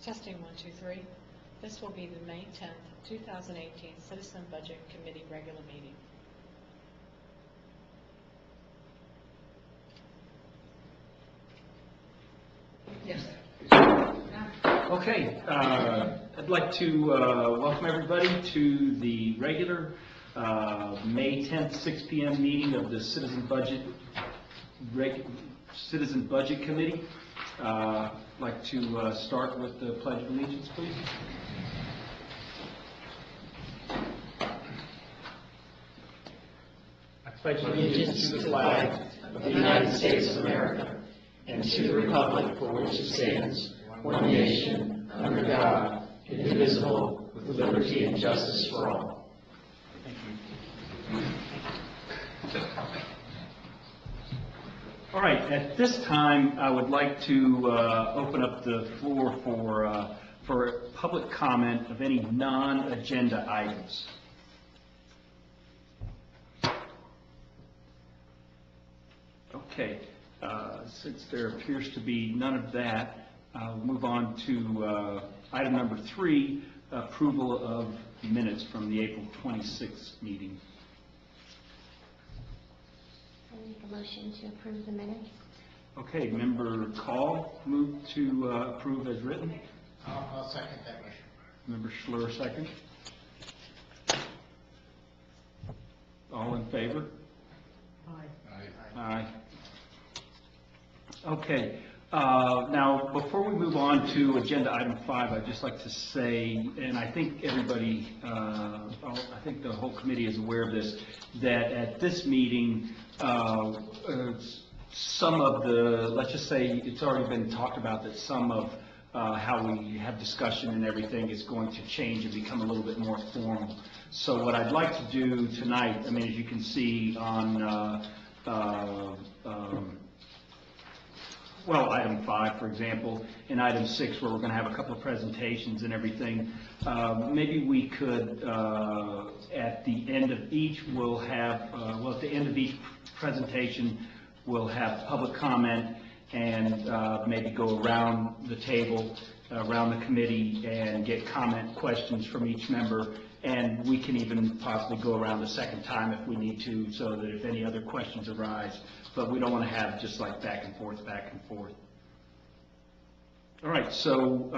Testing 1, 2, 3. This will be the May 10th, 2018 Citizen Budget Committee regular meeting. Yes. Okay, I'd like to welcome everybody to the regular May 10th, 6 p.m. meeting of the Citizen Budget Committee. I'd like to start with the Pledge of Allegiance, please. I pledge allegiance to the flag of the United States of America and to the republic for which it stands, one nation, under God, indivisible, with liberty and justice for all. Thank you. All right, at this time, I would like to open up the floor for public comment of any non-agenda items. Okay, since there appears to be none of that, I'll move on to item number 3, approval of minutes from the April 26th meeting. I make a motion to approve the minutes. Okay, Member Call moved to approve as written. I'll second that motion. Member Schlur, second. All in favor? Aye. Aye. Okay, now before we move on to agenda item 5, I'd just like to say, and I think everybody, I think the whole committee is aware of this, that at this meeting, some of the, let's just say it's already been talked about that some of how we have discussion and everything is going to change and become a little bit more formal. So what I'd like to do tonight, I mean, as you can see on well, item 5, for example, and item 6, where we're going to have a couple of presentations and everything, maybe we could, at the end of each, we'll have, at the end of each presentation, we'll have public comment and maybe go around the table, around the committee, and get comment questions from each member. And we can even possibly go around the second time if we need to, so that if any other questions arise. But we don't want to have just like back and forth, back and forth. All right, so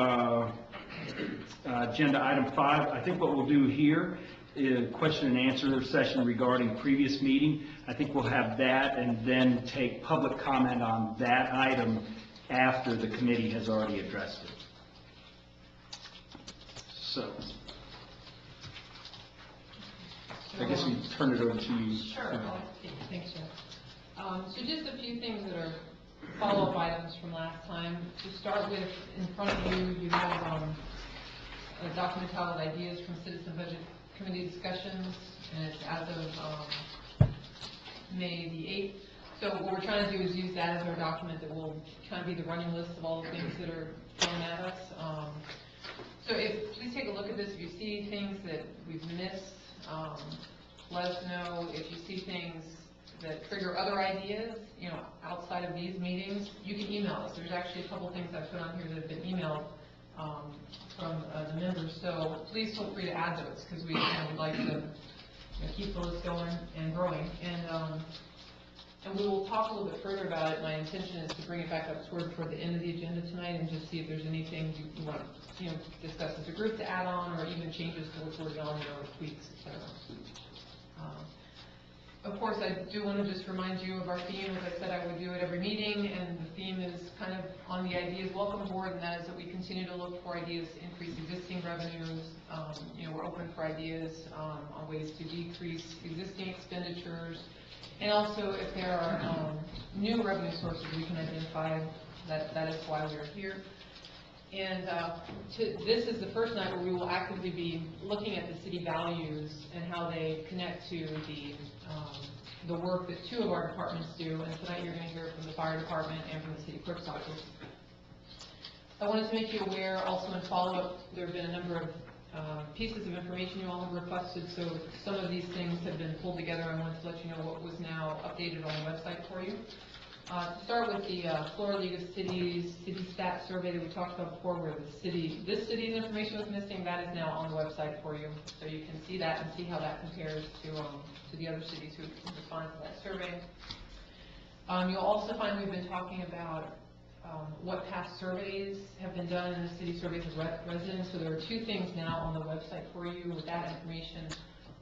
agenda item 5, I think what we'll do here is question and answer session regarding previous meeting. I think we'll have that and then take public comment on that item after the committee has already addressed it. So I guess we turn it over to you. Sure. Thanks, Jeff. So just a few things that are follow-up items from last time. To start with, in front of you, you have a document titled Ideas from Citizen Budget Committee Discussions, and it's as of May the 8th. So what we're trying to do is use that as our document that will kind of be the running list of all the things that are thrown at us. So please take a look at this. If you see things that we've missed, let us know. If you see things that trigger other ideas, outside of these meetings, you can email us. There's actually a couple things I put on here that have been emailed from the members. So please feel free to add those, because we would like to keep the list going and growing. And we will talk a little bit further about it. My intention is to bring it back up toward the end of the agenda tonight and just see if there's anything you want to discuss as a group to add on, or even changes to what's already on there, or tweaks, etc. Of course, I do want to just remind you of our theme. As I said, I would do it every meeting, and the theme is kind of on the ideas welcome board, and that is that we continue to look for ideas to increase existing revenues. We're open for ideas on ways to decrease existing expenditures, and also if there are new revenue sources we can identify, that is why we're here. And this is the first night where we will actively be looking at the city values and how they connect to the work that 2 of our departments do. And tonight you're going to hear from the fire department and from the city clerk's office. I wanted to make you aware also in follow-up, there have been a number of pieces of information you all have requested. So some of these things have been pulled together. I wanted to let you know what was now updated on the website for you. To start with the Florida League of Cities City Stat Survey that we talked about before, where this city's information was missing, that is now on the website for you. So you can see that and see how that compares to the other cities who responded to that survey. You'll also find we've been talking about what past surveys have been done in the city surveys of residents. So there are two things now on the website for you with that information.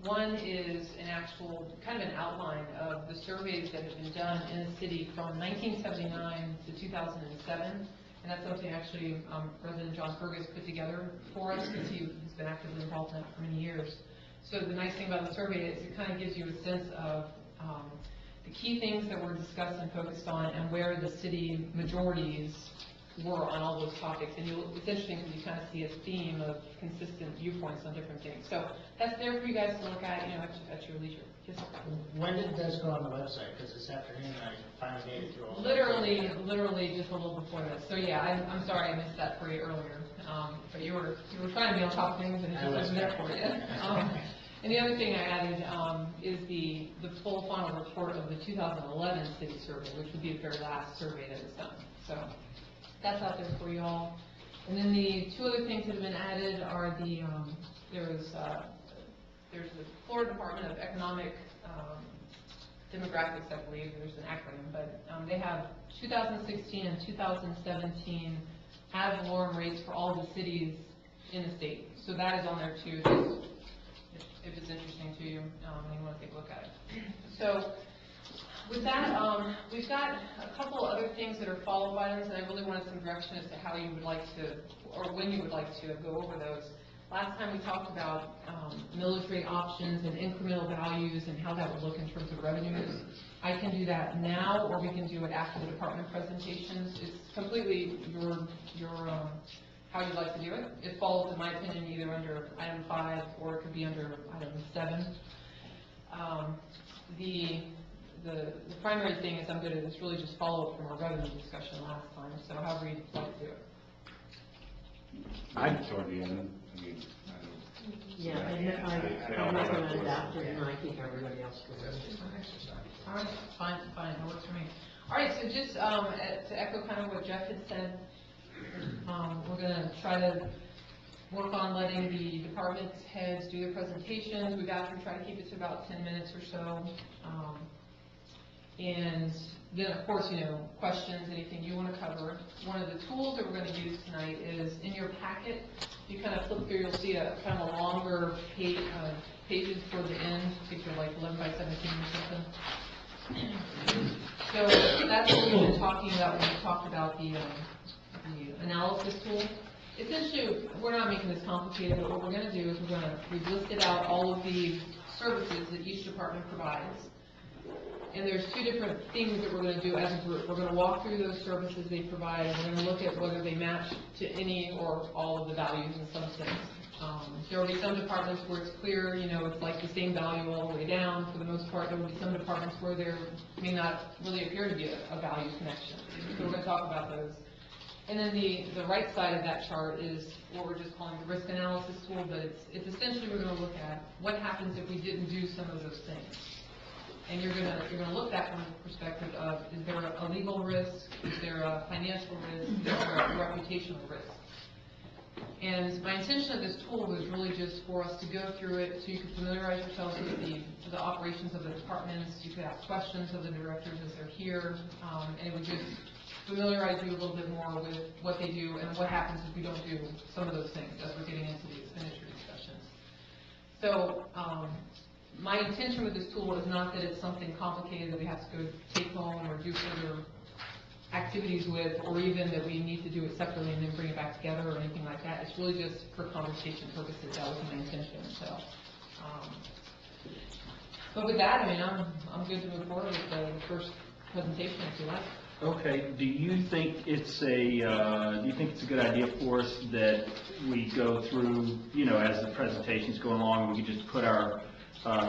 One is an actual, kind of an outline of the surveys that have been done in the city from 1979 to 2007. And that's something actually President John Fergus put together for us, because he's been actively involved in it for many years. So the nice thing about the survey is it kind of gives you a sense of the key things that were discussed and focused on, and where the city majorities were on all those topics. And it's interesting because you kind of see a theme of consistent viewpoints on different things. So that's there for you guys to look at, at your leisure. Yes, sir. When did this go on the website? Because this afternoon I finally made it through all. Literally just a little before this. So yeah, I'm sorry I missed that for you earlier. But you were trying to be on top of things, and it just wasn't there for you. And the other thing I added is the full final report of the 2011 city survey, which would be the very last survey that was done. So that's out there for you all. And then the two other things that have been added are there's the Florida Department of Economic Demographics, I believe. There's an acronym, but they have 2016 and 2017 ad valorem rates for all the cities in the state. So that is on there too, just if it's interesting to you and you want to take a look at it. So with that, we've got a couple other things that are follow-up items, and I really wanted some direction as to how you would like to, or when you would like to go over those. Last time we talked about millage rate options and incremental values and how that would look in terms of revenues. I can do that now, or we can do it after the department presentations. It's completely your how you'd like to do it. It falls, in my opinion, either under item 5 or it could be under item 7. The primary thing is I'm going to just really just follow up from our revenue discussion last time. So however you'd like to do it. I'm toward the end. Yeah, I recommend after, and I think everybody else can. All right, fine, that works for me. All right, so just to echo kind of what Jeff had said, we're going to try to work on letting the department heads do their presentations. We've asked them to try to keep it to about 10 minutes or so. And then, of course, questions, anything you want to cover. One of the tools that we're going to use tonight is in your packet. You kind of flip through, you'll see a kind of a longer pages toward the end, picture like 11 by 17 or something. So that's what we've been talking about when we talked about the analysis tool. Essentially, we're not making this complicated, but what we're going to do is we've listed out all of the services that each department provides. And there's two different things that we're going to do as a group. We're going to walk through those services they provide, and we're going to look at whether they match to any or all of the values in some sense. There will be some departments where it's clear, it's like the same value all the way down. For the most part, there will be some departments where there may not really appear to be a value connection. So we're going to talk about those. And then the right side of that chart is what we're just calling the risk analysis tool, but it's essentially we're going to look at what happens if we didn't do some of those things. And you're going to look at that from the perspective of, is there a legal risk? Is there a financial risk? Is there a reputational risk? And my intention of this tool was really just for us to go through it so you could familiarize yourselves with the operations of the departments. You could ask questions of the directors as they're here, and it would just familiarize you a little bit more with what they do and what happens if we don't do some of those things as we're getting into the expenditure discussions. So my intention with this tool is not that it's something complicated that we have to go take home or do further activities with, or even that we need to do it separately and then bring it back together or anything like that. It's really just for conversation purposes. That was my intention. So, but with that, I'm good to move forward with the first presentation if you like. Okay. Do you think it's a good idea for us that we go through, as the presentation's going along, we could just put our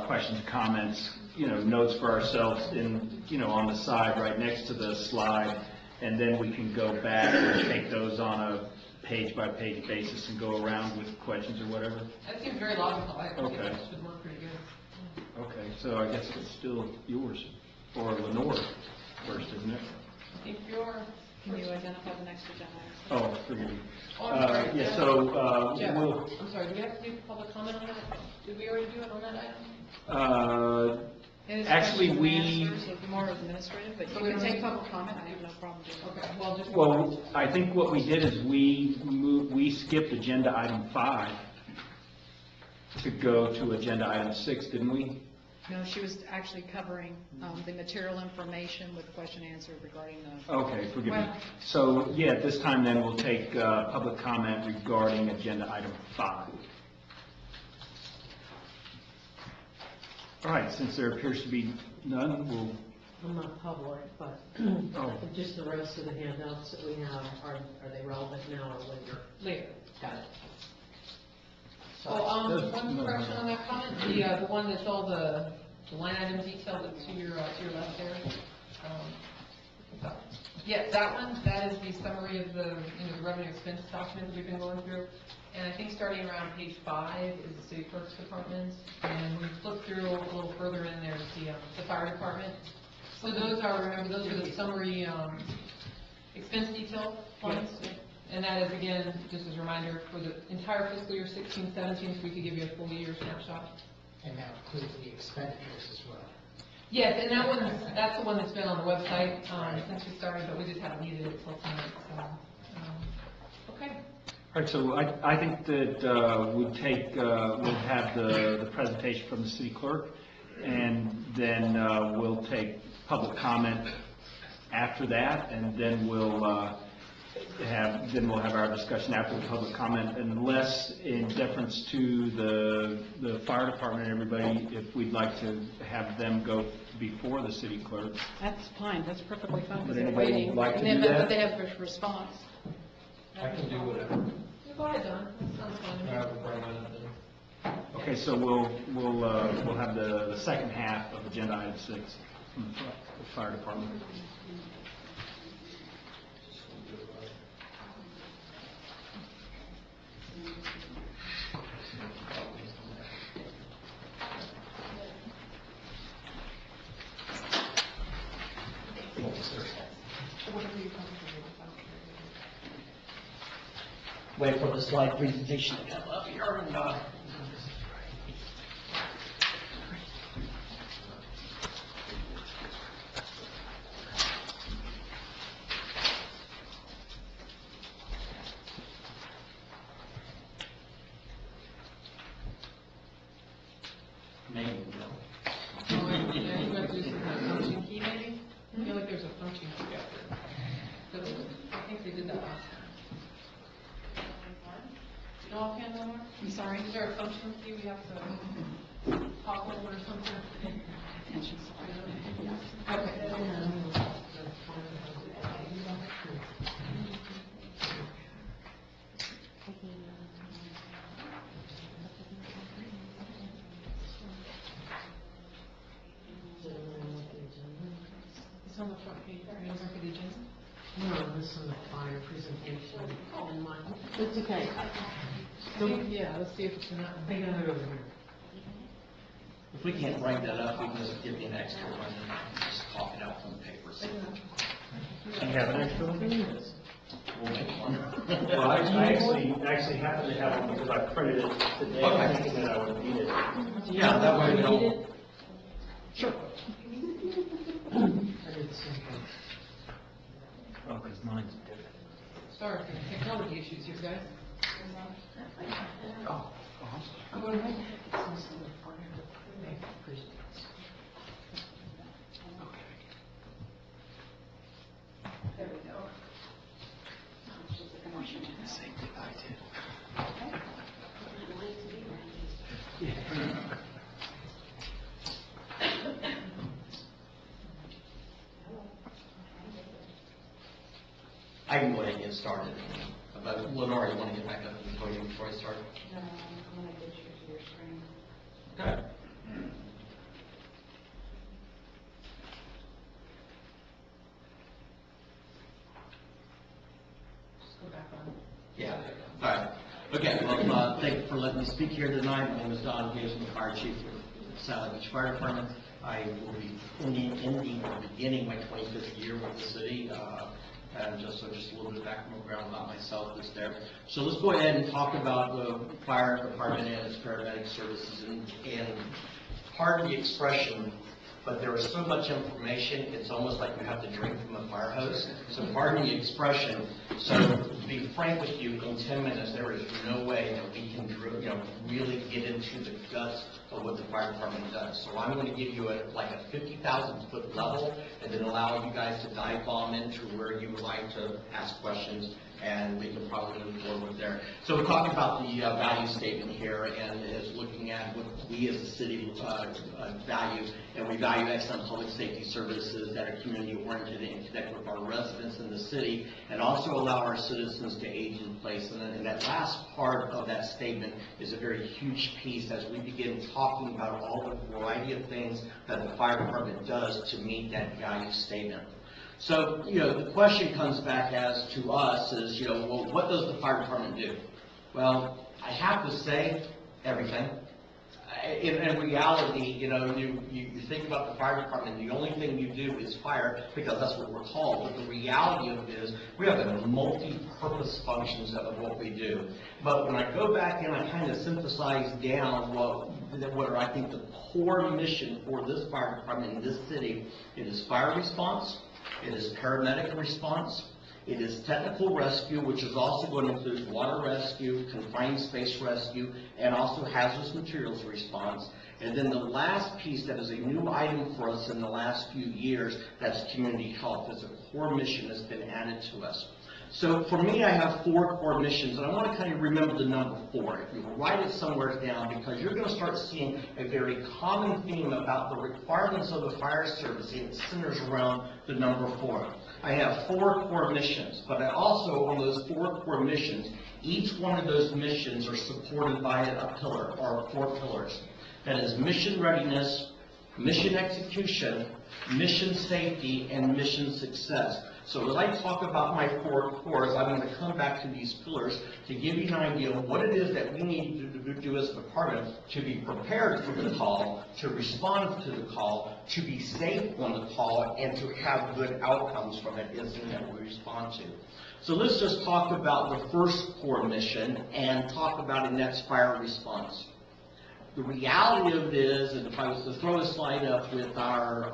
questions, comments, notes for ourselves on the side right next to the slide, and then we can go back and take those on a page-by-page basis and go around with questions or whatever? That seems very logical. I think Okay. that should work pretty good. Okay, so I guess it's still yours, or Lenore first, isn't it? if you're, Can you identify the next agenda item? Oh, forgive me. oh, I'm sorry. Yeah, so, Jeff, we'll, I'm sorry, do we have to do public comment on that? Did we already do it on that item? It is actually, questions and we, answers, so more administrative, but So you we can don't- take public comment, I have no problem doing that. Okay, well, just. well, I think what we did is we skipped agenda item 5 to go to agenda item 6, didn't we? No, she was actually covering the material information with question and answer regarding the, Okay, forgive me. Well- So, yeah, at this time then, we'll take public comment regarding agenda item 5. All right, since there appears to be none, we'll, I'm not public, but oh, just the rest of the handouts that we have, are they relevant now or later? Later. Got it. Oh, one correction on that comment, the one that's all the line item detail that's to your left there. Yeah, that one, that is the summary of the, the revenue expense document that we've been going through. And I think starting around page 5 is the city clerk's department, and when you flip through a little further in there, the fire department. So those are, remember, those are the summary, expense detail points. And that is, again, just as a reminder, for the entire fiscal year 16, 17, so we could give you a full year snapshot. And that includes the expenditures as well. Yes, and that one, that's the one that's been on the website, since we started, but we just haven't needed it till tonight, so, okay. all right, so I think that we'll have the presentation from the city clerk, and then we'll take public comment after that, and then we'll have our discussion after the public comment, unless in deference to the fire department and everybody, if we'd like to have them go before the city clerk. that's fine, that's perfectly fine, Would because they're anybody waiting. like to And then, do that? but they have a response. I can do whatever. Go ahead, Don, that sounds fun. Okay, so we'll have the second half of agenda item 6 from the fire department. Wait for the slide presentation to come up here and, maybe, Yeah, you gotta do some kind of function key, maybe? I feel like there's a function key out there. I think they did that last time. You know offhand, Omar? I'm sorry? Is there a function key we have to pop over or something? Okay. It's on the front page. Are you looking for the agenda? No, this is the fire presentation in mine. It's okay. Yeah, let's see if it's in that one. I got it over here. if we can't write that up, we can just give you an extra one and just copy it out from the papers. Do you have an extra one? We'll make one. Well, I actually happen to have one because I printed it today, Okay. thinking that I would need it. Yeah, that way we don't. Sure. I did the same thing. Oh, because mine's different. Sorry for the technology issues here, guys. Oh, Go ahead. There we go. same thing I did. I can go ahead and get started. But Lenore, you want to get back up and before I start? No, I'm gonna get you to your screen. Okay. Just go back on. Yeah, all right. Okay, well, thank you for letting me speak here tonight. My name is Don Gibbs, I'm the fire chief for Sally Beach Fire Department. I will be ending or beginning my 25th year with the city. And just a little bit of background about myself is there. So let's go ahead and talk about the fire department and its paramedic services. And pardon the expression, but there is so much information, it's almost like you have to drink from a fire hose. So pardon the expression. So to be frank with you, in 10 minutes, there is no way that we can really get into the guts of what the fire department does. So I'm going to give you like a 50,000-foot level, and then allow you guys to dive bomb into where you would like to ask questions, and we can probably move forward there. So we're talking about the value statement here, and is looking at what we as a city value, and we value excellent public safety services that are community-oriented and connect with our residents in the city, and also allow our citizens to age in place. And that last part of that statement is a very huge piece as we begin talking about all the variety of things that the fire department does to meet that value statement. So, the question comes back as to us is, well, what does the fire department do? Well, I have to say everything. In reality, you think about the fire department, the only thing you do is fire because that's what we're called. But the reality of it is we have a multi-purpose functions of what we do. But when I go back and I kind of synthesize down what are, I think, the core mission for this fire department in this city, it is fire response, it is paramedic response, it is technical rescue, which is also going to include water rescue, confined space rescue, and also hazardous materials response. And then the last piece that is a new item for us in the last few years, that's community health. It's a core mission that's been added to us. So for me, I have 4 core missions, and I want to kind of remember the number 4. If you write it somewhere down, because you're going to start seeing a very common theme about the requirements of the fire service, and it centers around the number 4. I have 4 core missions, but I also, on those 4 core missions, each one of those missions are supported by a pillar, or 4 pillars. That is mission readiness, mission execution, mission safety, and mission success. So as I talk about my 4 cores, I'm going to come back to these pillars to give you an idea of what it is that we need to do as a department to be prepared for the call, to respond to the call, to be safe on the call, and to have good outcomes from that incident that we respond to. So let's just talk about the first core mission and talk about it, and that's fire response. The reality of it is, and if I was to throw a slide up with our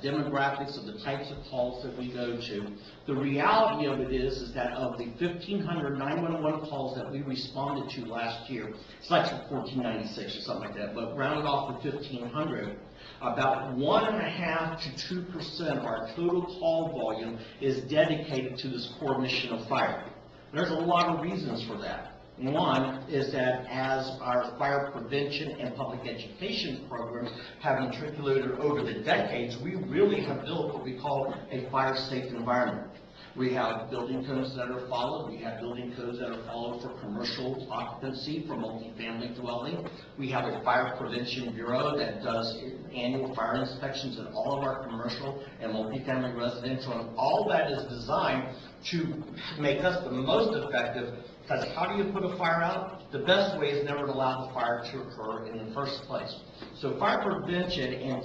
demographics of the types of calls that we go to, the reality of it is that of the 1,500 911 calls that we responded to last year, it's like 1,496 or something like that, but rounded off to 1,500, about 1.5% to 2% of our total call volume is dedicated to this core mission of fire. There's a lot of reasons for that. One is that as our fire prevention and public education programs have matriculated over the decades, we really have built what we call a fire-safe environment. We have building codes that are followed. We have building codes that are followed for commercial occupancy, for multifamily dwelling. We have a fire prevention bureau that does annual fire inspections in all of our commercial and multifamily residential, and all that is designed to make us the most effective. Because how do you put a fire out? The best way is never to allow the fire to occur in the first place. So fire prevention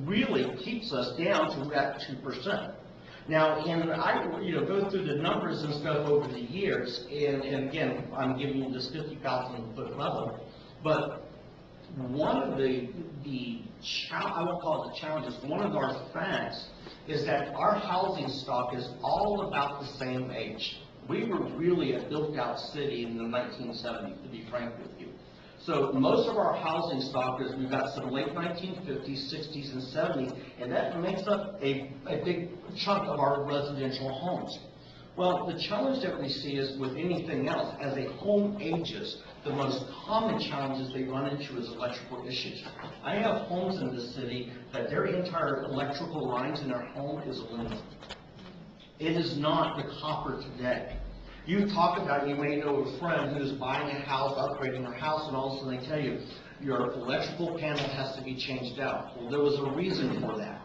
really keeps us down to that 2%. Now, and I go through the numbers and stuff over the years, and again, I'm giving you this 50,000-foot level, but one of the I won't call it the challenges, one of our facts is that our housing stock is all about the same age. We were really a built-out city in the 1970s, to be frank with you. So most of our housing stock is, we've got some late 1950s, 60s, and 70s, and that makes up a big chunk of our residential homes. Well, the challenge that we see is with anything else, as a home ages, the most common challenges they run into is electrical issues. I have homes in this city that their entire electrical lines in their home is aluminum. It is not the copper today. You talk about, you may know a friend who's buying a house, upgrading her house, and all of a sudden they tell you, your electrical panel has to be changed out. Well, there was a reason for that,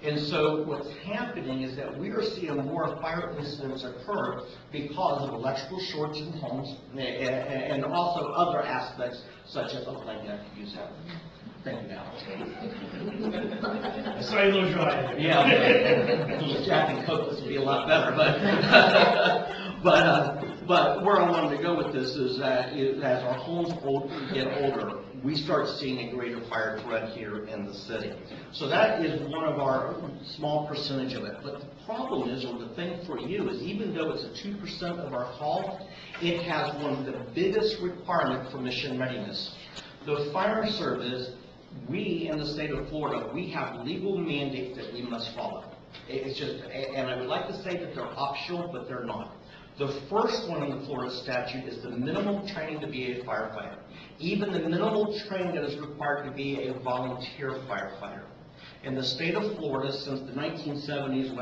And so what's happening is that we are seeing more fire incidents occur because of electrical shorts in homes, and also other aspects such as, oh, I could use that. Thank you, Al. I saw you a little dry. Yeah, a little Jack and Coke, this would be a lot better, but where I wanted to go with this is that as our homes get older, we start seeing a greater fire threat here in the city. So that is one of our small percentage of it. But the problem is, or the thing for you, is even though it's a 2% of our call, it has one of the biggest requirements for mission readiness. The fire service, we in the state of Florida, we have legal mandates that we must follow. It's just, and I would like to say that they're optional, but they're not. The first one in the Florida statute is the minimum training to be a firefighter. Even the minimal training that is required to be a volunteer firefighter. In the state of Florida, since the 1970s,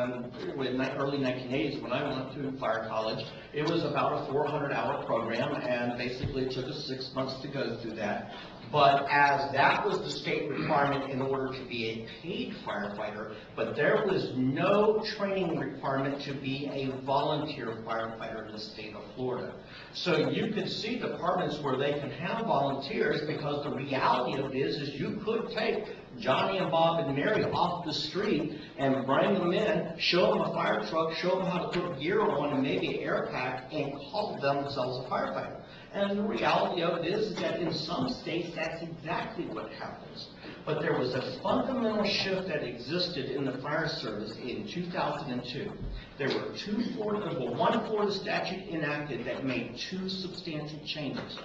early 1980s, when I went to fire college, it was about a 400-hour program, and basically it took us 6 months to go through that. But as that was the state requirement in order to be a paid firefighter, but there was no training requirement to be a volunteer firefighter in the state of Florida. So you could see departments where they can have volunteers, because the reality of it is you could take Johnny and Bob and Mary off the street and bring them in, show them a fire truck, show them how to put gear on and maybe an air pack, and call themselves a firefighter. And the reality of it is that in some states that's exactly what happens. But there was a fundamental shift that existed in the fire service in 2002. There were one Florida statute enacted that made two substantial changes.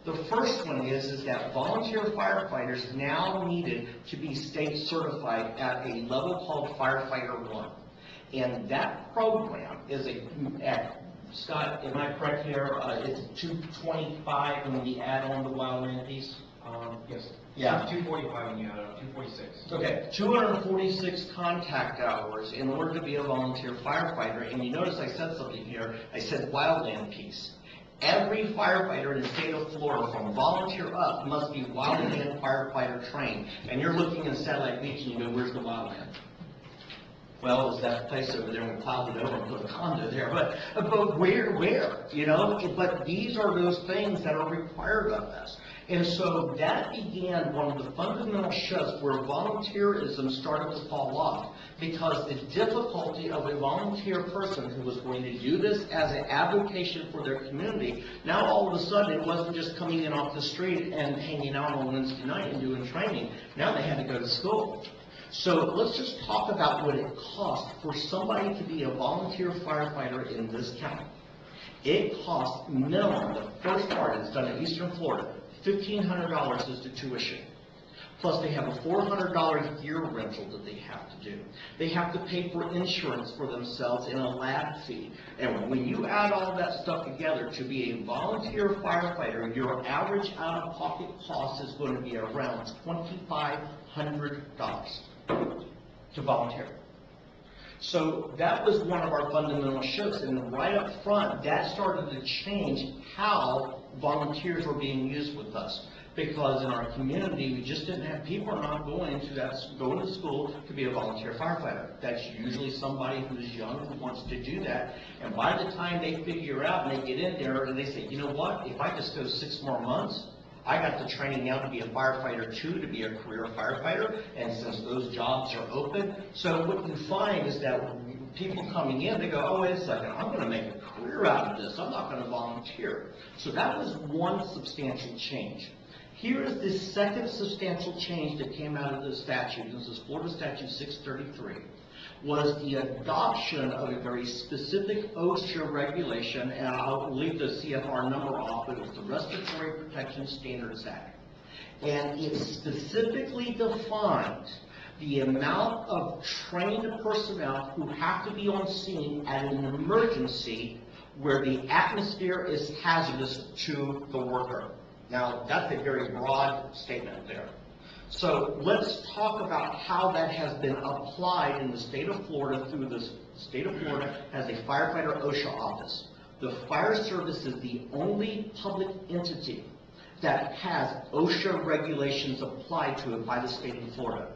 The first one is that volunteer firefighters now needed to be state certified at a level called Firefighter 1. And that program is Scott, am I correct here? It's 225 when we add on the wildland piece? Yes. Yeah. 245 when you add up, 246. Okay, 246 contact hours in order to be a volunteer firefighter. And you notice I said something here. I said wildland piece. Every firefighter in the state of Florida, from volunteer up, must be wildland firefighter trained. And you're looking in Satellite Beach and you go, where's the wildland? Well, it's that place over there, and we plowed it over and put a condo there. But where? You know? But these are those things that are required of us. And so that began one of the fundamental shifts where volunteerism started to fall off, because the difficulty of a volunteer person who was going to do this as an avocation for their community, now all of a sudden it wasn't just coming in off the street and hanging out on Wednesday night and doing training. Now they had to go to school. So let's just talk about what it costs for somebody to be a volunteer firefighter in this county. It costs minimum, the first part is done in Eastern Florida, $1,500 is the tuition. Plus they have a $400 gear rental that they have to do. They have to pay for insurance for themselves and a lab fee. And when you add all that stuff together, to be a volunteer firefighter, your average out-of-pocket cost is going to be around $2,500 to volunteer. So that was one of our fundamental shifts, and right up front, that started to change how volunteers were being used with us. Because in our community, we just didn't have, people are not going to school to be a volunteer firefighter. That's usually somebody who's young who wants to do that, and by the time they figure out and they get in there and they say, you know what, if I just go 6 more months, I got the training now to be a firefighter 2, to be a career firefighter, and since those jobs are open, so what you find is that people coming in, they go, oh, wait a second, I'm going to make a career out of this. I'm not going to volunteer. So that was one substantial change. Here is the second substantial change that came out of the statute. This is Florida Statute 633. Was the adoption of a very specific OSHA regulation, and I'll leave the CFR number off, but it was the Respiratory Protection Standards Act. And it specifically defined the amount of trained personnel who have to be on scene at an emergency where the atmosphere is hazardous to the worker. Now, that's a very broad statement there. So let's talk about how that has been applied in the state of Florida through the state of Florida as a firefighter OSHA office. The fire service is the only public entity that has OSHA regulations applied to it by the state of Florida.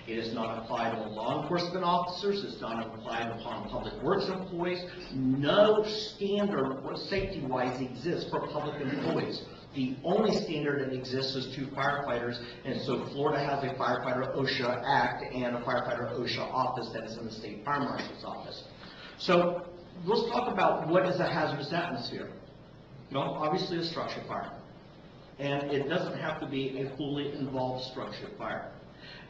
It is not applied on law enforcement officers, it's not applied upon public works employees. No standard safety-wise exists for public employees. The only standard that exists is to firefighters, and so Florida has a firefighter OSHA Act and a firefighter OSHA office that is in the state fire marshal's office. So let's talk about what is a hazardous atmosphere. Well, obviously a structure fire. And it doesn't have to be a fully involved structure fire.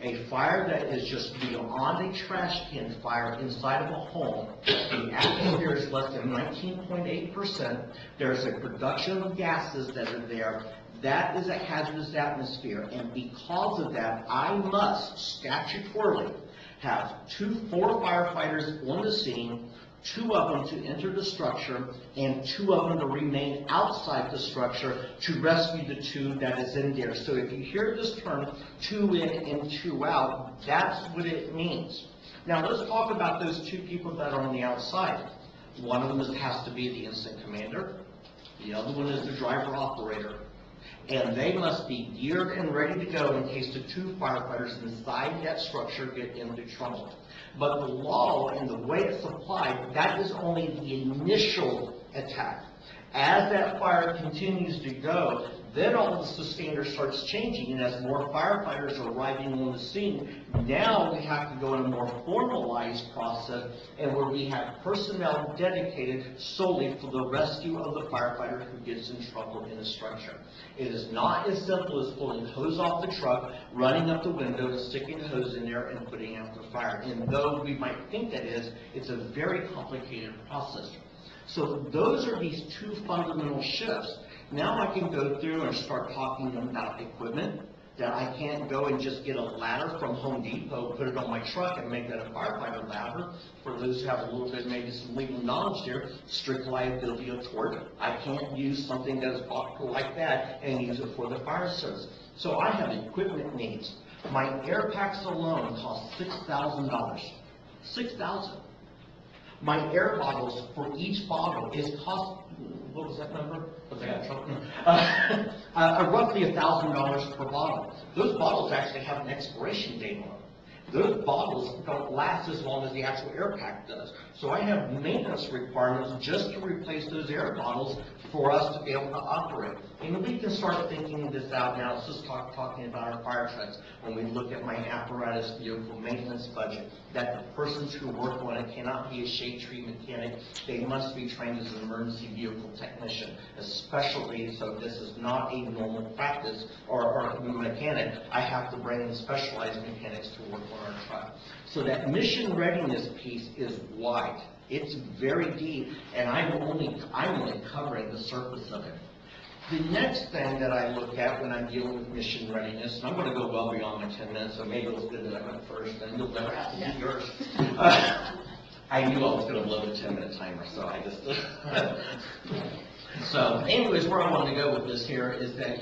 A fire that is just beyond a trash can fire inside of a home, the atmosphere is less than 19.8%, there's a production of gases that are there, that is a hazardous atmosphere, and because of that, I must statutorily have 4 firefighters on the scene, 2 of them to enter the structure, and 2 of them to remain outside the structure to rescue the 2 that is in there. So if you hear this term, 2 in and 2 out, that's what it means. Now let's talk about those 2 people that are on the outside. One of them has to be the incident commander. The other one is the driver operator. And they must be geared and ready to go in case the 2 firefighters inside that structure get into trouble. But the law and the way it's applied, that is only the initial attack. As that fire continues to go, then all of the standard starts changing, and as more firefighters are arriving on the scene, now we have to go in a more formalized process, and where we have personnel dedicated solely for the rescue of the firefighter who gets in trouble in a structure. It is not as simple as pulling hose off the truck, running up the window, sticking the hose in there, and putting out the fire. And though we might think that is, it's a very complicated process. So those are these 2 fundamental shifts. Now I can go through and start talking about equipment, that I can't go and just get a ladder from Home Depot, put it on my truck, and make that a firefighter ladder. For those who have a little bit, maybe some legal knowledge here, strict liability of tort. I can't use something that is optical like that and use it for the fire service. So I have equipment needs. My air packs alone cost $6,000. $6,000. My air bottles for each bottle is cost, what was that number? Was I got in trouble? Roughly $1,000 per bottle. Those bottles actually have an expiration date on them. Those bottles don't last as long as the actual air pack does. So I have maintenance requirements just to replace those air bottles for us to be able to operate. And we can start thinking this out now. Let's just talking about our fire trucks. When we look at my apparatus vehicle maintenance budget, that the persons who work on it cannot be a shade tree mechanic. They must be trained as an emergency vehicle technician, especially so this is not a normal practice or a mechanic. I have to bring in specialized mechanics to work on our truck. So that mission readiness piece is wide. It's very deep, and I'm only covering the surface of it. The next thing that I look at when I'm dealing with mission readiness, and I'm going to go well beyond my 10 minutes, so maybe it was good that I went first, and you'll never have to do yours. I knew I was going to blow the 10-minute timer, so I just... So, anyways, where I wanted to go with this here is that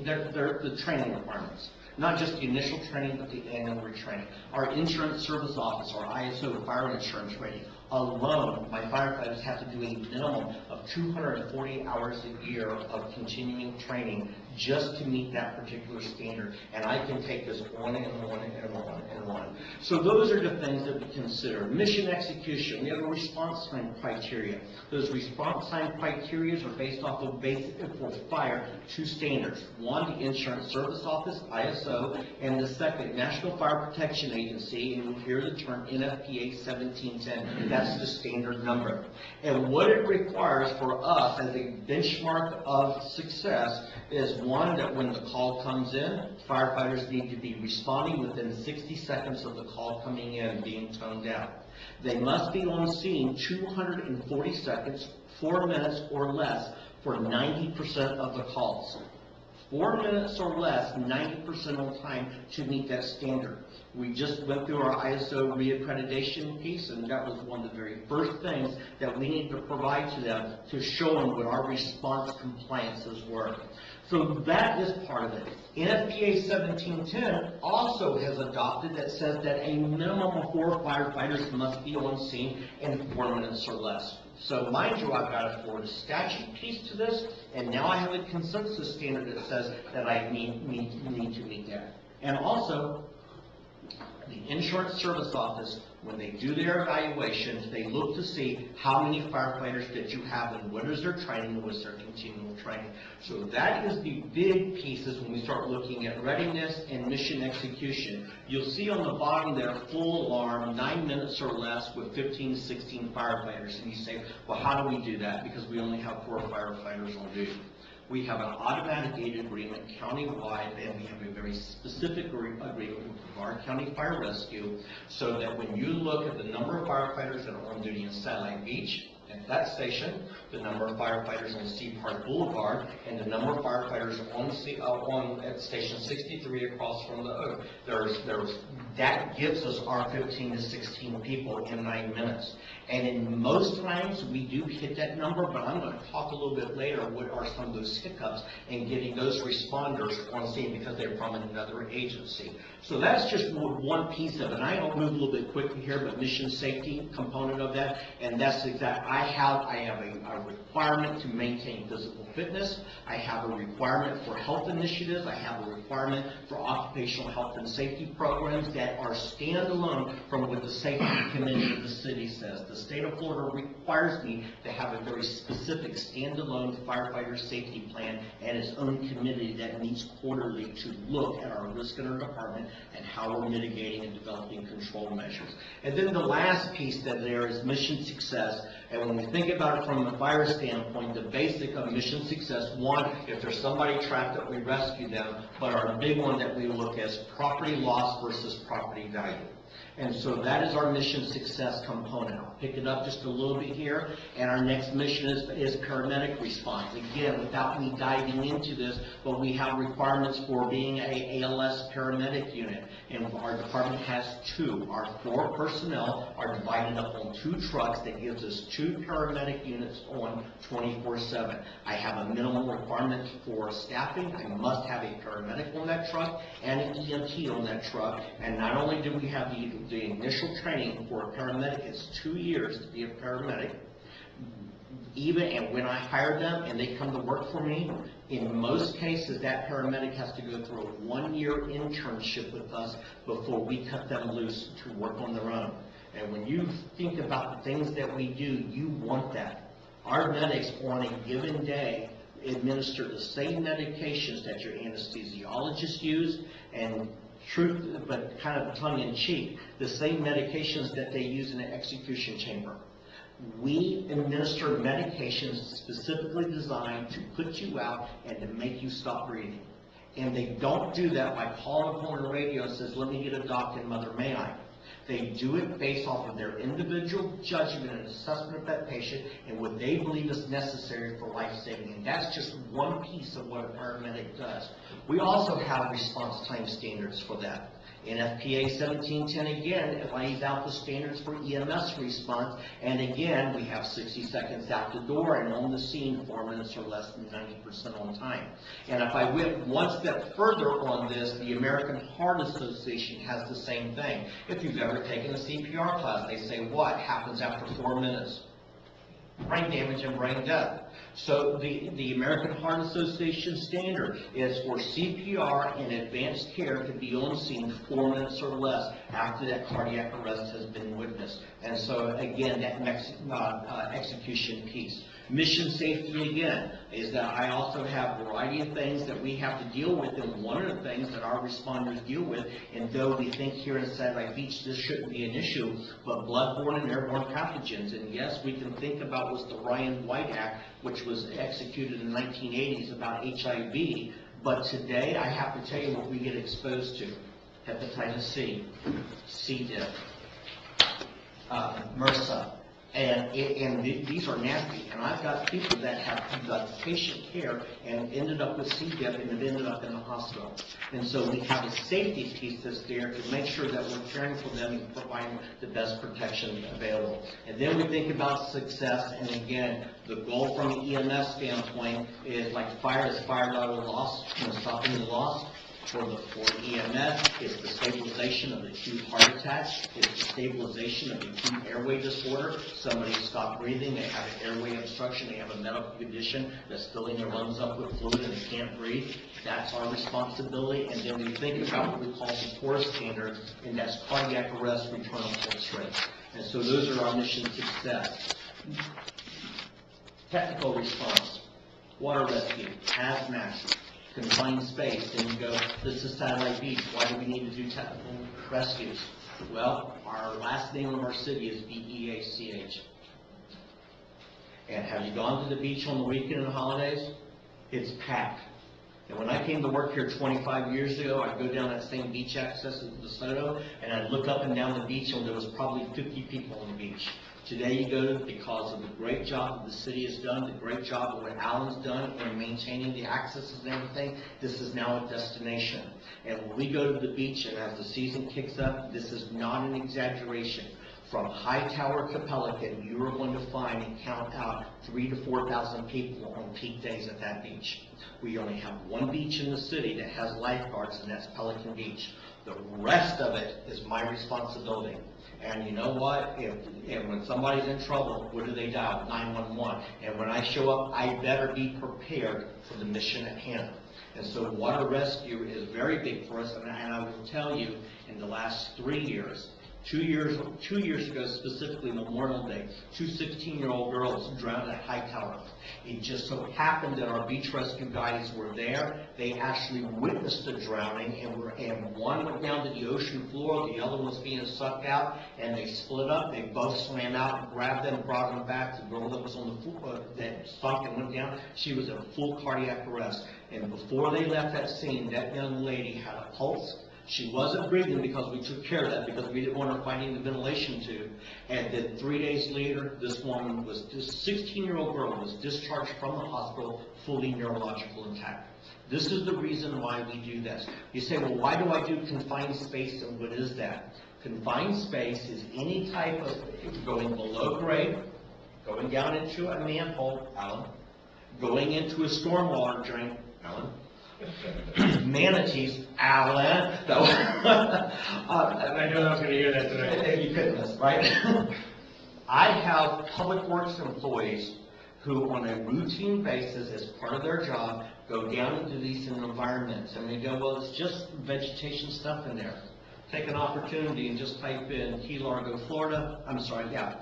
they're the training requirements. Not just the initial training, but the annual retraining. Our insurance service office, our ISO fire insurance rating, alone, my firefighters have to do a minimum of 240 hours a year of continuing training just to meet that particular standard. And I can take this on and on and on and on. So those are the things that we consider. Mission execution, we have a response time criteria. Those response time criteria are based off of basic for fire 2 standards. One, the insurance service office, ISO, and the second, National Fire Protection Agency, and you'll hear the term NFPA 1710. That's the standard number. And what it requires for us as a benchmark of success is, one, that when the call comes in, firefighters need to be responding within 60 seconds of the call coming in and being toned down. They must be on scene 240 seconds, 4 minutes or less for 90% of the calls. 4 minutes or less, 90% of the time to meet that standard. We just went through our ISO reaccreditation piece, and that was one of the very first things that we need to provide to them to show them what our response compliances were. So that is part of it. NFPA 1710 also has adopted that says that a minimum of 4 firefighters must be on scene in 4 minutes or less. So mind you, I've got a Florida statute piece to this, and now I have a consensus standard that says that I need to meet that. And also, the insurance service office, when they do their evaluations, they look to see how many firefighters that you have and what is their training, what's their continual training. So that is the big pieces when we start looking at readiness and mission execution. You'll see on the bottom there, full alarm, 9 minutes or less with 15 to 16 firefighters. And you say, well, how do we do that? Because we only have 4 firefighters on duty. We have an automatic aid agreement countywide, and we have a very specific agreement with Brevard County Fire Rescue, so that when you look at the number of firefighters that are on duty in Satellite Beach, at that station, the number of firefighters on Sea Park Boulevard, and the number of firefighters at Station 63 across from the Oak. That gives us our 15 to 16 people in 9 minutes. And in most times, we do hit that number, but I'm going to talk a little bit later what are some of those hiccups in getting those responders on scene because they're from another agency. So that's just one piece of it. And I'll move a little bit quickly here, but mission safety component of that, and that's exact. I have a requirement to maintain physical fitness. I have a requirement for health initiatives. I have a requirement for occupational health and safety programs that are standalone from what the safety committee of the city says. The state of Florida requires me to have a very specific standalone firefighter safety plan and its own committee that meets quarterly to look at our risk in our department and how we're mitigating and developing control measures. And then the last piece that there is mission success. And when we think about it from a fire standpoint, the basic of mission success, one, if there's somebody trapped, that we rescue them, but our big one that we look at is property loss versus property value. And so that is our mission success component. I'll pick it up just a little bit here. And our next mission is paramedic response. Again, without me diving into this, but we have requirements for being a ALS paramedic unit. And our department has 2. Our 4 personnel are divided up on 2 trucks that gives us 2 paramedic units on 24/7. I have a minimum requirement for staffing. I must have a paramedic on that truck and an EMT on that truck. And not only do we have the initial training for a paramedic, it's 2 years to be a paramedic. And when I hire them and they come to work for me, in most cases that paramedic has to go through a 1-year internship with us before we cut them loose to work on their own. And when you think about the things that we do, you want that. Our medics on a given day administer the same medications that your anesthesiologists use, and truth, but kind of tongue-in-cheek, the same medications that they use in an execution chamber. We administer medications specifically designed to put you out and to make you stop breathing. And they don't do that by calling upon the radio and says, let me get a doc and mother, may I? They do it based off of their individual judgment and assessment of that patient and what they believe is necessary for life saving. And that's just one piece of what a paramedic does. We also have response time standards for that. In FPA 1710, again, it lays out the standards for EMS response, and again, we have 60 seconds out the door and on the scene 4 minutes or less than 90% on time. And if I went one step further on this, the American Heart Association has the same thing. If you've ever taken a CPR class, they say what happens after 4 minutes? Brain damage and brain death. So the American Heart Association standard is for CPR and advanced care to be on scene 4 minutes or less after that cardiac arrest has been witnessed. And so again, that execution piece. Mission safety, again, is that I also have a variety of things that we have to deal with, and one of the things that our responders deal with, and though we think here in Satellite Beach this shouldn't be an issue, but bloodborne and airborne pathogens. And yes, we can think about what's the Ryan White Act, which was executed in the 1980s about HIV, but today I have to tell you what we get exposed to. Hepatitis C, C. diff, MRSA. And these are nasty, and I've got people that have done patient care and ended up with C. diff and have ended up in the hospital. And so we have a safety piece that's there to make sure that we're caring for them and providing the best protection available. And then we think about success, and again, the goal from an EMS standpoint is like fire is fire level loss, stopping the loss. For EMS, it's the stabilization of acute heart attacks, it's the stabilization of acute airway disorder. Somebody stopped breathing, they have an airway obstruction, they have a medical condition that's filling their lungs up with fluid and they can't breathe. That's our responsibility. And then we think about what we call the core standard, and that's cardiac arrest, return of pulse rate. And so those are our mission success. Technical response, water rescue, hazmat, confined space. Then you go, this is Satellite Beach. Why do we need to do technical rescues? Well, our last name of our city is BEACH. And have you gone to the beach on the weekend and holidays? It's packed. And when I came to work here 25 years ago, I'd go down that same beach access to DeSoto, and I'd look up and down the beach, and there was probably 50 people on the beach. Today you go to, because of the great job that the city has done, the great job of what Alan's done in maintaining the accesses and everything, this is now a destination. And when we go to the beach, and as the season kicks up, this is not an exaggeration. From Hightower to Pelican, you are going to find and count out 3,000 to 4,000 people on peak days at that beach. We only have one beach in the city that has lifeguards, and that's Pelican Beach. The rest of it is my responsibility. And you know what? And when somebody's in trouble, what do they dial? 911. And when I show up, I better be prepared for the mission at hand. And so water rescue is very big for us. And I will tell you, in the last 3 years, 2 years ago, specifically Memorial Day, 2 16-year-old girls drowned at Hightower. It just so happened that our beach rescue guys were there. They actually witnessed the drowning, and one went down to the ocean floor, the other was being sucked out, and they split up. They both swam out and grabbed them, brought them back. The girl that was on the floor, that sunk and went down, she was in full cardiac arrest. And before they left that scene, that young lady had a pulse. She wasn't breathing because we took care of that, because we didn't want her fighting the ventilation tube. And then 3 days later, this 16-year-old girl was discharged from the hospital, fully neurological intact. This is the reason why we do this. You say, well, why do I do confined space, and what is that? Confined space is any type of going below grade, going down into a manhole, Alan, going into a stormwater drain, Alan, manatees, Alan. No. I knew I was going to hear that today. You couldn't miss, right? I have public works employees who, on a routine basis, as part of their job, go down into these environments, and they go, well, it's just vegetation stuff in there. Take an opportunity and just type in Key Largo, Florida.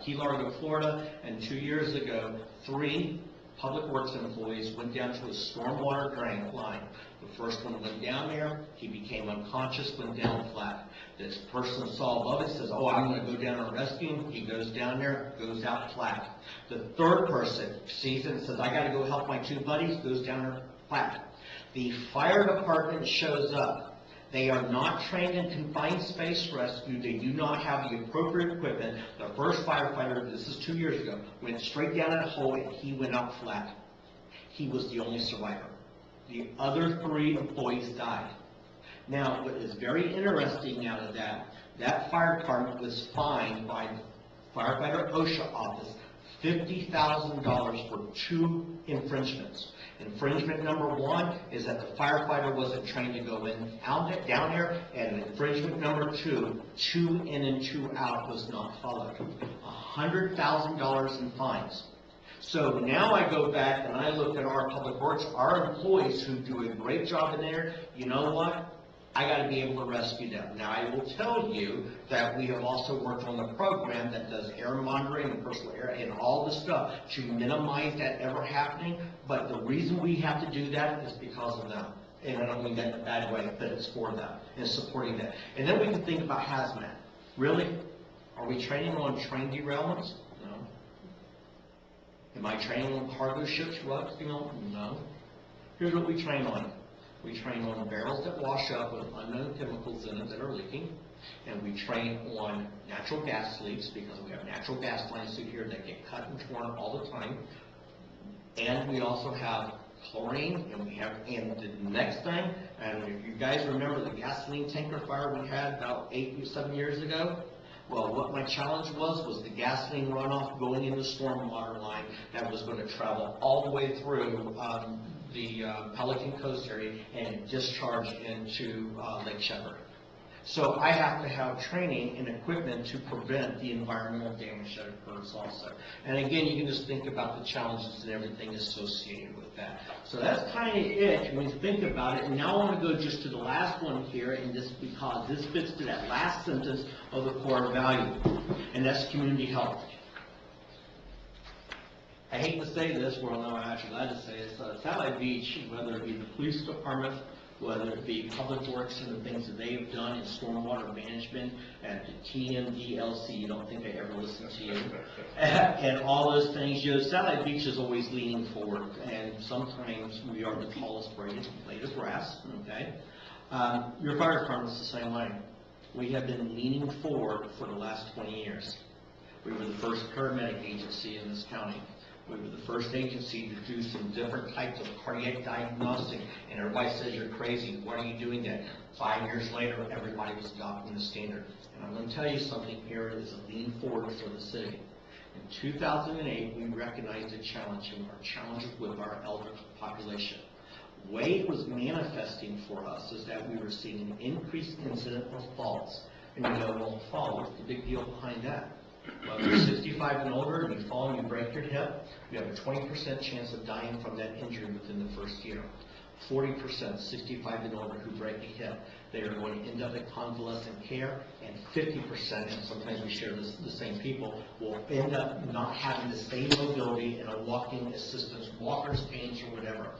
Key Largo, Florida, and 2 years ago, 3 public works employees went down to a stormwater drain line. The first one went down there, he became unconscious, went down flat. This person saw above it, says, oh, I'm going to go down and rescue him. He goes down there, goes out flat. The third person sees it and says, I got to go help my 2 buddies, goes down there flat. The fire department shows up. They are not trained in confined space rescue. They do not have the appropriate equipment. The first firefighter, this is 2 years ago, went straight down that hole and he went out flat. He was the only survivor. The other 3 employees died. Now, what is very interesting out of that fire department was fined by the firefighter OSHA office $50,000 for 2 infringements. Infringement number 1 is that the firefighter wasn't trained to go down there, and infringement number 2, 2 in and 2 out, was not followed. $100,000 in fines. So now I go back and I look at our public works, our employees who do a great job in there. You know what? I got to be able to rescue them. Now, I will tell you that we have also worked on a program that does air monitoring and personal air and all the stuff to minimize that ever happening. But the reason we have to do that is because of them. And I don't mean that in a bad way, but it's for them and supporting that. And then we can think about hazmat. Really? Are we training on train derailments? No. Am I training on cargo ships rupturing? No. Here's what we train on. We train on barrels that wash up with unknown chemicals in it that are leaking. And we train on natural gas leaks, because we have natural gas lines through here that get cut and torn all the time. And we also have chlorine, and the next thing, and if you guys remember the gasoline tanker fire we had about 8 or 7 years ago, Well, what my challenge was the gasoline runoff going in the stormwater line that was going to travel all the way through the Pelican Coast area and discharge into Lake Shepherd. So I have to have training and equipment to prevent the environmental damage that occurs also. And again, you can just think about the challenges and everything associated with that. So that's kind of it when you think about it. And now I want to go just to the last one here, and just because this fits to that last sentence of the core value, and that's community health. I hate to say this, well, no, I'm actually glad to say it. Satellite Beach, whether it be the police department, whether it be Public Works and the things that they've done in stormwater management at the TMDLC, you don't think I ever listened to you, and all those things, you know, Satellite Beach is always leaning forward, and sometimes we are the tallest blade of grass, okay? Your fire department's the same way. We have been leaning forward for the last 20 years. We were the first paramedic agency in this county. We were the first agency to do some different types of cardiac diagnostic, and everybody says you're crazy. Why are you doing that? 5 years later, everybody was adopting the standard. And I'm going to tell you something here is a lean forward for the city. In 2008, we recognized a challenge, and our challenge with our elder population. The way it was manifesting for us is that we were seeing an increased incident of falls. And you go, well, fall, what's the big deal behind that? Well, if you're 65 and older and you fall and you break your hip, you have a 20% chance of dying from that injury within the first year. 40%, 65 and older, who break a hip, they are going to end up in convalescent care, and 50%, and sometimes we share the same people, will end up not having the same mobility in a walking assistance, walker's canes or whatever.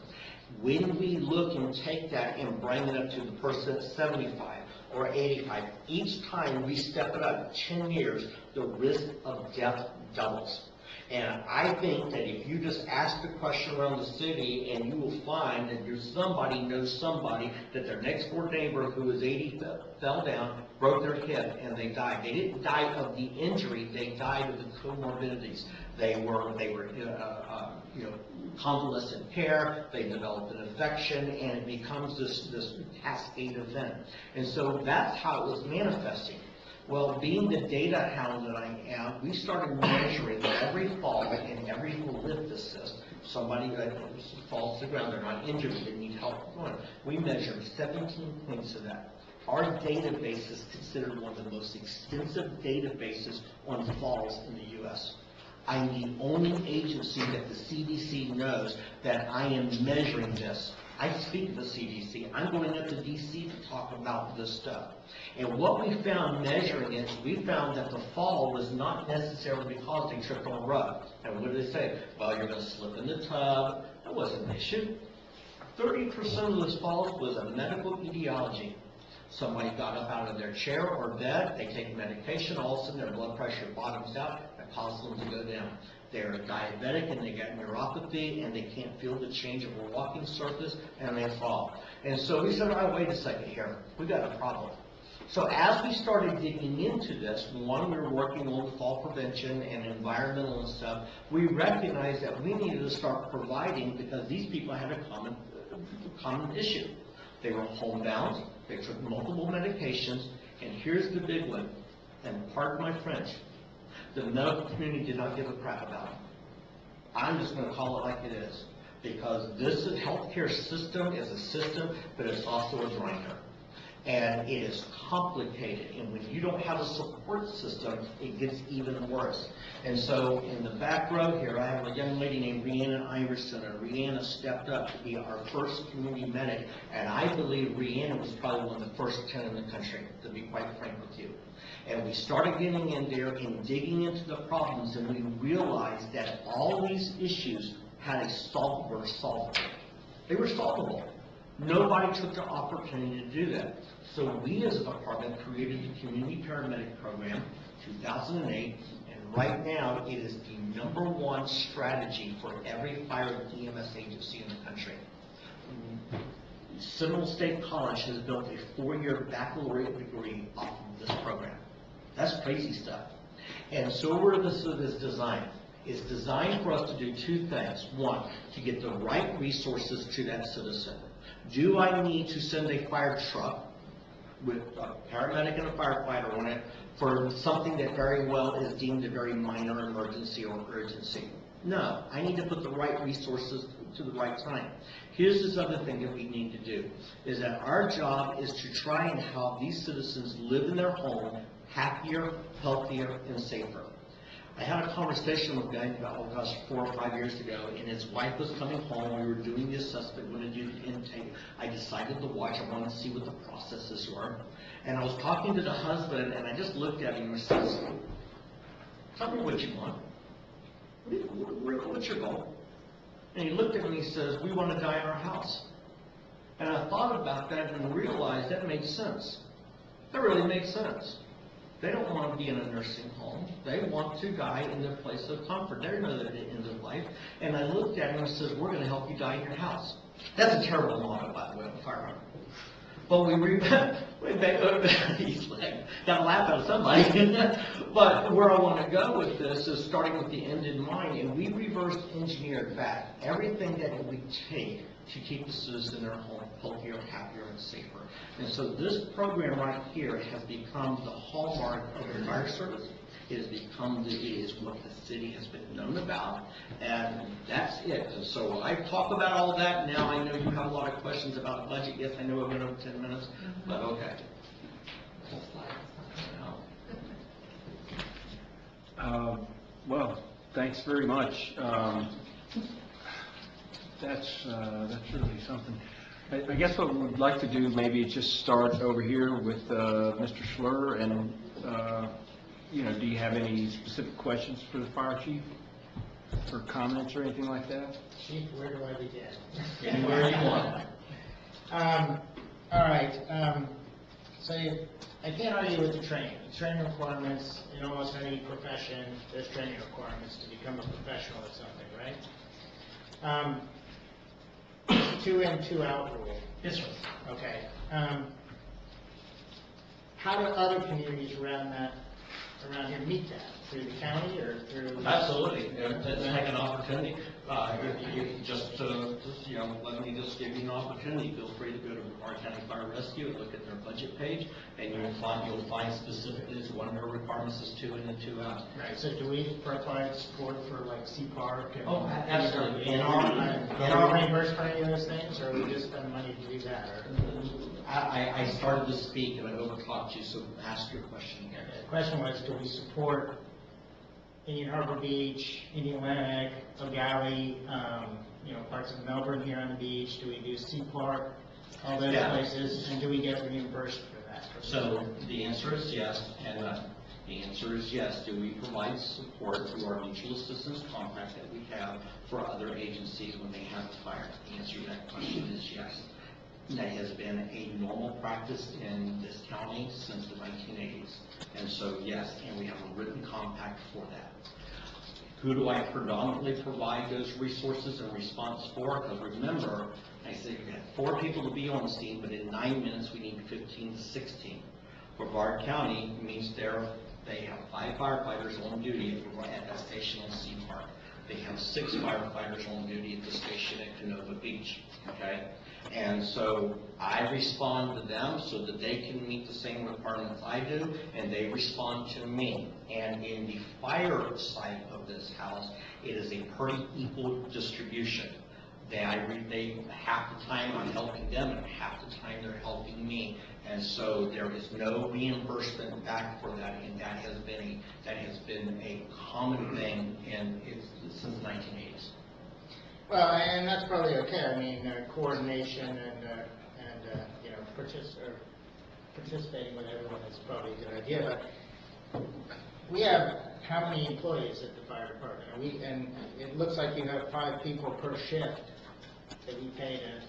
When we look and take that and bring it up to the person at 75 or 85, each time we step it up 10 years, the risk of death doubles. And I think that if you just ask the question around the city, and you will find that somebody knows somebody that their next door neighbor who is 80 fell down, broke their hip, and they died. They didn't die of the injury; they died of the comorbidities. They were convalescent care. They developed an infection, and it becomes this cascade event. And so that's how it was manifesting. Well, being the data hound that I am, we started measuring every fall and every lift assist. Somebody falls to the ground, they're not injured, they need help. We measured 17 points of that. Our database is considered one of the most extensive databases on falls in the U.S. I'm the only agency that the CDC knows that I am measuring this. I speak to the CDC. I'm going up to D.C. to talk about this stuff. And what we found measuring it, we found that the fall was not necessarily because they tripped on a rug. And what did they say? Well, you're going to slip in the tub. That wasn't an issue. 30% of those falls was a medical etiology. Somebody got up out of their chair or bed, they take medication, all of a sudden their blood pressure bottoms out, that causes them to go down. They're diabetic and they get neuropathy and they can't feel the change of a walking surface and they fall. And so we said, all right, wait a second here, we got a problem. So as we started digging into this, one, we were working on fall prevention and environmental and stuff, we recognized that we needed to start providing, because these people had a common issue. They were homebound, they took multiple medications, and here's the big one, and pardon my French, the medical community did not give a crap about it. I'm just going to call it like it is, because this healthcare system is a system, but it's also a grinder. And it is complicated, and when you don't have a support system, it gets even worse. And so in the back row here, I have a young lady named Rhiannon Iverson, and Rhiannon stepped up to be our first community medic, and I believe Rhiannon was probably one of the first 10 in the country, to be quite frank with you. And we started getting in there and digging into the problems, and we realized that all these issues were solvable. They were solvable. Nobody took the opportunity to do that. So we as a department created the Community Paramedic Program, 2008, and right now it is the #1 strategy for every fire and EMS agency in the country. Seminole State College has built a 4-year baccalaureate degree off of this program. That's crazy stuff. And so where this is designed. It's designed for us to do 2 things. 1, to get the right resources to that citizen. Do I need to send a fire truck with a paramedic and a firefighter on it for something that very well is deemed a very minor emergency or urgency. No, I need to put the right resources to the right time. Here's this other thing that we need to do, is that our job is to try and help these citizens live in their home happier, healthier, and safer. I had a conversation with a guy about, 4 or 5 years ago, and his wife was coming home. We were doing the assessment, going to do the intake. I decided to watch. I wanted to see what the processes were. And I was talking to the husband, and I just looked at him and says, tell me what you want. What's your goal? And he looked at me and he says, we want to die in our house. And I thought about that and realized that makes sense. That really makes sense. They don't want to be in a nursing home. They want to die in their place of comfort. They know they're at the end of life. And I looked at him and said, we're going to help you die in your house. That's a terrible motto, by the way, on the firearm. But he's like, got to laugh at somebody. But where I want to go with this is starting with the end in mind, and we reverse engineered back everything that it would take to keep the citizens in their home healthier, happier, and safer. And so this program right here has become the hallmark of the fire service. It has become it is what the city has been known about, and that's it. And so I talk about all that. Now I know you have a lot of questions about the budget. Yes, I know I've been over 10 minutes, but okay. Well, thanks very much. That's really something. I guess what we'd like to do maybe is just start over here with Mr. Schlur, and do you have any specific questions for the fire chief, or comments or anything like that? Chief, where do I begin? Anywhere you want. All right. So I can't argue with the training. The training requirements in almost any profession, there's training requirements to become a professional at something, right? 2 in, 2 out rule. Yes, sir. Okay. How do other communities around here meet that? Through the county or through? Absolutely. It's like an opportunity. Let me just give you an opportunity. Feel free to go to Brevard County Fire Rescue and look at their budget page, and you'll find specifically as one of their requirements is 2 in and 2 out. Right. So do we provide support for like Sea Park? And, Absolutely. And are we reimbursed for any of those things, or we just spend money to do that? Or? I started to speak and I overtalked you, so ask your question again. The question was, do we support Indian Harbor Beach, Indian Atlantic, O'Galley, parts of Melbourne here on the beach? Do we do Sea Park, all those places, and do we get reimbursed for that? So the answer is yes, and the answer is yes. Do we provide support through our mutual assistance contract that we have for other agencies when they have a fire? The answer to that question is yes. That has been a normal practice in this county since the 1980s. And so, yes, and we have a written compact for that. Who do I predominantly provide those resources and response for? Because remember, I said we had 4 people to be on scene, but in 9 minutes we need 15 to 16. Brevard County means they have 5 firefighters on duty at that station on Sea Park. They have 6 firefighters on duty at the station at Canova Beach, okay? And so I respond to them so that they can meet the same requirements I do, and they respond to me. And in the fire side of this house, it is a pretty equal distribution. They half the time I'm helping them, and half the time they're helping me. And so there is no reimbursement back for that, and that has been a common thing since the 1980s. Well, and that's probably okay. I mean, coordination and participating with everyone is probably a good idea. But we have how many employees at the fire department? And it looks like you have 5 people per shift that we pay to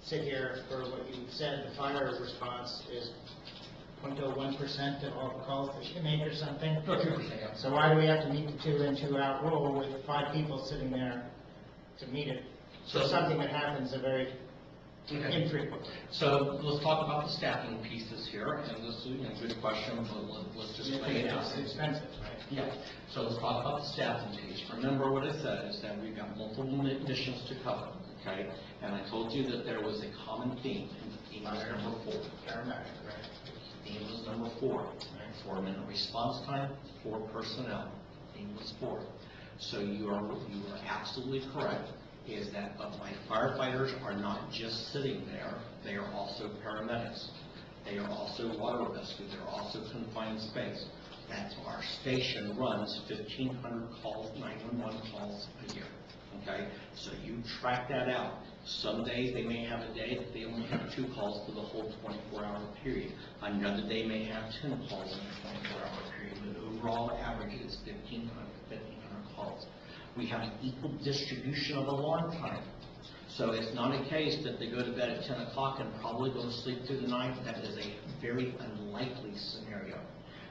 sit here for what you said. The fire response is 0.01% of all the calls that you make or something. 2%. So why do we have to meet the 2 in, 2 out rule with 5 people sitting there to meet it? So something that happens very infrequently. So let's talk about the staffing pieces here, and this is a good question, but let's just lay it out. It's expensive, right? Yeah. So let's talk about the staffing piece. Remember what I said is that we've got multiple missions to cover. okay? And I told you that there was a common theme, and the theme was number 4. Paramedic, right? The theme was number 4, 4-minute response time, 4 personnel. The theme was 4. So you are absolutely correct, is that my firefighters are not just sitting there, they are also paramedics. They are also water rescue, they're also confined space. That's our station runs 1,500 calls, 911 calls a year, okay? So you track that out. Some days they may have a day that they only have 2 calls for the whole 24-hour period. Another day may have 10 calls in a 24-hour period, but overall average is 1,500 calls. We have an equal distribution of alarm time. So it's not a case that they go to bed at 10 o'clock and probably go to sleep through the night. That is a very unlikely scenario.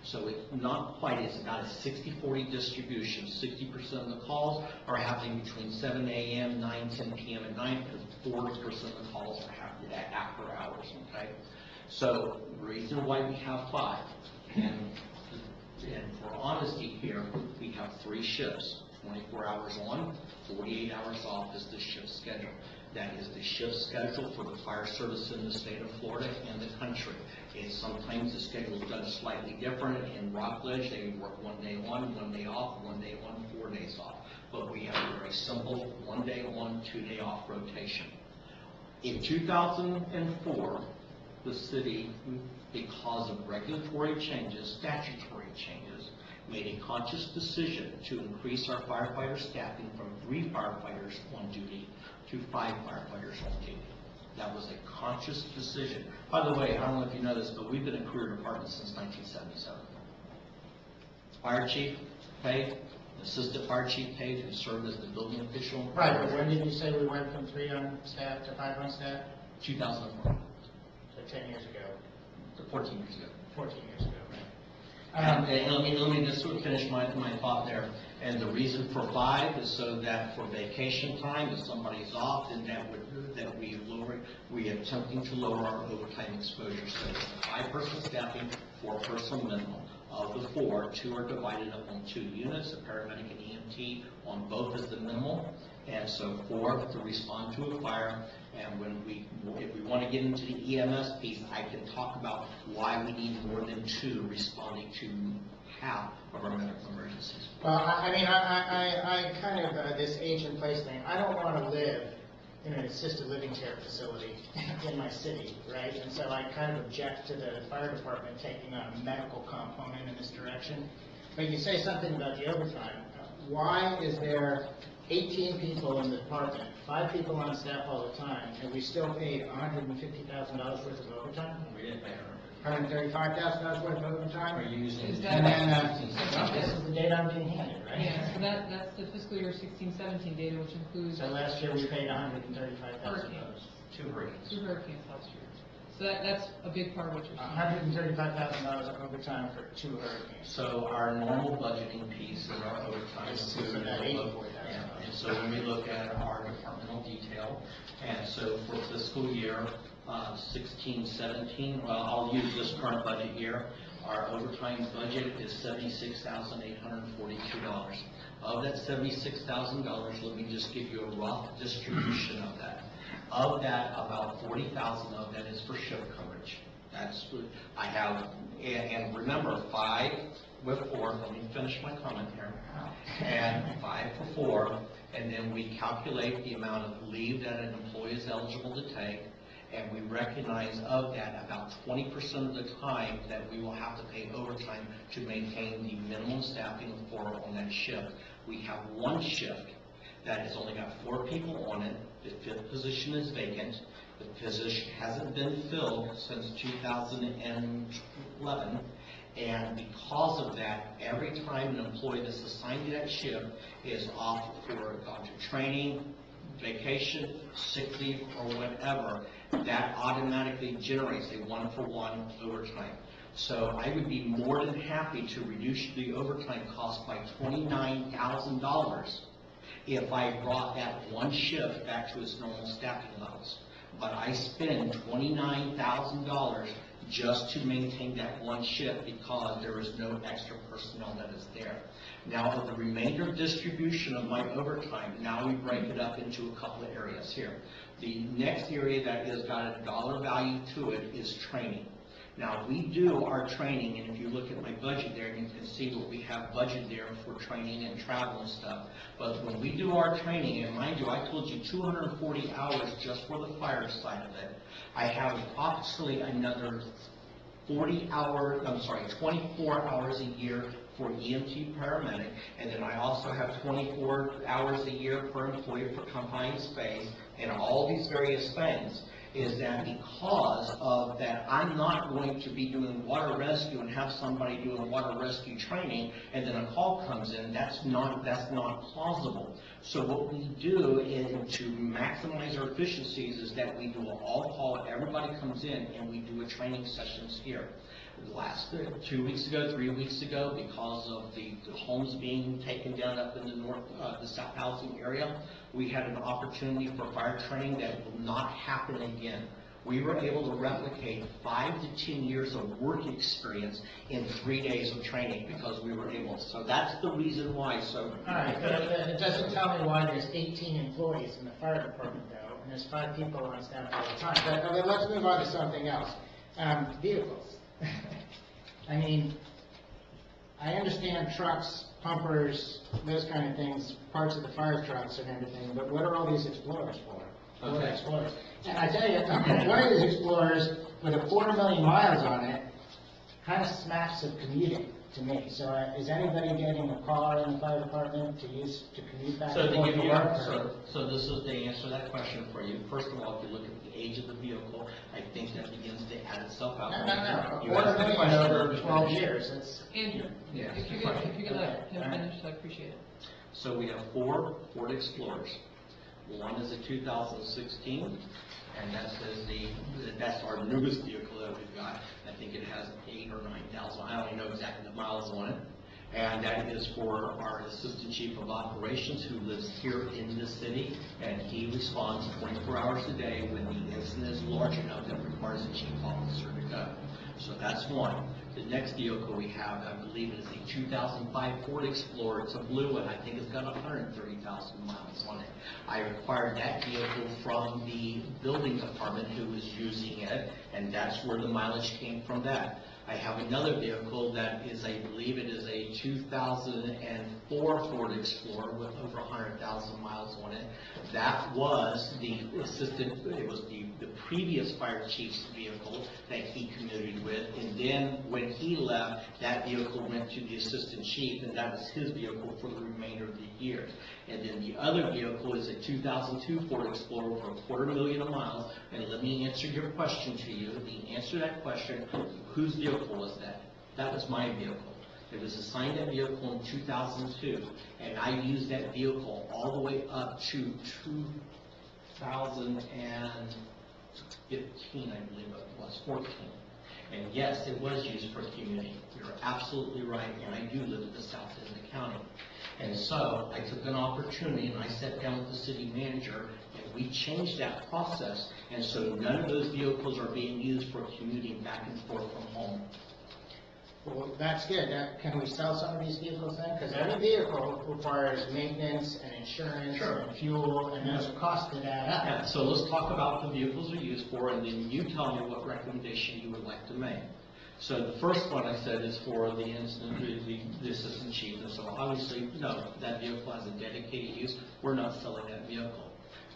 So it's not quite, it's about a 60-40 distribution. 60% of the calls are happening between 7 a.m., 9, 10 p.m. at night, and 40% of the calls are happening after hours, okay? So the reason why we have 5, and for honesty here, we have 3 shifts. 24 hours on, 48 hours off is the shift schedule. That is the shift schedule for the fire service in the state of Florida and the country. Sometimes the schedule is done slightly different. In Rockledge, they work 1 day on, 1 day off, 1 day on, 4 days off. But we have a very simple 1 day on, 2 day off rotation. In 2004, the city, because of regulatory changes, statutory changes, made a conscious decision to increase our firefighter staffing from 3 firefighters on duty to 5 firefighters on duty. That was a conscious decision. By the way, I don't know if you know this, but we've been a career department since 1977. Fire chief paid, assistant fire chief paid, who served as the building official. Right, but when did you say we went from 3 on staff to 5 on staff? 2004. So 10 years ago, 14 years ago. 14 years ago, right? And let me just sort of finish my thought there. And the reason for 5 is so that for vacation time, if somebody's off, then we are attempting to lower our overtime exposure. So it's a 5-person staffing, 4-person minimum. Of the 4, 2 are divided up on 2 units, a paramedic and EMT on both is the minimal. And so 4 to respond to a fire. And if we want to get into the EMS piece, I can talk about why we need more than 2 responding to half of our medical emergencies. Well, I mean, I kind of, this age-in-place thing, I don't want to live in an assisted living care facility in my city, right? And so I kind of object to the fire department taking on a medical component in this direction. But you say something about the overtime. Why is there 18 people in the department, 5 people on staff all the time, and we still paid $150,000 worth of overtime? We didn't pay $135,000 worth of overtime? Are you using? Is And then, that- this is the data I'm being handed, right? Yeah, so that's the fiscal year 16-17 data, which includes So last year we paid $135,000. 2 hurricanes. 2 hurricanes last year. So that's a big part of what you're saying. $135,000 of overtime for 2 hurricanes. So our normal budgeting piece is our overtime. Is about $84,000. Yeah, and so when we look at our departmental detail, and so for fiscal year 16-17, well, I'll use this current budget year, our overtime budget is $76,842. Of that $76,000, let me just give you a rough distribution of that. Of that, about $40,000 of that is for shift coverage. That's what I have, and remember, 5 with 4, let me finish my comment here, and 5 for 4, and then we calculate the amount of leave that an employee is eligible to take, and we recognize of that about 20% of the time that we will have to pay overtime to maintain the minimum staffing of 4 on that shift. We have 1 shift that has only got 4 people on it. The 5th position is vacant. The position hasn't been filled since 2011. And because of that, every time an employee that's assigned to that shift is off for gone to training, vacation, sick leave, or whatever, that automatically generates a 1-for-1 overtime. So I would be more than happy to reduce the overtime cost by $29,000 if I brought that 1 shift back to its normal staffing levels. But I spend $29,000 just to maintain that one shift because there is no extra personnel that is there. Now, of the remainder distribution of my overtime, now we break it up into a couple of areas here. The next area that has got a dollar value to it is training. Now, we do our training, and if you look at my budget there, you can see what we have budgeted there for training and travel and stuff. But when we do our training, and mind you, I told you 240 hours just for the fire side of it, I have approximately another 24 hours a year for EMT paramedic, and then I also have 24 hours a year per employee for confined space, and all these various things. Is that because of that, I'm not going to be doing water rescue and have somebody doing water rescue training, and then a call comes in. That's not plausible. So what we do is to maximize our efficiencies is that we do an all-call. Everybody comes in, and we do a training sessions here. Last 2 weeks ago, 3 weeks ago, because of the homes being taken down up in the South housing area, we had an opportunity for fire training that will not happen again. We were able to replicate 5 to 10 years of work experience in 3 days of training because we were able. So that's the reason why. So All right, but it doesn't tell me why there's 18 employees in the fire department though, and there's 5 people on staff all the time. But let's move on to something else. Vehicles. I mean, I understand trucks, pumpers, those kind of things, parts of the fire trucks and everything, but what are all these Explorers for? Okay. Explorers. And I tell you, one of these Explorers with 250,000 miles on it kind of smacks of commuting to me. So is anybody getting a car in the fire department to use to commute back So and to forth give to you, work? so this is the answer to that question for you. First of all, if you look at the age of the vehicle, I think that begins to add itself out. No. You asked the 250,000 question, over let me 12 finish. years. It's Andrew, Yeah. if you could let him Okay. finish, I appreciate it. So we have 4 Ford Explorers. One is a 2016, and that's our newest vehicle that we've got. I think it has 8,000 or 9,000. I don't even know exactly the miles on it. And that is for our Assistant Chief of Operations who lives here in the city, and he responds 24 hours a day when the incident is large enough that requires a chief officer to go. So that's one. The next vehicle we have, I believe, is a 2005 Ford Explorer. It's a blue one. I think it's got 130,000 miles on it. I acquired that vehicle from the building department who was using it, and that's where the mileage came from that. I have another vehicle that is, I believe it is a 2004 Ford Explorer with over 100,000 miles on it. That was it was the previous fire chief's vehicle that he commuted with, and then when he left, that vehicle went to the assistant chief, and that was his vehicle for the remainder of the year. And then the other vehicle is a 2002 Ford Explorer for 250,000 miles, and let me answer your question to you. The answer to that question, whose vehicle was that? That was my vehicle. It was assigned that vehicle in 2002, and I used that vehicle all the way up to 2015, I believe it was, 14. And yes, it was used for commuting. You're absolutely right, and I do live at the south end of the county. And so I took an opportunity and I sat down with the city manager and we changed that process. And so none of those vehicles are being used for commuting back and forth from home. Well, that's good. Can we sell some of these vehicles then? Because every vehicle requires maintenance and insurance and fuel, and there's a cost to that up. Yeah, so let's talk about what the vehicles are used for, and then you tell me what recommendation you would like to make. So the first one I said is for the incident, the assistant chief, and so obviously, no, that vehicle has a dedicated use. We're not selling that vehicle.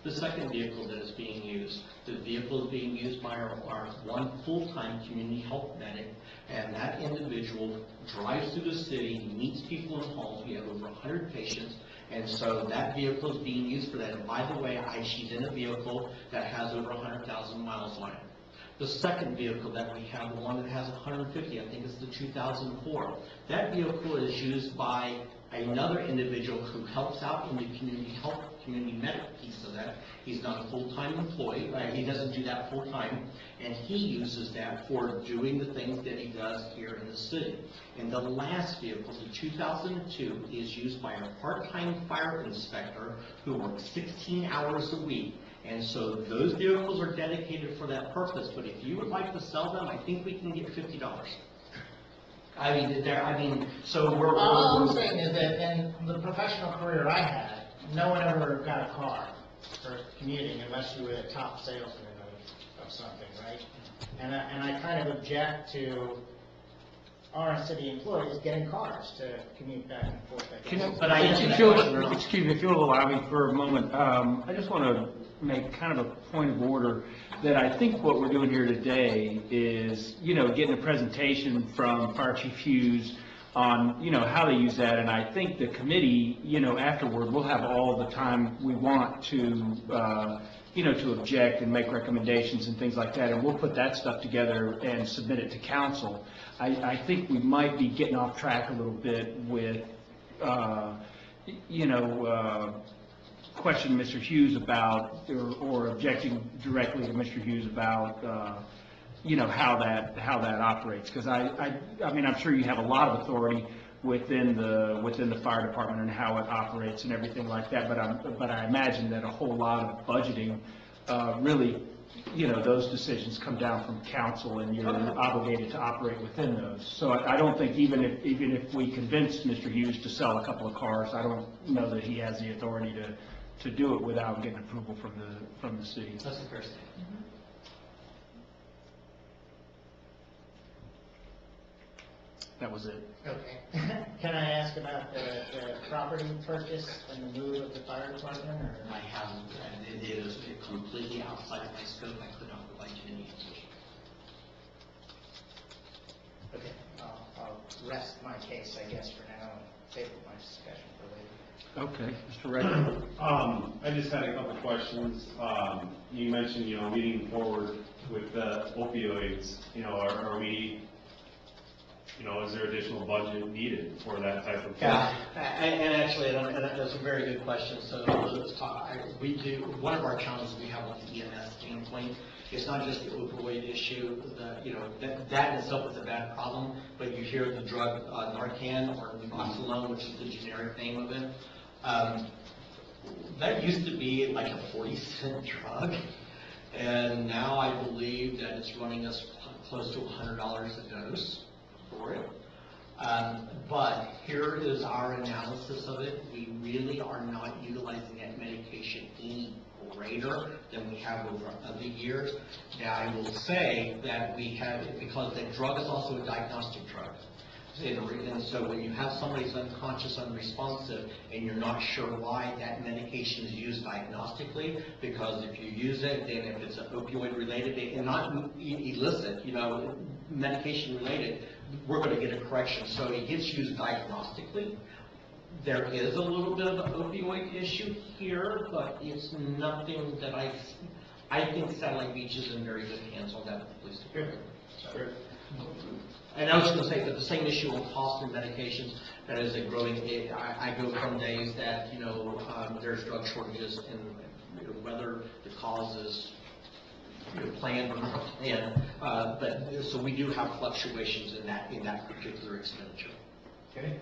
The second vehicle that is being used, the vehicle is being used by our one full-time community health medic, and that individual drives through the city, meets people in homes. We have over 100 patients, and so that vehicle is being used for that. And by the way, she's in a vehicle that has over 100,000 miles on it. The second vehicle that we have, the one that has 150, I think it's the 2004. That vehicle is used by another individual who helps out in the community health, community medic piece of that. He's not a full-time employee, right? He doesn't do that full-time, and he uses that for doing the things that he does here in the city. And the last vehicle, the 2002, is used by a part-time fire inspector who works 16 hours a week, And so those vehicles are dedicated for that purpose, but if you would like to sell them, I think we can get $50. So we're. All I'm saying is that in the professional career I had, no one ever got a car for commuting unless you were a top salesman of something, right? And I kind of object to our city employees getting cars to commute back and forth. But I answered that If you'll- question earlier. Excuse me, if you'll allow me for a moment, I just want to make kind of a point of order that I think what we're doing here today is, getting a presentation from Fire Chief Hughes on, how they use that, and I think the committee, afterward, will have all the time we want to, to object and make recommendations and things like that, and we'll put that stuff together and submit it to council. I think we might be getting off track a little bit with, questioning Mr. Hughes about, or objecting directly to Mr. Hughes about, how that operates. Because I'm sure you have a lot of authority within the fire department and how it operates and everything like that. But I imagine that a whole lot of budgeting, really, those decisions come down from council, and you're obligated to operate within those. So I don't think even if we convince Mr. Hughes to sell a couple of cars, I don't know that he has the authority to do it without getting approval from the city. That's the first thing. That was it. Okay. Can I ask about the property purchase and the move of the fire department, or? I haven't, and it is completely outside of my scope. I could not provide you any answers. Okay, I'll rest my case, I guess, for now, and table my discussion for later. Okay, Mr. Redmond. I just had a couple questions. You mentioned, moving forward with the opioids, are we, is there additional budget needed for that type of thing? Yeah, and actually, and that's a very good question. So let's talk. One of our challenges we have with the EMS standpoint, it's not just the opioid issue. That in itself is a bad problem, but you hear the drug Narcan or Naloxone, which is the generic name of it. That used to be like a 40-cent drug, and now I believe that it's running us close to $100 a dose for it. But here is our analysis of it. We really are not utilizing that medication any greater than we have over other years. Now, I will say that we have, because the drug is also a diagnostic drug. And so when you have somebody who's unconscious, unresponsive, and you're not sure why, that medication is used diagnostically, because if you use it, then if it's an opioid related, and not illicit, medication related, we're going to get a correction. So it gets used diagnostically. There is a little bit of an opioid issue here, but it's nothing that I think Satellite Beach is in very good hands on that with the police department. And I was going to say that the same issue on cost and medications, that is a growing, I go from days that, there's drug shortages, and whether the cause is planned or not planned, but so we do have fluctuations in that particular expenditure. Okay.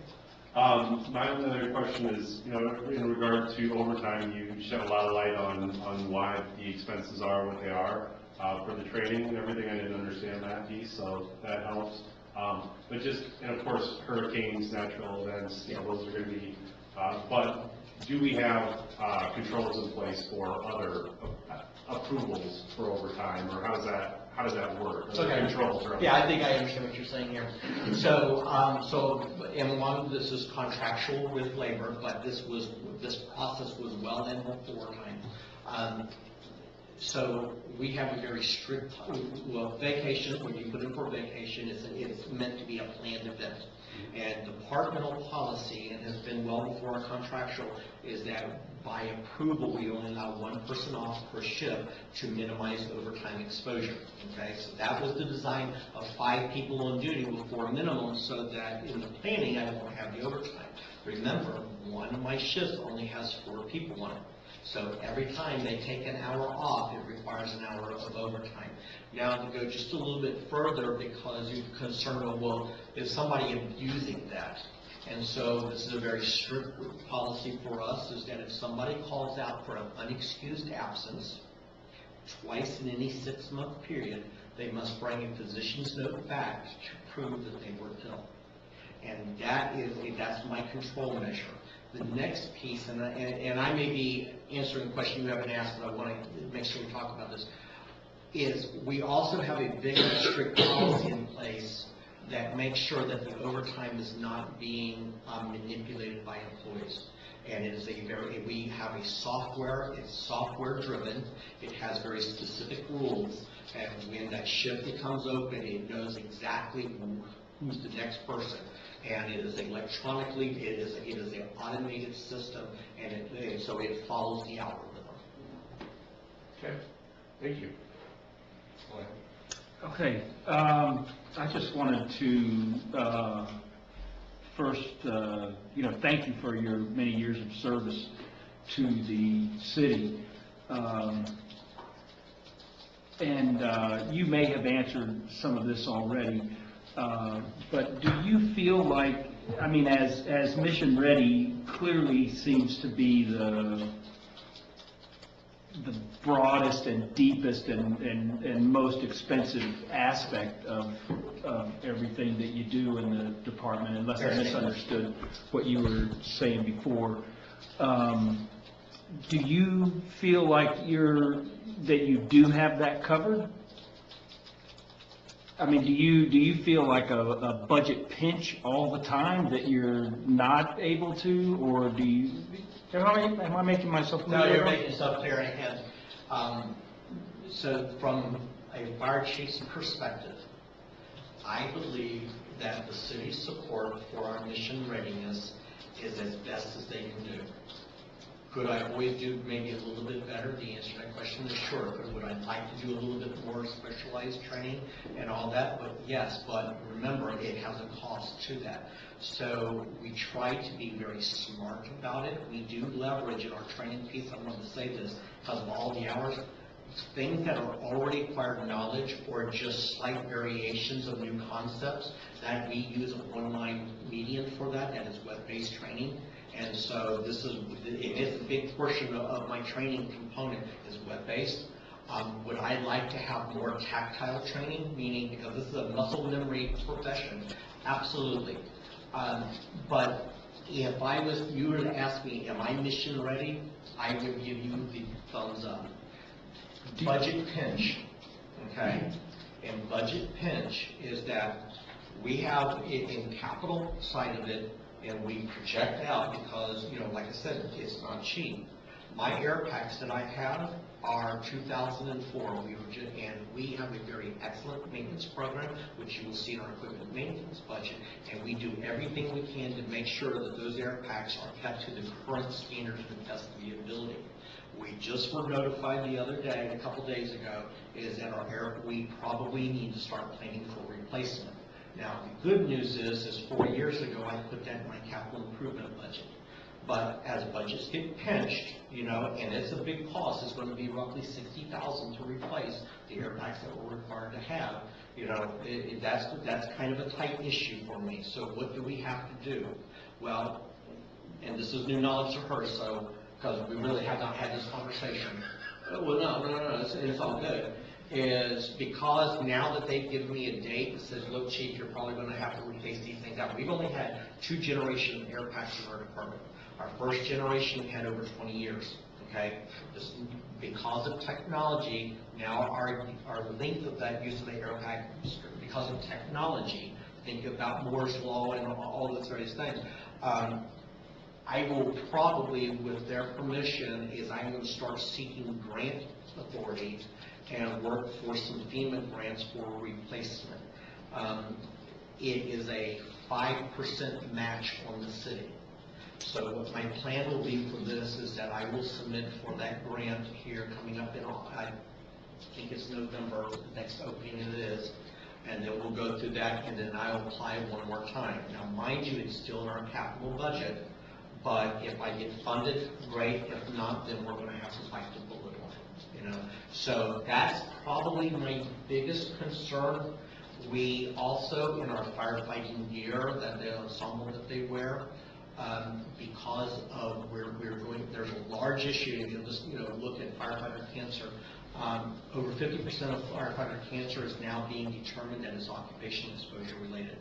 My other question is, in regard to overtime, you shed a lot of light on why the expenses are what they are for the training and everything. I didn't understand that piece, so that helps. But just, and of course, hurricanes, natural events, those are going to be, but do we have controls in place for other approvals for overtime, or how does that work? Okay. Controls are Yeah, I think I understand what you're saying here. So, M1, this is contractual with labor, but this process was well in beforehand. So we have a very strict, vacation, when you put in for vacation, it's meant to be a planned event. And departmental policy, and has been well before our contractual, is that by approval, we only allow one person off per shift to minimize overtime exposure. Okay, so that was the design of 5 people on duty before a minimum, so that in the planning, I won't have the overtime. Remember, one of my shifts only has 4 people on it. So every time they take an hour off, it requires an hour of overtime. Now, to go just a little bit further, because you're concerned, well, is somebody abusing that? And so this is a very strict policy for us, is that if somebody calls out for an unexcused absence, twice in any 6-month period, they must bring a physician's note back to prove that they were ill. And that's my control measure. The next piece, and I may be answering a question you haven't asked, but I want to make sure we talk about this, is we also have a big strict policy in place that makes sure that the overtime is not being manipulated by employees. And it is we have a software, it's software driven, it has very specific rules, and when that shift becomes open, it knows exactly who's the next person. And it is electronically, it is an automated system, and so it follows the algorithm. Okay, thank you. Okay, I just wanted to first, thank you for your many years of service to the city. And you may have answered some of this already, but do you feel like, I mean, as Mission Ready clearly seems to be the broadest and deepest and most expensive aspect of everything that you do in the department, unless I misunderstood what you were saying before. Do you feel like that you do have that covered? I mean, do you feel like a budget pinch all the time that you're not able to, or do you? Am I making myself clear? No, you're making yourself clear ahead. So from a fire chief's perspective, I believe that the city's support for our mission readiness is as best as they can do. Could I always do maybe a little bit better? The answer to that question is sure. Would I like to do a little bit more specialized training and all that? But yes, but remember, it has a cost to that. So we try to be very smart about it. We do leverage in our training piece, I want to say this, because of all the hours, things that are already acquired knowledge or just slight variations of new concepts, that we use an online medium for that is web-based training. And so it is a big portion of my training component is web-based. Would I like to have more tactile training, meaning because this is a muscle memory profession? Absolutely. But if you were to ask me, am I mission ready? I would give you the thumbs up. Budget pinch, okay? And budget pinch is that we have in capital side of it, and we project out because, like I said, it's not cheap. My air packs that I have are 2004. And we have a very excellent maintenance program, which you will see in our equipment maintenance budget. And we do everything we can to make sure that those air packs are kept to the current standard to the best of the ability. We just were notified the other day, a couple days ago, is that we probably need to start planning for replacement. Now, the good news is 4 years ago, I put that in my capital improvement budget. But as budgets get pinched, and it's a big cost, it's going to be roughly $60,000 to replace the air packs that we're required to have. That's kind of a tight issue for me. So what do we have to do? Well, and this is new knowledge to her, so because we really have not had this conversation. Well, no, it's all good. Is because now that they've given me a date that says, look, Chief, you're probably going to have to replace these things out. We've only had 2 generations of air packs in our department. Our first generation had over 20 years, okay? Because of technology, now our length of that use of the air pack, because of technology, think about Moore's Law and all those various things. I will probably, with their permission, I'm going to start seeking grant authorities and work for some FEMA grants for replacement. It is a 5% match on the city. So what my plan will be for this is that I will submit for that grant here coming up I think it's November, the next opening it is, and then we'll go through that, and then I'll apply one more time. Now, mind you, it's still in our capital budget, but if I get funded, great. If not, then we're going to have to bite the bullet on it. So that's probably my biggest concern. We also, in our firefighting gear, that the ensemble that they wear, because of there's a large issue. If you just look at firefighter cancer, over 50% of firefighter cancer is now being determined that is occupational exposure related.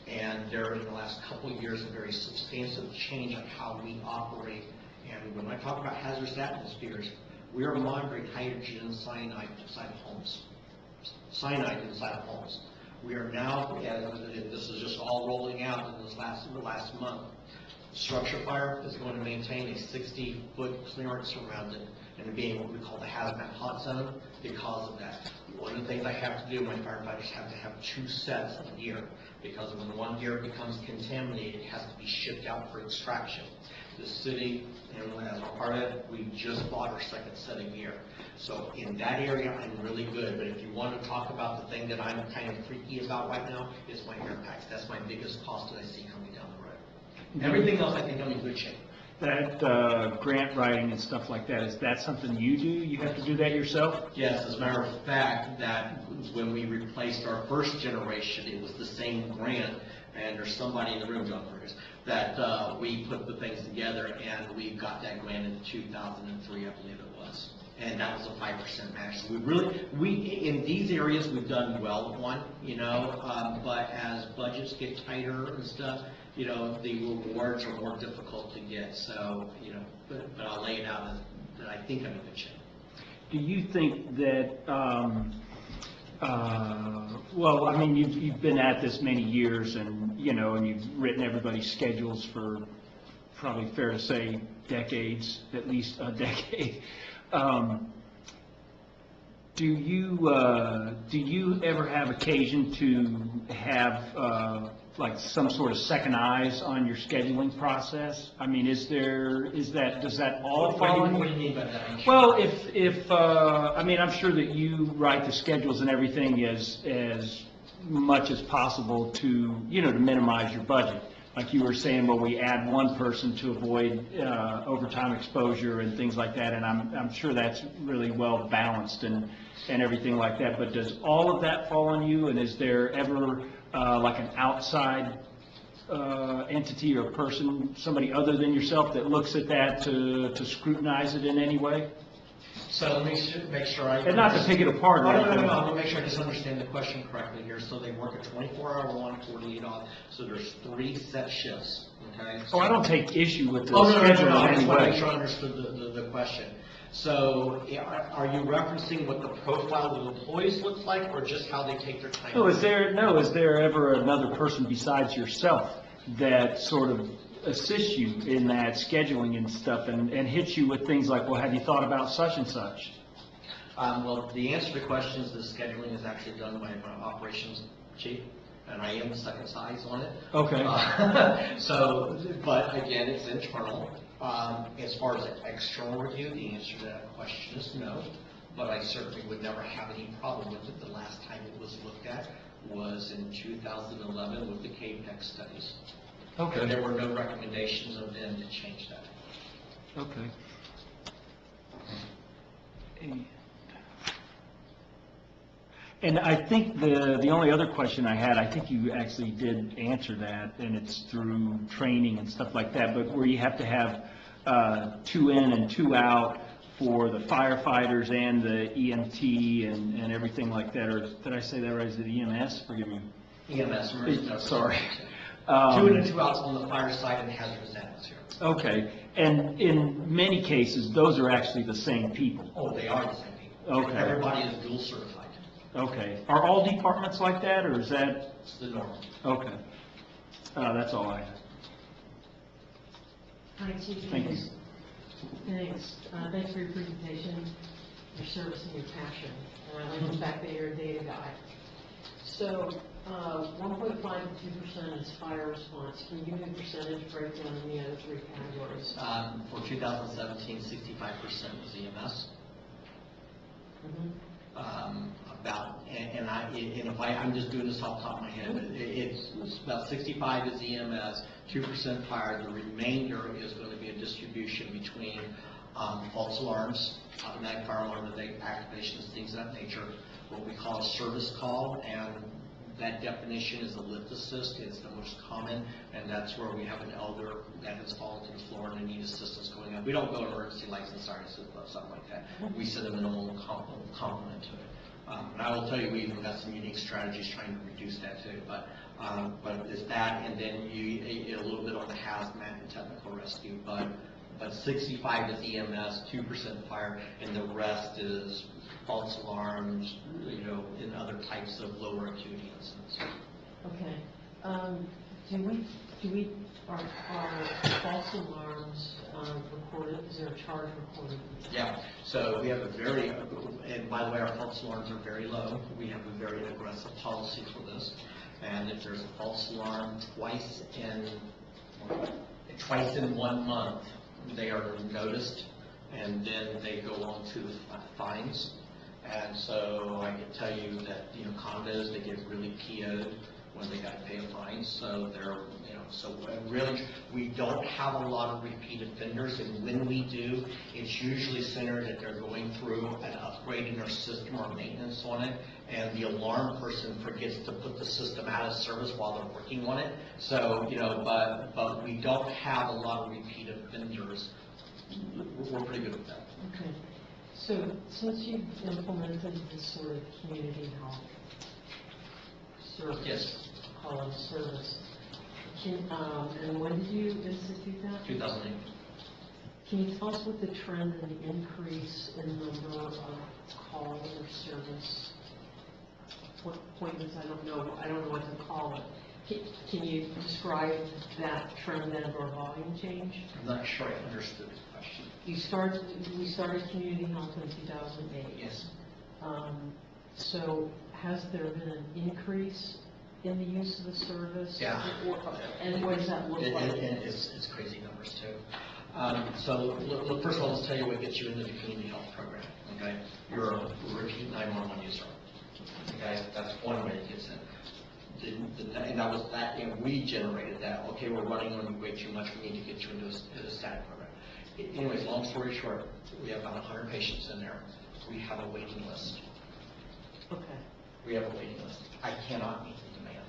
And there, in the last couple of years, a very substantial change on how we operate. And when I talk about hazardous atmospheres, we are monitoring hydrogen cyanide inside of homes. Cyanide inside of homes. We are now, and this is just all rolling out in this last month, structure fire is going to maintain a 60-foot clearance around it and being what we call the hazmat hot zone because of that. One of the things I have to do, my firefighters have to have 2 sets of gear because when one gear becomes contaminated, it has to be shipped out for extraction. The city, and as a part of it, we just bought our 2nd set of gear. So in that area, I'm really good. But if you want to talk about the thing that I'm kind of freaky about right now, is my air packs. That's my biggest cost that I see coming down the road. Everything else, I think I'm in good shape. That grant writing and stuff like that, is that something you do? You have to do that yourself? Yes, as a matter of fact, that when we replaced our first generation, it was the same grant, and there's somebody in the room, John Fergus, that we put the things together, and we got that grant in 2003, I believe it was. And that was a 5% match. So in these areas, we've done well on, but as budgets get tighter and stuff, the rewards are more difficult to get. So, but I'll lay it out that I think I'm in good shape. Do you think that, well, I mean, you've been at this many years, and and you've written everybody's schedules for probably fair to say decades, at least a decade. Do you ever have occasion to have like some sort of second eyes on your scheduling process? I mean, does that all fall in? What do you mean by that? Well, if I mean, I'm sure that you write the schedules and everything as much as possible to to minimize your budget. Like you were saying, well, we add one person to avoid overtime exposure and things like that, and I'm sure that's really well balanced and everything like that. But does all of that fall on you? And is there ever like an outside entity or person, somebody other than yourself, that looks at that to scrutinize it in any way? So let me make sure I... And not to pick it apart or anything. No, I want to make sure I just understand the question correctly here. So they work a 24-hour one, 48 off, so there's 3 set shifts, okay? Oh, I don't take issue with the no, schedule I in just any want to way. make sure I understood the question. So are you referencing what the profile of the employees looks like, or just how they take their time? No, is there ever another person besides yourself that sort of assists you in that scheduling and stuff and hits you with things like, well, have you thought about such and such? Well, the answer to the question is the scheduling is actually done by my operations chief, and I am the second size on it. Okay. But again, it's internal. As far as an external review, the answer to that question is no, but I certainly would never have any problem with it. The last time it was looked at was in 2011 with the KPEC studies. Okay. And there were no recommendations of them to change that. Okay. And I think the only other question I had, I think you actually did answer that, and it's through training and stuff like that, but where you have to have 2 in and 2 out for the firefighters and the EMT and everything like that, or did I say that right? Is it EMS? Forgive me. EMS. Sorry. 2 in and 2 outs on the fire side and hazardous atmosphere. Okay. And in many cases, those are actually the same people. Oh, they are the same people. Okay. Everybody is dual certified. Okay. Are all departments like that, or is that? It's the norm. Okay. That's all I have. Hi, Chief. Thank you. Thanks. Thanks for your presentation, your service, and your passion. And I like the fact that you're a data guy. So, 1.5 to 2% is fire response. Can you give me a percentage breakdown in the other 3 categories? For 2017, 65% was EMS. I'm just doing this off the top of my head. It's about 65 is EMS, 2% fire. The remainder is going to be a distribution between false alarms, automatic fire alarm, activations, things of that nature, what we call a service call, and that definition is a lift assist. It's the most common, and that's where we have an elder that has fallen to the floor and they need assistance going up. We don't go to emergency lights and sirens and stuff like that. We send a minimal complement to it. And I will tell you, we even got some unique strategies trying to reduce that too, but it's that, and then a little bit on the hazmat and technical rescue, but 65 is EMS, 2% fire, and the rest is false alarms, and other types of lower acuity incidents. Okay. Are false alarms recorded? Is there a charge recorded? Yeah, so we have and by the way, our false alarms are very low. We have a very aggressive policy for this. And if there's a false alarm twice in 1 month, they are noticed, and then they go on to fines. And so I can tell you that, condos, they get really PO'd when they got to pay a fine. So really, we don't have a lot of repeat offenders, and when we do, it's usually centered that they're going through an upgrade in their system or maintenance on it, and the alarm person forgets to put the system out of service while they're working on it. So, but we don't have a lot of repeat offenders. We're pretty good with that. Okay. So since you've implemented this sort of community health service, Yes. call it a service, and when did you institute that? 2008. Can you tell us what the trend in the increase in number of calls or service appointments? I don't know what to call it. Can you describe that trend and or volume change? I'm not sure I understood the question. We started community health in 2008. Yes. So has there been an increase in the use of the service? Yeah. And what does that look like? It's crazy numbers too. So look, first of all, let's tell you what gets you into the community health program. Okay, you're a repeat 911 user. Okay, that's one way it gets in. And that was that, and we generated that. Okay, we're running on you way too much. We need to get you into a static program. Anyways, long story short, we have about 100 patients in there. We have a waiting list. Okay. We have a waiting list. I cannot meet the demand,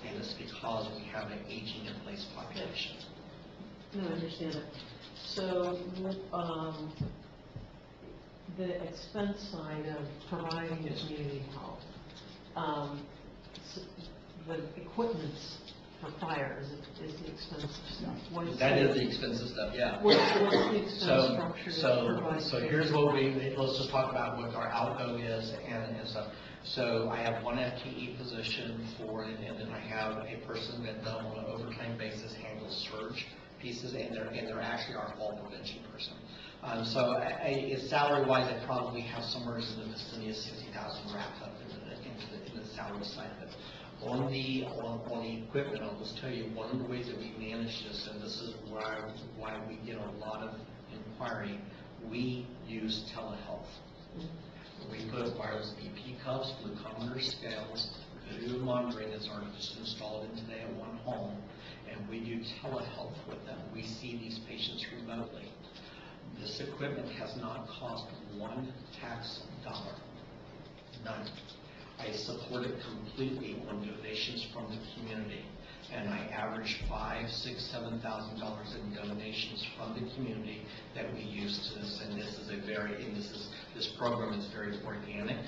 and it's because we have an aging in place population. No, I understand it. So, the expense side of providing the community health, the equipment for fire is the expensive stuff. That is the expensive stuff, yeah. What's the expense structure to provide? So here's what let's just talk about what our outgo is and stuff. So I have one FTE position and then I have a person that on an overtime basis handles surge pieces, and they're actually our fall prevention person. So salary-wise, I probably have somewhere in the vicinity of 60,000 wrapped up in the salary side of it. On the equipment, I'll just tell you, one of the ways that we manage this, and this is why we get a lot of inquiry, we use telehealth. We put wireless BP cuffs, glucometer scales, video monitoring that's already just installed in today at one home, and we do telehealth with them. We see these patients remotely. This equipment has not cost one tax dollar, none. I support it completely on donations from the community, and I average $5,000, $6,000, $7,000 in donations from the community that we use to this. And this program is very organic,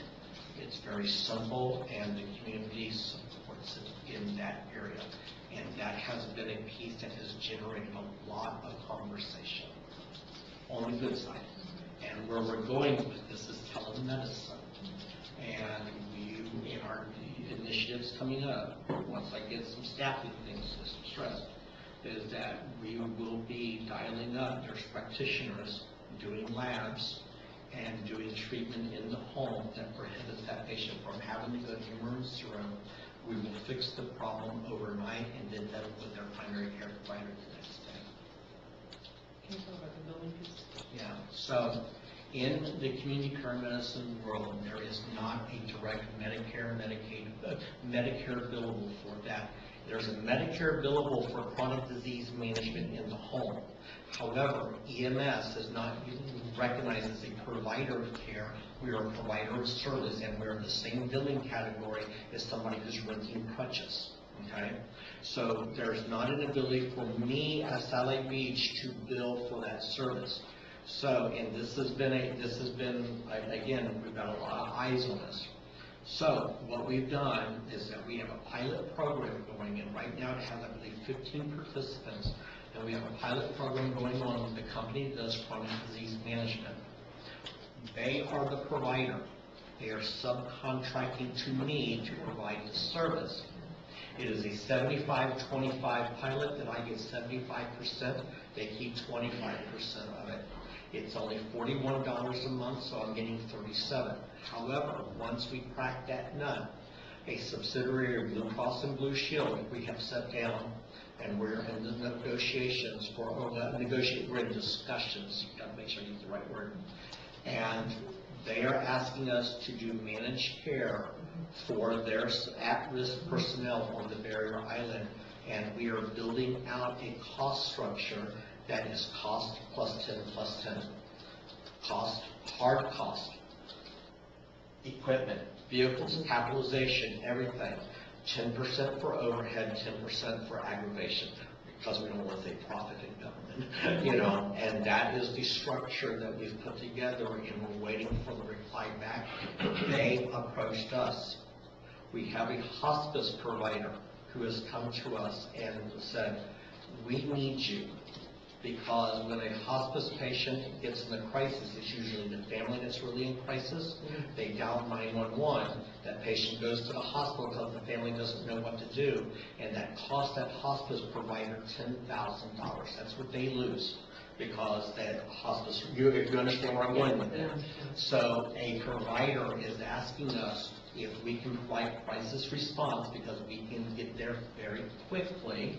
it's very simple, and the community supports it in that area. And that has been a piece that has generated a lot of conversation on the good side. And where we're going with this is telemedicine. And in our initiatives coming up, once I get some staffing things, some stress, is that we will be dialing up nurse practitioners, doing labs, and doing treatment in the home that prohibits that patient from having to go to the emergency room. We will fix the problem overnight and then that with their primary care provider the next day. Can you talk about the billing piece? Yeah, so in the community care medicine world, there is not a direct Medicare, Medicare billable for that. There's a Medicare billable for chronic disease management in the home. However, EMS is not recognized as a provider of care. We are a provider of service, and we're in the same billing category as somebody who's renting crutches. Okay, so there's not an ability for me as Satellite Beach to bill for that service. So, and this has been again, we've got a lot of eyes on this. So what we've done is that we have a pilot program going, and right now it has, I believe, 15 participants, and we have a pilot program going on with the company that does chronic disease management. They are the provider. They are subcontracting to me to provide the service. It is a 75-25 pilot that I get 75%, they keep 25% of it. It's only $41 a month, so I'm getting $37. However, once we crack that nut, a subsidiary of Blue Cross and Blue Shield, we have sat down and we're in the negotiations for, we're in discussions, you gotta make sure you use the right word. And they are asking us to do managed care for their at-risk personnel on the barrier island, and we are building out a cost structure that is cost plus 10 plus 10. Cost, hard cost, equipment, vehicles, capitalization, everything. 10% for overhead, 10% for aggravation, because we don't want to say profit in government, you know, and that is the structure that we've put together, and we're waiting for the reply back. They approached us. We have a hospice provider who has come to us and said, we need you, because when a hospice patient gets in a crisis, it's usually the family that's really in crisis. They dial 911, that patient goes to the hospital because the family doesn't know what to do, and that costs that hospice provider $10,000. That's what they lose, because that hospice, if you understand where I'm going with that. So a provider is asking us if we can provide crisis response, because we can get there very quickly,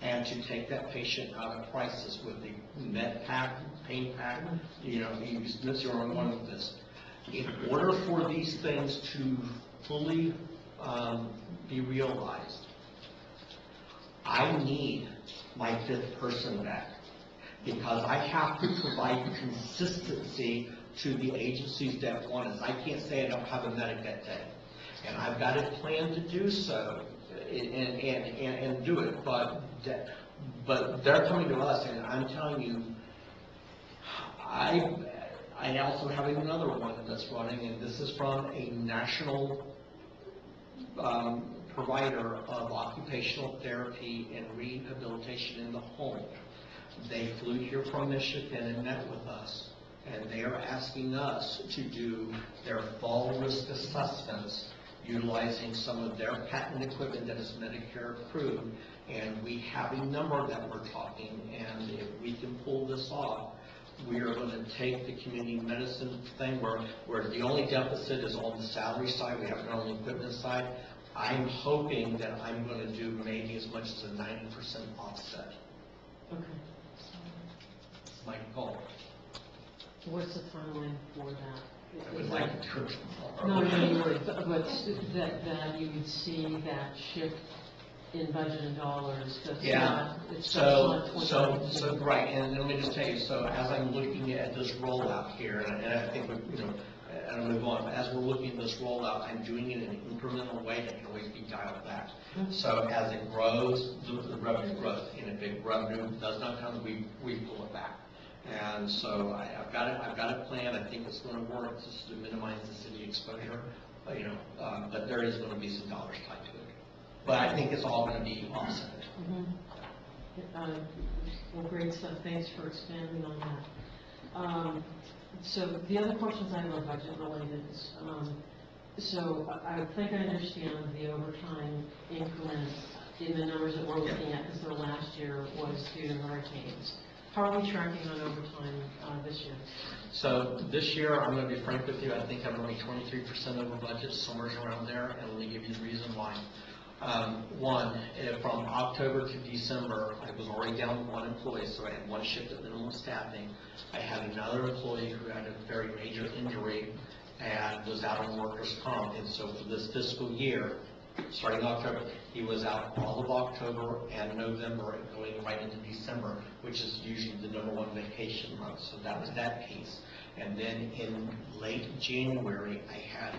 and to take that patient out of crisis with the med pack, pain pack, you know, Mr. Armand with this. In order for these things to fully be realized, I need my fifth person back, because I have to provide consistency to the agencies that want us. I can't say I don't have a medic that day, and I've got a plan to do so and do it, but they're coming to us, and I'm telling you, I also have another one that's running, and this is from a national provider of occupational therapy and rehabilitation in the home. They flew here from Michigan and met with us, and they are asking us to do their fall risk assessments utilizing some of their patent equipment that is Medicare approved, and we have a number that we're talking, and if we can pull this off, we are going to take the community medicine thing where the only deficit is on the salary side, we have it on the equipment side. I'm hoping that I'm going to do maybe as much as a 90% offset. Okay. It's my goal. What's the timeline for that? I would like to do it No, tomorrow. but that you would see that shift in budget and dollars, that's Yeah, not, it's so, not right, and let me just tell you, so as I'm looking at this rollout here, and I think, you know, and I'll move on, but as we're looking at this rollout, I'm doing it in an incremental way that can always be dialed back. So as it grows, the revenue grows, and if the revenue does not come, we pull it back. And so I've got a plan. I think it's going to work just to minimize the city exposure, you know, but there is going to be some dollars tied to it. But I think it's all going to be offset. Well, great stuff. Thanks for expanding on that. So the other questions I have are budget related. So I think I understand the overtime increment in the numbers that we're looking at, because the last year was due to hurricanes. How are we tracking on overtime this year? So this year, I'm going to be frank with you, I think I'm only 23% over budget, somewhere around there, and let me give you the reason why. One, from October to December, I was already down one employee, so I had one shift at minimum staffing. I had another employee who had a very major injury and was out on workers' comp, and so for this fiscal year, starting October, he was out all of October and November and going right into December, which is usually the #1 vacation month, so that was that piece. And then in late January, I had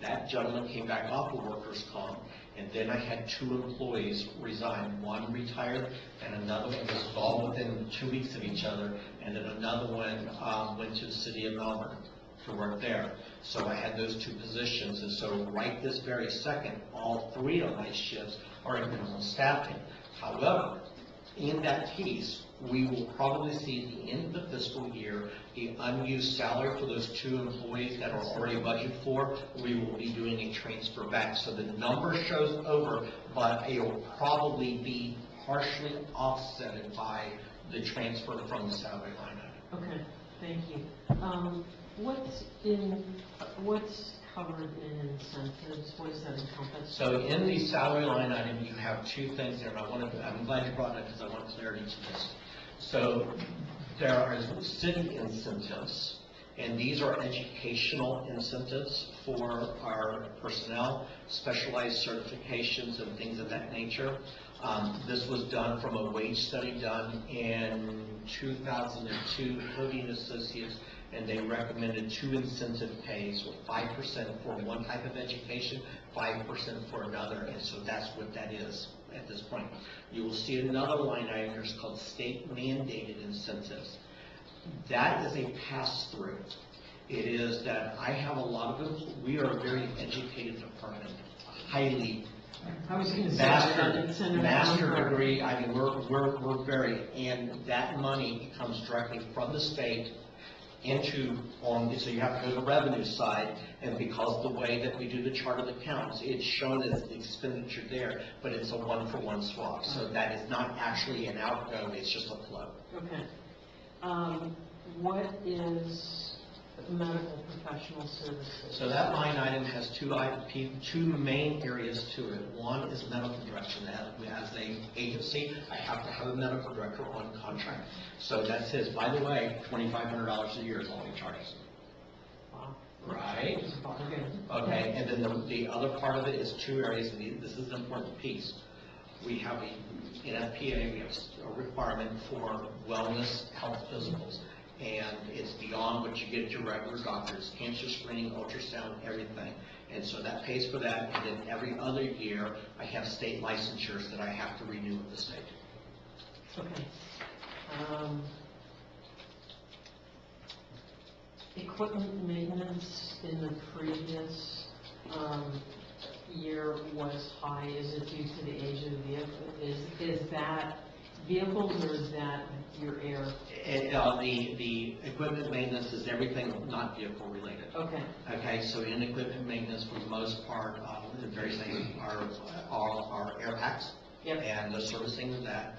that gentleman came back off of workers' comp, and then I had 2 employees resign. One retired, and another one was all within 2 weeks of each other, and then another one went to the city of Melbourne. to work there. So I had those 2 positions, and so right this very second, all 3 of my shifts are at minimal staffing. However, in that piece, we will probably see at the end of the fiscal year, the unused salary for those 2 employees that are already budgeted for, we will be doing a transfer back. So the number shows over, but it will probably be partially offset by the transfer from the salary line item. Okay, thank you. What's covered in incentives? What does that encompass? So in the salary line item, you have 2 things there, and I'm glad you brought it because I want clarity to this. So there are city incentives, and these are educational incentives for our personnel, specialized certifications and things of that nature. This was done from a wage study done in 2002, Hogan Associates, and they recommended 2 incentive pays with 5% for one type of education, 5% for another, and so that's what that is at this point. You will see another line item here called state mandated incentives. That is a pass-through. It is that I have a lot of them. We are a very educated department, highly I was going to say that incentive. master degree. I mean, we're very, and that money comes directly from the state into so you have to go to the revenue side, and because the way that we do the chart of accounts, it's shown as the expenditure there, but it's a 1-for-1 swap. So that is not actually an outgo, it's just a flow. Okay. What is medical professional services? So that line item has 2 main areas to it. One is medical director. As an agency, I have to have a medical director on contract. So that says, by the way, $2,500 a year is all he charges. Wow. Right? Okay, and then the other part of it is 2 areas, and this is an important piece. We have in FPA, we have a requirement for wellness health physicals. And it's beyond what you get at your regular doctors, cancer screening, ultrasound, everything. And so that pays for that, and then every other year, I have state licensures that I have to renew with the state. Okay. Equipment maintenance in the previous year was high. Is it due to the age of the vehicle? Is that vehicles, or is that your air? The equipment maintenance is everything not vehicle related. Okay. Okay, so in equipment maintenance, for the most part, the very same are air packs. Yep. And the servicing of that.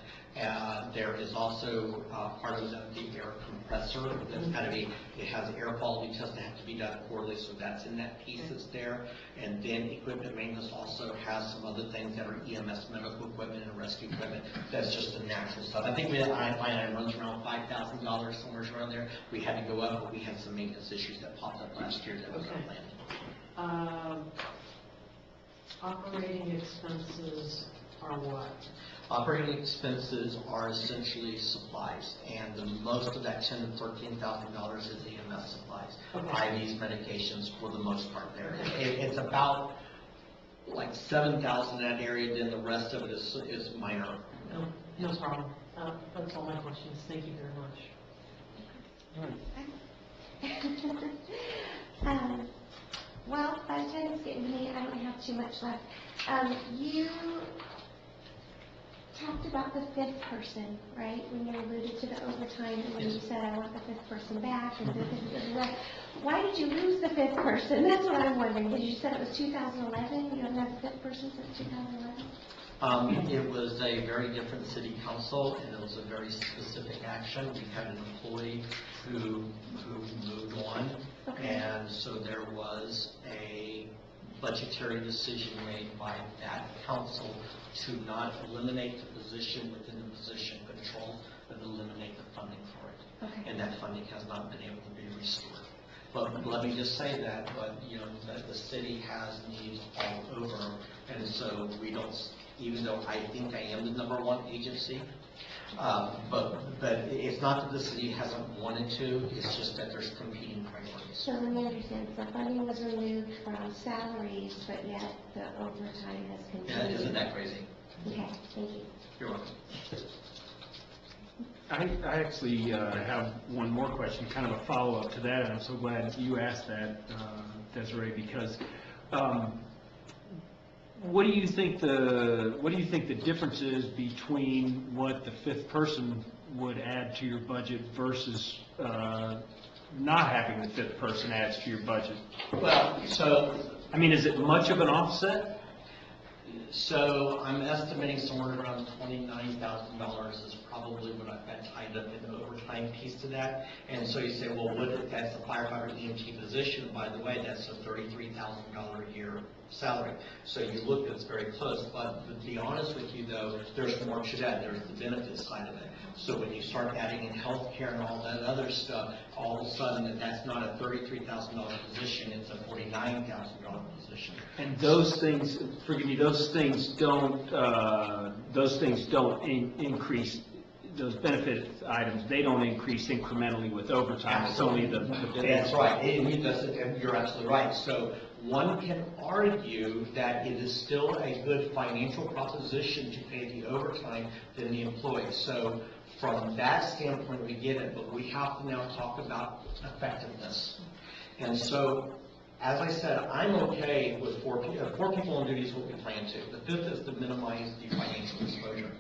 There is also part of the air compressor that's got to be, it has air quality tests that have to be done quarterly, so that's in that piece that's there. And then equipment maintenance also has some other things that are EMS medical equipment and rescue equipment. That's just the natural stuff. I think line item runs around $5,000, somewhere around there. We had to go up, but we had some maintenance issues that popped up last year that was unplanned. Operating expenses are what? Operating expenses are essentially supplies, and the most of that $10,000 to $13,000 is EMS supplies. Okay. IVs, medications, for the most part there. It's about like $7,000 in that area, then the rest of it is minor. No problem. That's all my questions. Thank you very much. Well, by the time it's getting to me, I don't have too much left. You talked about the 5th person, right? When you alluded to the overtime, and when you said, I want the 5th person back, and why did you lose the 5th person? That's what I'm wondering, because you said it was 2011, you haven't had the 5th person since 2011? It was a very different city council, and it was a very specific action. We had an employee who moved on, Okay. and so there was a budgetary decision made by that council to not eliminate the position within the position control, but eliminate the funding for it. Okay. And that funding has not been able to be restored. But let me just say that, that the city has needs all over, and so we don't, even though I think I am the #1 agency, but it's not that the city hasn't wanted to, it's just that there's competing priorities. So let me understand, so funding was removed from salaries, but yet the overtime has Yeah, continued? isn't that crazy? Okay, thank you. You're welcome. I actually have one more question, kind of a follow-up to that, and I'm so glad you asked that, Desiree, because what do you think the difference is between what the fifth person would add to your budget versus not having the fifth person adds to your budget? Well, so I mean, is it much of an offset? So I'm estimating somewhere around $29,000 is probably what I've got tied up in the overtime piece to that. And so you say, well, that's the firefighter EMT position. By the way, that's a $33,000 a year salary. So you look, it's very close. But to be honest with you, though, there's more to that. There's the benefit side of it. So when you start adding in health care and all that other stuff, all of a sudden that's not a $33,000 position, it's a $49,000 position. And those things, forgive me, those things don't increase, those benefit items, they don't increase incrementally with overtime. It's only the pay. That's right, and you're absolutely right. So one can argue that it is still a good financial proposition to pay the overtime than the employee. So from that standpoint, we get it, but we have to now talk about effectiveness. And so, as I said, I'm okay with four people on duty is what we plan to. The fifth is to minimize the financial exposure.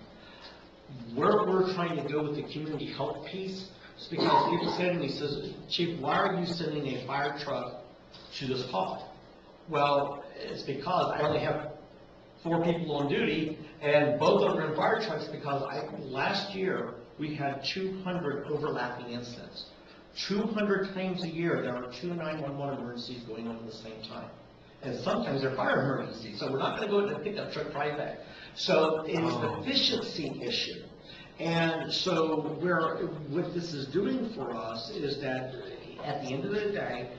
Where we're trying to go with the community health piece is because people say to me, says, Chief, why are you sending a fire truck to this call? Well, it's because I only have 4 people on duty, and both of them are in fire trucks because last year we had 200 overlapping incidents. 200 times a year, there are 2 911 emergencies going on at the same time. And sometimes they're fire emergencies, so we're not going to go in a pickup truck right back. So it's an efficiency issue. And so what this is doing for us is that at the end of the day,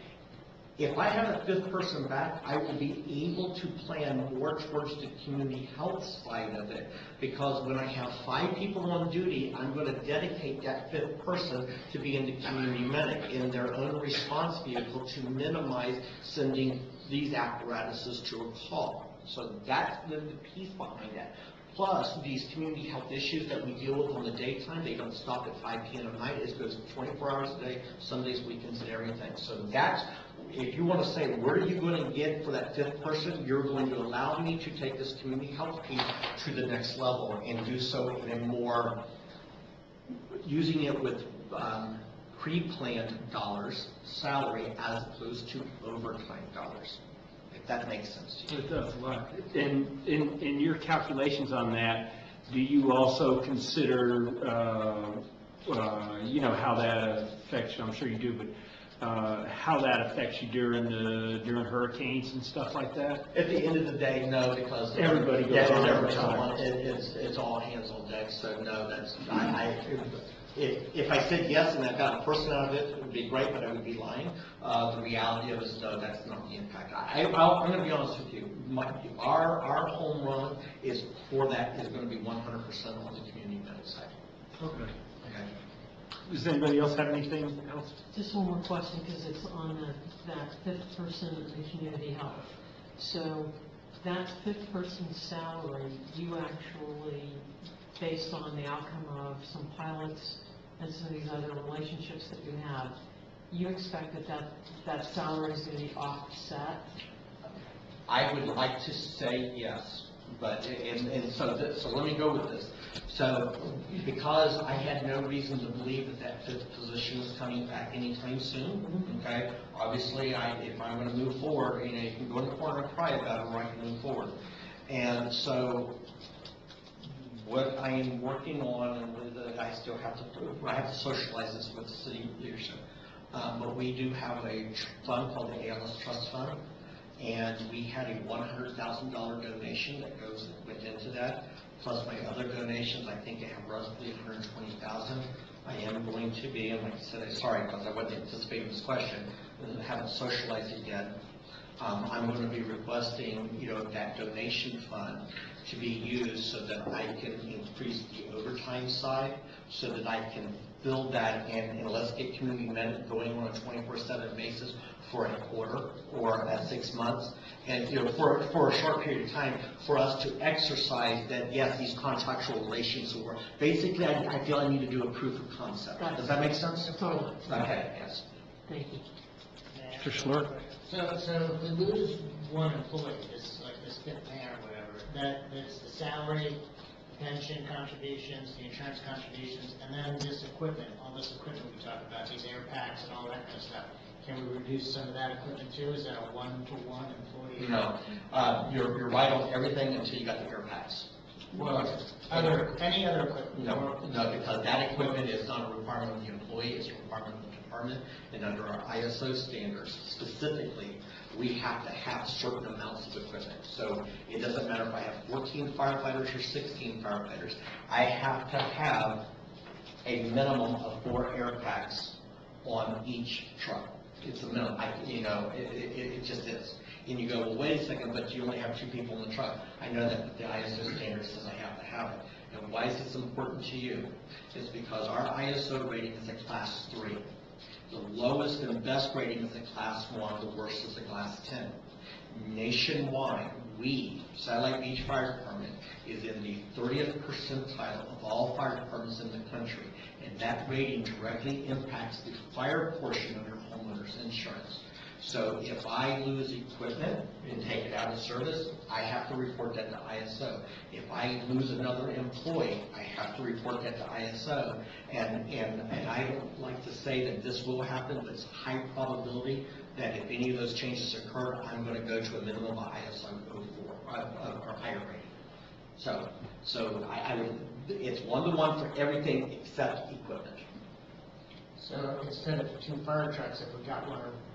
if I have a fifth person back, I will be able to plan more towards the community health side of it. Because when I have 5 people on duty, I'm going to dedicate that fifth person to being the community medic in their own response vehicle to minimize sending these apparatuses to a call. So that's the piece behind that. Plus, these community health issues that we deal with on the daytime, they don't stop at 5 p.m. at night. It goes 24 hours a day, Sundays, weekends, and everything. So that's, if you want to say, where are you going to get for that fifth person, you're going to allow me to take this community health piece to the next level and do so in a more, using it with pre-planned dollars, salary, as opposed to overtime dollars. If that makes sense to you. It does a lot. And in your calculations on that, do you also consider, you know, how that affects you? I'm sure you do, but how that affects you during hurricanes and stuff like that? At the end of the day, no, because everybody goes on overtime. It's all hands on deck. So no, that's if I said yes and I got a person out of it, it would be great, but I would be lying. The reality of it is no, that's not the impact. I'm going to be honest with you. Our home run is for that is going to be 100% on the community medical side. Okay. Okay. Does anybody else have anything else? Just one more question, because it's on that fifth person in the community health. So that fifth person's salary, you actually, based on the outcome of some pilots and some of these other relationships that you have, you expect that salary is going to be offset? I would like to say yes, but so let me go with this. So because I had no reason to believe that fifth position was coming back anytime soon, okay? Obviously, if I'm going to move forward, you know, you can go in the corner and cry about it, or I can move forward. And so what I am working on, and I still have to, I have to socialize this with the city leadership. But we do have a fund called the ALS Trust Fund, and we had a $100,000 donation that went into that, plus my other donations. I think I have roughly $120,000. I am going to be, and like I said, sorry because I wasn't anticipating this question, and haven't socialized it yet. I'm going to be requesting, you know, that donation fund to be used so that I can increase the overtime side, so that I can build that and let's get community med going on a 24/7 basis for a quarter or 6 months. And, you know, for a short period of time, for us to exercise that, yes, these contractual relations will work. Basically, I feel I need to do a proof of concept. Does that make sense? Totally. Okay, yes. Thank you. Mr. Schler? So if we lose one employee, this, like this fifth man or whatever, that's the salary, pension contributions, the insurance contributions, and then this equipment, all this equipment we talked about, these air packs and all that kind of stuff. Can we reduce some of that equipment too? Is that a one-to-one employee? No, you're right on everything until you got the air packs. Well, any other equipment? No, because that equipment is not a requirement of the employee, it's a requirement of the department, and under our ISO standards specifically, we have to have certain amounts of equipment. So it doesn't matter if I have 14 firefighters or 16 firefighters, I have to have a minimum of 4 air packs on each truck. It's a minimum, it just is. And you go, well, wait a second, but you only have 2 people in the truck. I know that the ISO standard says I have to have it. And why is this important to you? It's because our ISO rating is a class 3. The lowest and best rating is a class 1, the worst is a class 10. Nationwide, Satellite Beach Fire Department, is in the 30th percentile of all fire departments in the country. And that rating directly impacts the fire portion of your homeowner's insurance. So if I lose equipment and take it out of service, I have to report that to ISO. If I lose another employee, I have to report that to ISO. And I don't like to say that this will happen, but it's a high probability that if any of those changes occur, I'm going to go to a minimum of ISO 04 or higher rating. So I would, it's one-to-one for everything except equipment. So instead of 2 fire trucks, if we got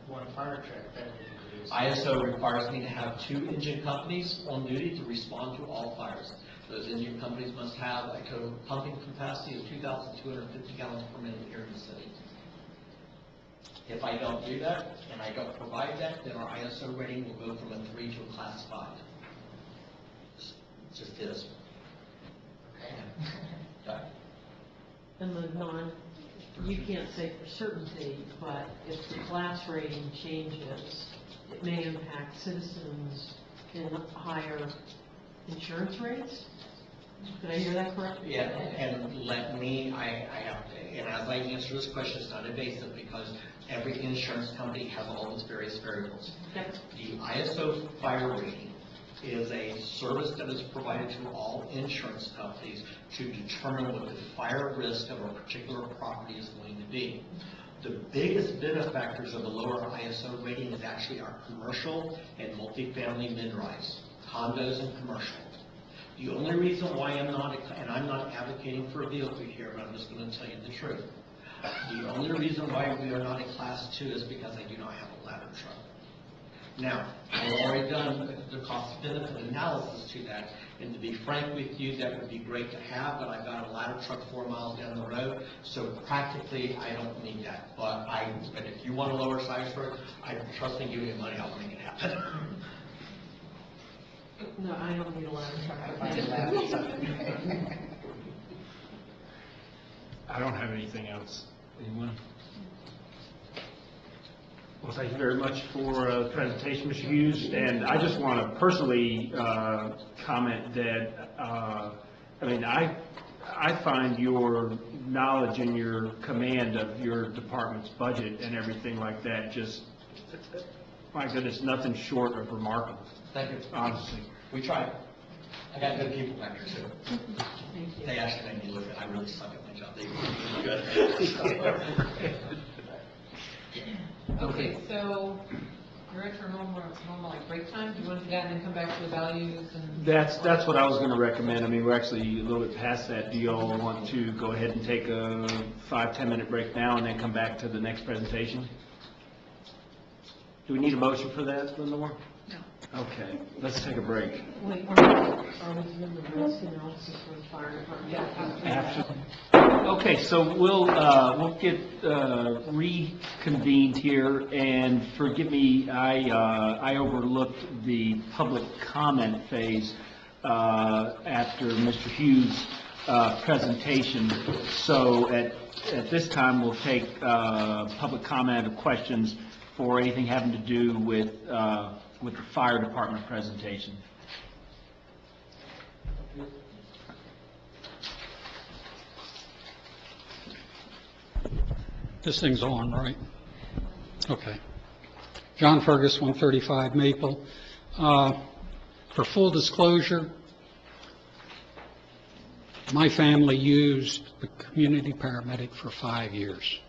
one fire truck, then we could reduce. ISO requires me to have 2 engine companies on duty to respond to all fires. Those engine companies must have a total pumping capacity of 2,250 gallons per minute here in the city. If I don't do that, and I don't provide that, then our ISO rating will go from a 3 to a class 5. It just is. Okay. And the you can't say for certainty, but if the class rating changes, it may impact citizens in higher insurance rates? Did I hear that correctly? Yeah, and let me, I have to, and as I answer this question, it's not evasive because every insurance company has all its various variables. Okay. The ISO fire rating is a service that is provided to all insurance companies to determine what the fire risk of a particular property is going to be. The biggest benefactors of the lower ISO rating is actually our commercial and multifamily mid-rise, condos and commercial. The only reason why I'm not, and I'm not advocating for a vehicle here, but I'm just going to tell you the truth. The only reason why we are not a class 2 is because I do not have a ladder truck. Now, I've already done the cost-benefit analysis to that, and to be frank with you, that would be great to have, but I've got a ladder truck 4 miles down the road, so practically I don't need that. But if you want a lower size truck, I'm trusting you and money, I'll make it happen. No, I don't need a ladder truck. I don't have anything else. Anyone? Well, thank you very much for the presentation, Mr. Hughes. And I just want to personally comment that, I find your knowledge and your command of your department's budget and everything like that just, my goodness, nothing short of remarkable. Thank you. Honestly. We tried. I got good people back there too. Thank you. They actually made me look at, I really suck at my job. They were really good. Okay, so you're at your normal like break time. Do you want to do that and then come back to the values and? That's what I was going to recommend. I mean, we're actually a little bit past that. Do you all want to go ahead and take a 5-10 minute break now and then come back to the next presentation? Do we need a motion for that, Lenore? No. Okay, let's take a break. Wait, are we doing the risk analysis for the fire department? After. Okay, so we'll get reconvened here, and forgive me, I overlooked the public comment phase after Mr. Hughes presentation. So at this time, we'll take public comment or questions for anything having to do with the fire department presentation. This thing's on, right? Okay. John Fergus, 135 Maple. For full disclosure, my family used the community paramedic for 5 years.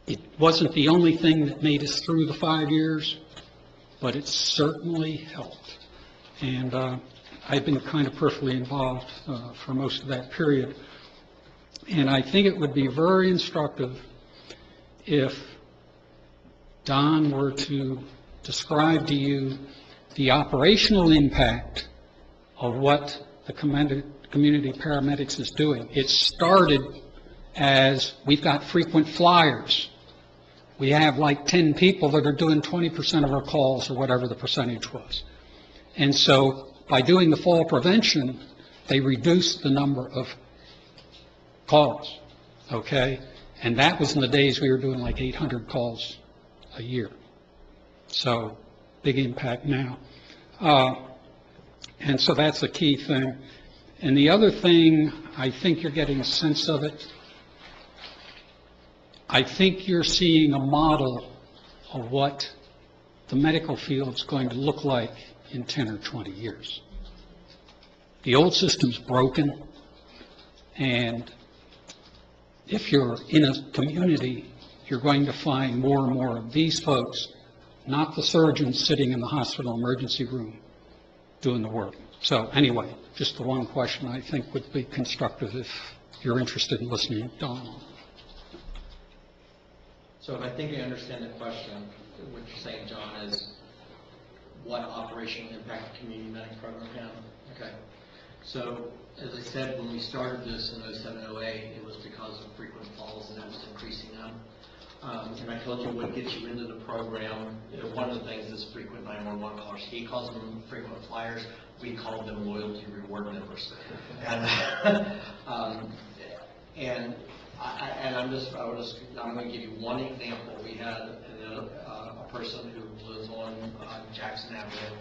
It wasn't the only thing that made us through the 5 years, but it certainly helped. And I've been kind of peripherally involved for most of that period. And I think it would be very instructive if Don were to describe to you the operational impact of what the community paramedics is doing. It started as we've got frequent flyers. We have like 10 people that are doing 20% of our calls or whatever the percentage was. And so by doing the fall prevention, they reduced the number of calls, okay? And that was in the days we were doing like 800 calls a year. So big impact now. And so that's a key thing. And the other thing, I think you're getting a sense of it. I think you're seeing a model of what the medical field's going to look like in 10 or 20 years. The old system's broken, and if you're in a community, you're going to find more and more of these folks, not the surgeons sitting in the hospital emergency room doing the work. So anyway, just the one question I think would be constructive if you're interested in listening. Don. So if I think I understand the question, what you're saying, John, is what operational impact the community medic program had? Okay. So as I said, when we started this in 07-08, it was because of frequent falls, and that was increasing them. And I told you what gets you into the program. One of the things is frequent 911 callers. He calls them frequent flyers. We call them loyalty reward members. And I'm going to give you one example. We had a person who was on Jackson Avenue,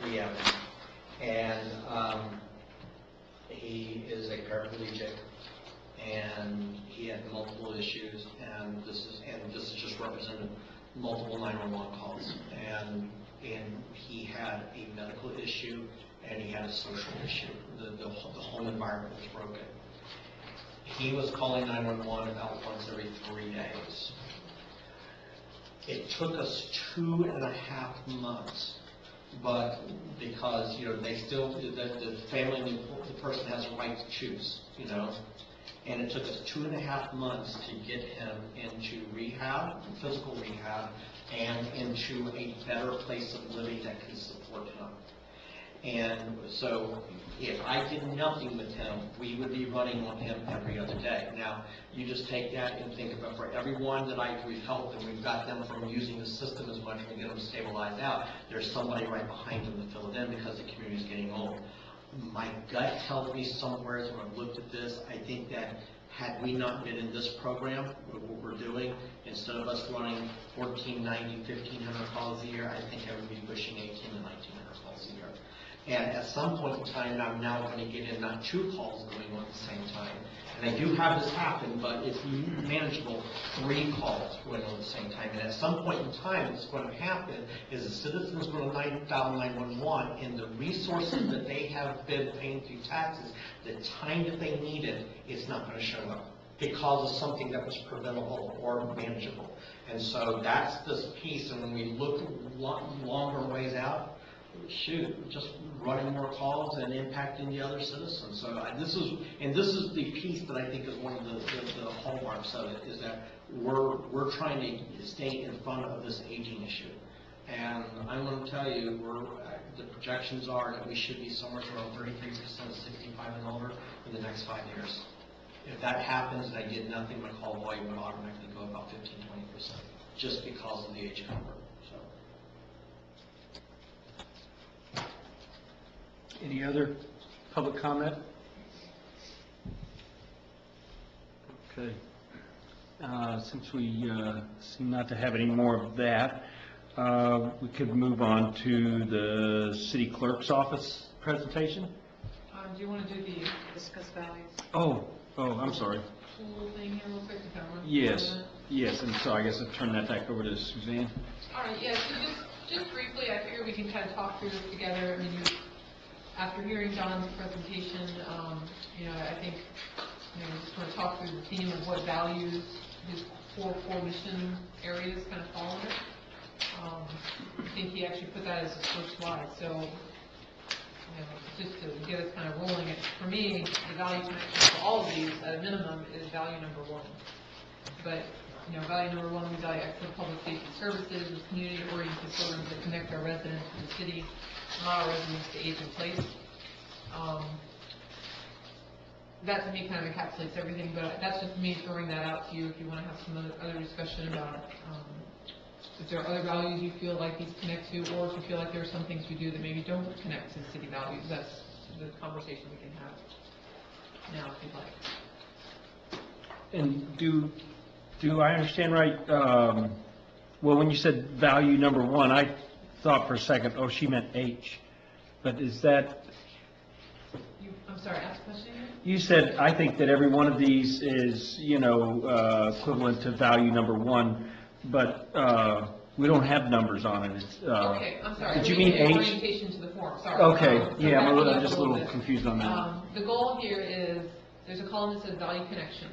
3 Avenue, and he is a paraplegic, and he had multiple issues, and this is just represented multiple 911 calls, and he had a medical issue, and he had a social issue. The home environment was broken. He was calling 911 about once every 3 days. It took us 2.5 months, but because, they still, the family, the person has a right to choose, and it took us 2.5 months to get him into rehab, physical rehab, and into a better place of living that can support him. And so if I did nothing with him, we would be running on him every other day. Now, you just take that and think about for everyone that we've helped and we've got them from using the system as much and get them stabilized out, there's somebody right behind them to fill it in because the community's getting old. My gut tells me somewhere when I've looked at this, I think that had we not been in this program, what we're doing, instead of us running 1,490, 1,500 calls a year, I think I would be pushing 1,800 to 1,900 calls a year. And at some point in time, I'm now going to get in not 2 calls going on at the same time. And I do have this happen, but it's manageable, 3 calls going on at the same time. And at some point in time, what's going to happen is the citizens are going to dial 911, and the resources that they have been paying through taxes, the time that they need it, it's not going to show up because of something that was preventable or manageable. And so that's this piece, and when we look longer ways out, just running more calls and impacting the other citizens. So this is the piece that I think is one of the hallmarks of it, is that we're trying to stay in front of this aging issue. And I'm going to tell you, the projections are that we should be somewhere around 33% of 65 and older in the next 5 years. If that happens and I did nothing, my call volume would automatically go about 15-20%, just because of the age cover. Any other public comment? Okay. Since we seem not to have any more of that, we could move on to the city clerk's office presentation. Do you want to do the Discuss values. Oh, I'm sorry. whole thing here real quick? If I run through Yes, that? yes, and so I guess I'll turn that back over to Suzanne. All right, yeah, so just briefly, I figure we can kind of talk through this together. I mean, after hearing John's presentation, I think, just want to talk through the theme of what values his core mission areas kind of fall under. I think he actually put that as his first slide, so, just to get us kind of rolling, for me, the value connection for all of these, at a minimum, is value number one. But, value number one, we value excellent public safety services with community-oriented programs that connect our residents to the city, not our residents to age in place. That to me kind of encapsulates everything, but that's just me throwing that out to you if you want to have some other discussion about it. If there are other values you feel like these connect to, or if you feel like there are some things we do that maybe don't connect to city values, that's the conversation we can have now if you'd like. And do I understand right, well, when you said value number one, I thought for a second, oh, she meant H. But is that, I'm sorry, ask a question again? you said, I think that every one of these is, equivalent to value number one, but we don't have numbers on it. It's, Okay, I'm sorry. Did you mean H? Orientation to the form, sorry. Okay, So yeah, backing I'm up just a little bit. confused on that. The goal here is, there's a column that says value connection,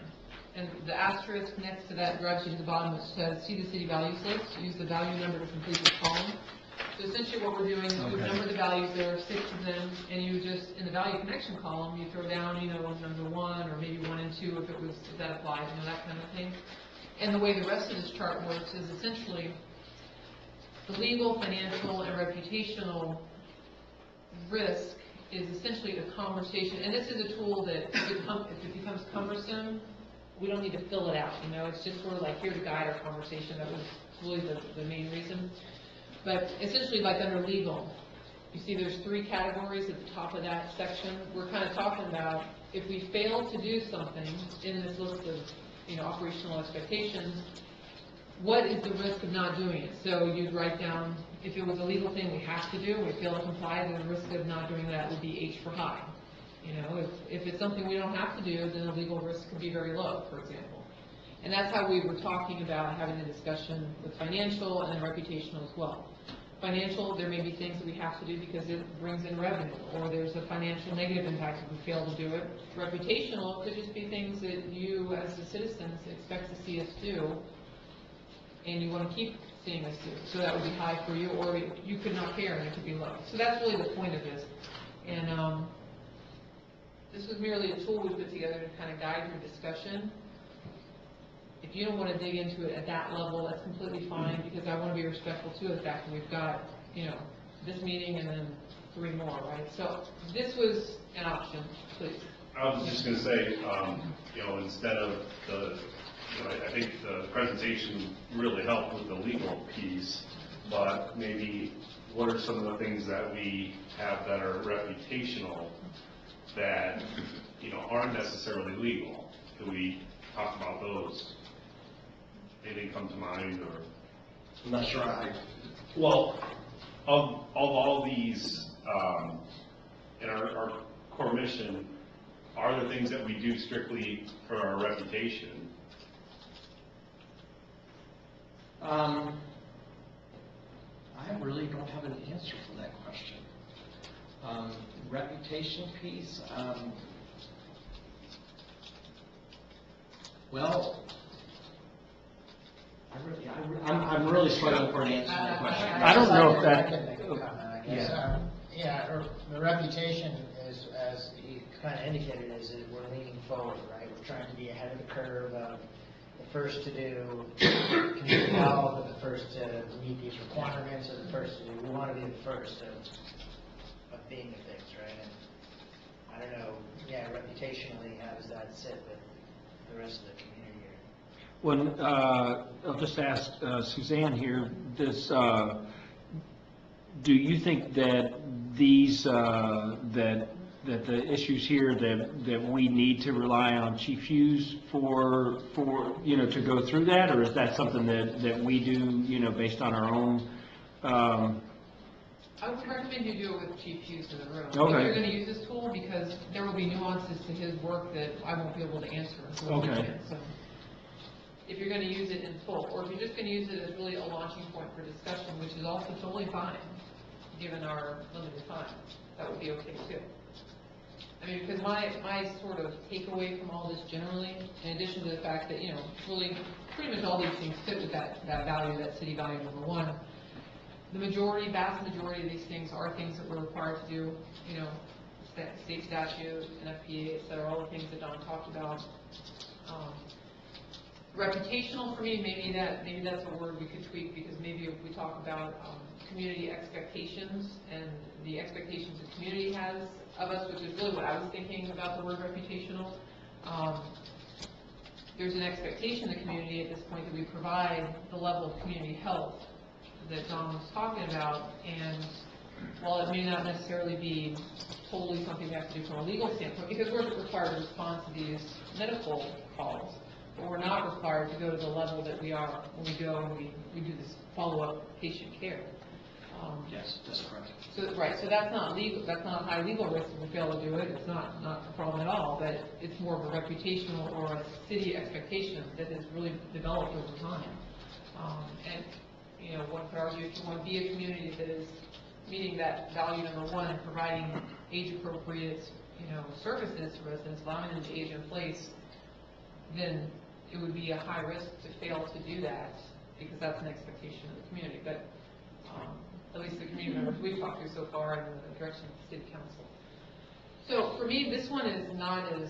and the asterisk next to that drives you to the bottom, which says, see the city values list, use the value number to complete this column. So essentially what we're doing is we've Okay. numbered the values, there are 6 of them, and you just, in the value connection column, you throw down, number 1, or maybe 1 and 2 if that applies, that kind of thing. And the way the rest of this chart works is essentially the legal, financial, and reputational risk is essentially a conversation, and this is a tool that if it becomes cumbersome, we don't need to fill it out, it's just sort of like here to guide our conversation. That was really the main reason. But essentially, like under legal, you see there's 3 categories at the top of that section. We're kind of talking about if we fail to do something in this list of operational expectations, what is the risk of not doing it? So you'd write down, if it was a legal thing we have to do, we fail to comply, then the risk of not doing that would be H for high. If it's something we don't have to do, then the legal risk could be very low, for example. And that's how we were talking about having a discussion with financial and then reputational as well. Financial, there may be things that we have to do because it brings in revenue, or there's a financial negative impact if we fail to do it. Reputational could just be things that you, as the citizens, expect to see us do, and you want to keep seeing us do. So that would be high for you, or you could not care and it could be low. So that's really the point of this. And this was merely a tool we put together to kind of guide your discussion. If you don't want to dig into it at that level, that's completely fine, because I want to be respectful to the fact that we've got, this meeting and then 3 more, right? So this was an option, please. I was just going to say, instead of I think the presentation really helped with the legal piece, but maybe what are some of the things that we have that are reputational that, aren't necessarily legal? Can we talk about those? Anything come to mind, or? I'm not sure Well, of all these, in our core mission, are there things that we do strictly for our reputation? I really don't have an answer for that question. Reputation piece, well, I'm really struggling for an answer to that question. I don't know if that- I can make a comment, I guess. The reputation is, as you kind of indicated, is that we're leaning forward, right? We're trying to be ahead of the curve of the first to do community health, or the first to meet these requirements, or the first to do, we want to be the first of being the things, right? And I don't know, reputationally, how does that sit with the rest of the community here? When, I'll just ask Suzanne here, do you think that these, that the issues here that we need to rely on Chief Hughes for, to go through that, or is that something that we do, based on our own? I would recommend you do it with Chief Hughes in the room. Okay. If you're gonna use this tool, because there will be nuances to his work that I won't be able to answer. until he Okay. can. So, if you're gonna use it in full, or if you're just gonna use it as really a launching point for discussion, which is also totally fine, given our limited time, that would be okay too. I mean, because my sort of takeaway from all this generally, in addition to the fact that, really, pretty much all these things fit with that value, that city value number one, the vast majority of these things are things that we're required to do, state statute, NFPA, et cetera, all the things that Don talked about. Reputational for me, maybe that's a word we could tweak, because maybe if we talk about community expectations and the expectations the community has of us, which is really what I was thinking about the word reputational. There's an expectation in the community at this point that we provide the level of community health that Don was talking about, and while it may not necessarily be totally something we have to do from a legal standpoint, because we're required to respond to these medical calls, but we're not required to go to the level that we are when we go and we do this follow-up patient care. Yes, that's correct. So, right, so that's not legal, that's not high legal risk if we fail to do it, it's not a problem at all, but it's more of a reputational or a city expectation that has really developed over time. And, one could argue if you want to be a community that is meeting that value number one and providing age-appropriate, services to residents, allowing them to age in place, then it would be a high risk to fail to do that, because that's an expectation of the community. But at least the community members we've talked to so far, and the direction of the city council. So for me, this one is not as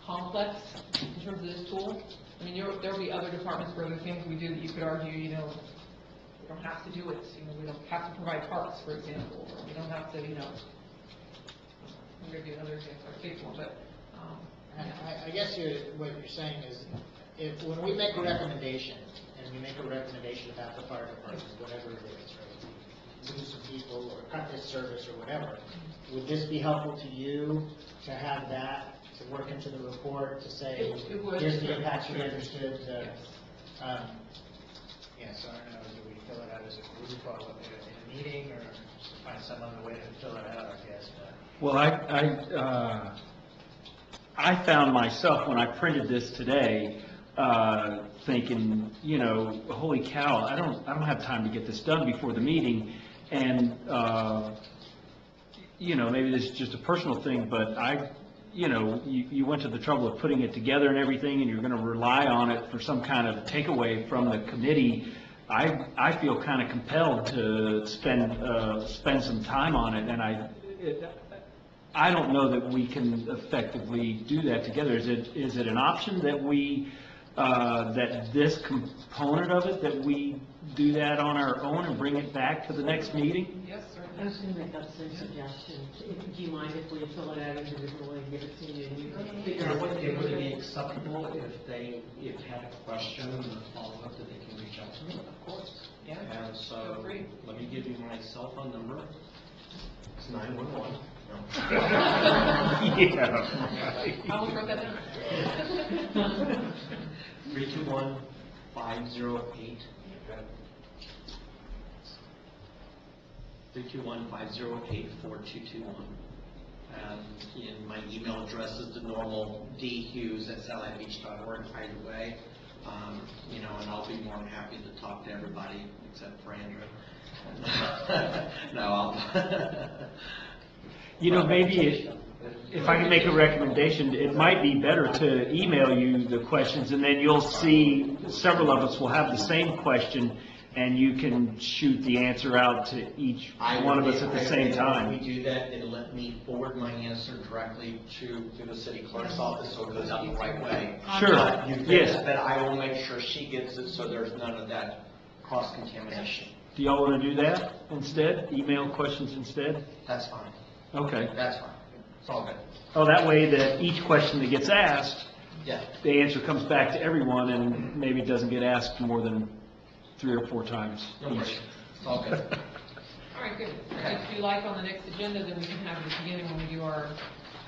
complex in terms of this tool. I mean, there will be other departments where there are things we do that you could argue, we don't have to do it. We don't have to provide parks, for example, or we don't have to, I'm going to give you another example, or take one, but. I guess what you're saying is, when we make a recommendation, and we make a recommendation about the fire department, whatever it is, right, lose some people, or cut this service, or whatever, would this be helpful to you to have that, to work into the report, to say, It would. here's the impacts we understood? So I don't know, do we fill it out as a group, or in a meeting, or find some other way to fill it out, I guess? Well, I found myself, when I printed this today, thinking, holy cow, I don't have time to get this done before the meeting, and maybe this is just a personal thing, but you went to the trouble of putting it together and everything, and you're going to rely on it for some kind of takeaway from the committee. I feel kind of compelled to spend some time on it, and I don't know that we can effectively do that together. Is it an option that we that this component of it, that we do that on our own and bring it back to the next meeting? Yes, certainly. I was going to make that same suggestion. Do you mind if we fill it out individually and give it to you, and you can figure out what It would be acceptable if they had a question and a follow-up that they can reach out to me? Of course, yeah. And so, Feel free. let me give you my cell phone number. It's 911. No. Yeah. I will write that down. 321-508. 321-508-4221. And my email address is the normal dhughes@satellitebeach.org either way. And I'll be more than happy to talk to everybody except for Andrew. No, Maybe if I can make a recommendation, it might be better to email you the questions, and then you'll see several of us will have the same question, and you can shoot the answer out to each one of us at the same time. If we do that, it'll let me forward my answer directly to the city clerk's office, so it goes out the right way. Sure, yes. But I will make sure she gets it, so there's none of that cross-contamination. Do y'all want to do that instead? Email questions instead? That's fine. Okay. That's fine. It's all good. Oh, that way that each question that gets asked, Yeah. the answer comes back to everyone, and maybe it doesn't get asked more than 3 or 4 times No worries. each. It's all good. All right, good. If you like on the next agenda, then we can have it at the beginning when we do our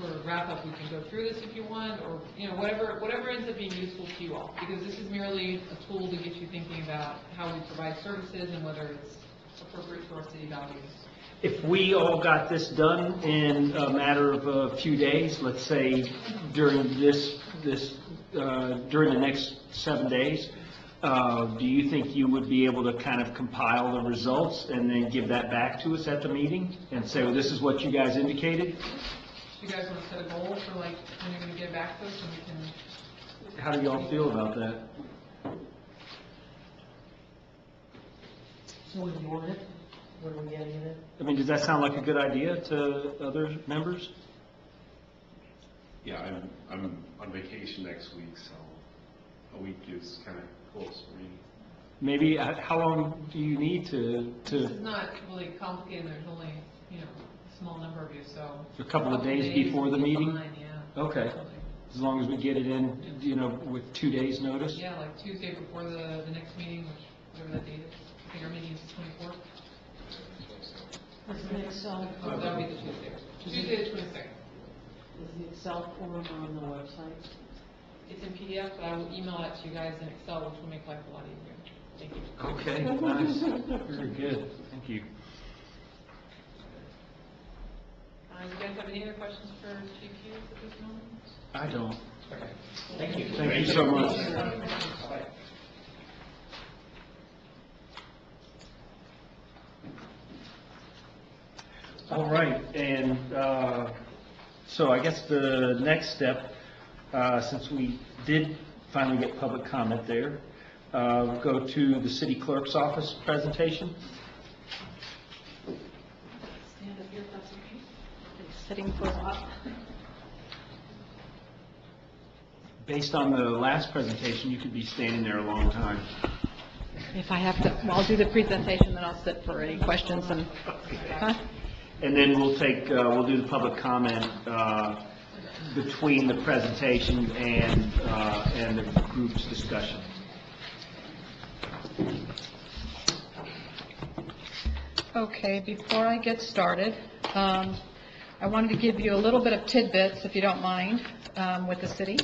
sort of wrap up. We can go through this if you want, or, you know, whatever ends up being useful to you all. Because this is merely a tool to get you thinking about how we provide services and whether it's appropriate to our city values. If we all got this done in a matter of a few days, let's say during during the next 7 days, do you think you would be able to kind of compile the results and then give that back to us at the meeting and say, well, this is what you guys indicated? Do you guys want to set a goal for like when you're going to get back to us and we can? How do you all feel about that? So when do you want it? When are we getting it? I mean, does that sound like a good idea to other members? Yeah, I'm on vacation next week, so a week is kind of close for me. Maybe, how long do you need to This is not really complicated, there's only, you know, a small number of you, so. a couple of days before the would be meeting? fine, yeah. Okay, as long as we get it in, you know, with 2 days' notice? Yeah, like Tuesday before the next meeting, which, whatever that date is. I think our meeting is 24th. Is the Excel, Oh, that would be the Tuesday. Tuesday the 22nd. is the Excel form on the website? It's in PDF, but I will email that to you guys in Excel, which will make life a lot easier. Thank you. Okay, nice, very good, thank you. You guys have any other questions for Chief Hughes at this moment? I don't. Okay. Thank you. Thank you so much. Bye. All right, and so I guess the next step, since we did finally get public comment there, go to the city clerk's office presentation. Stand up here if that's okay. Sitting for a while. Based on the last presentation, you could be standing there a long time. If I have to, well, I'll do the presentation, then I'll sit for any questions and, huh? And then we'll do the public comment between the presentation and the group's discussion. Okay, before I get started, I wanted to give you a little bit of tidbits, if you don't mind, with the city.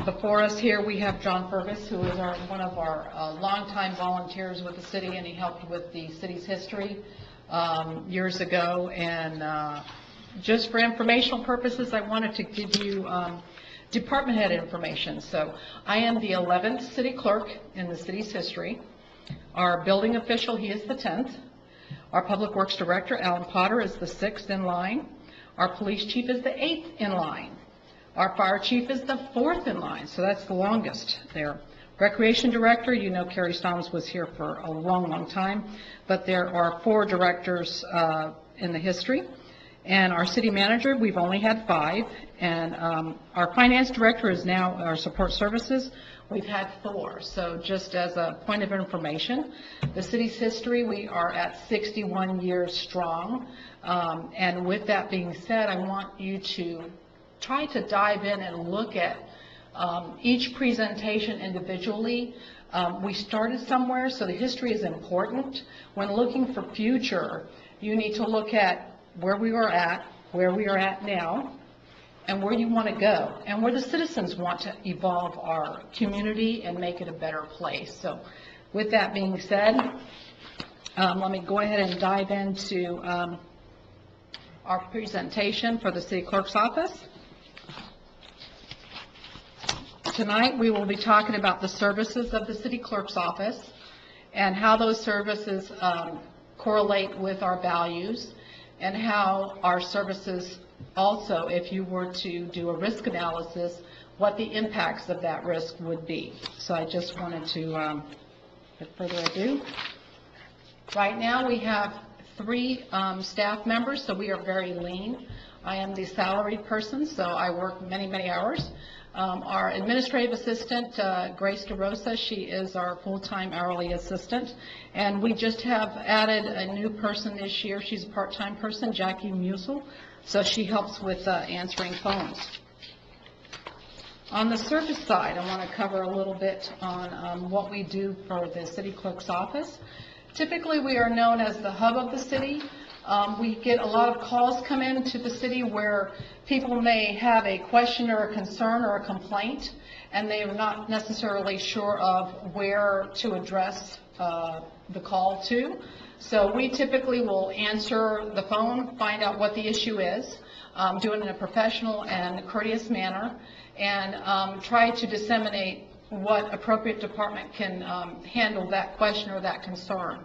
Before us here, we have John Fergus, who is one of our longtime volunteers with the city, and he helped with the city's history years ago. And just for informational purposes, I wanted to give you department head information. So I am the 11th city clerk in the city's history. Our building official, he is the 10th. Our public works director, Alan Potter, is the 6th in line. Our police chief is the 8th in line. Our fire chief is the 4th in line, so that's the longest there. Recreation director, you know Carrie Stoms was here for a long, long time, but there are 4 directors in the history. And our city manager, we've only had 5. And our finance director is now our support services. We've had 4. So just as a point of information, the city's history, we are at 61 years strong. And with that being said, I want you to try to dive in and look at each presentation individually. We started somewhere, so the history is important. When looking for future, you need to look at where we are at now, and where you want to go, and where the citizens want to evolve our community and make it a better place. So with that being said, let me go ahead and dive into our presentation for the city clerk's office. Tonight, we will be talking about the services of the city clerk's office and how those services correlate with our values, and how our services also, if you were to do a risk analysis, what the impacts of that risk would be. So I just wanted to, without further ado, right now we have 3 staff members, so we are very lean. I am the salaried person, so I work many, many hours. Our administrative assistant, Grace DeRosa, she is our full-time hourly assistant. And we just have added a new person this year. She's a part-time person, Jackie Musel. So she helps with answering phones. On the service side, I want to cover a little bit on what we do for the city clerk's office. Typically, we are known as the hub of the city. We get a lot of calls come into the city where people may have a question or a concern or a complaint, and they are not necessarily sure of where to address the call to. So we typically will answer the phone, find out what the issue is, do it in a professional and courteous manner, and try to disseminate what appropriate department can handle that question or that concern.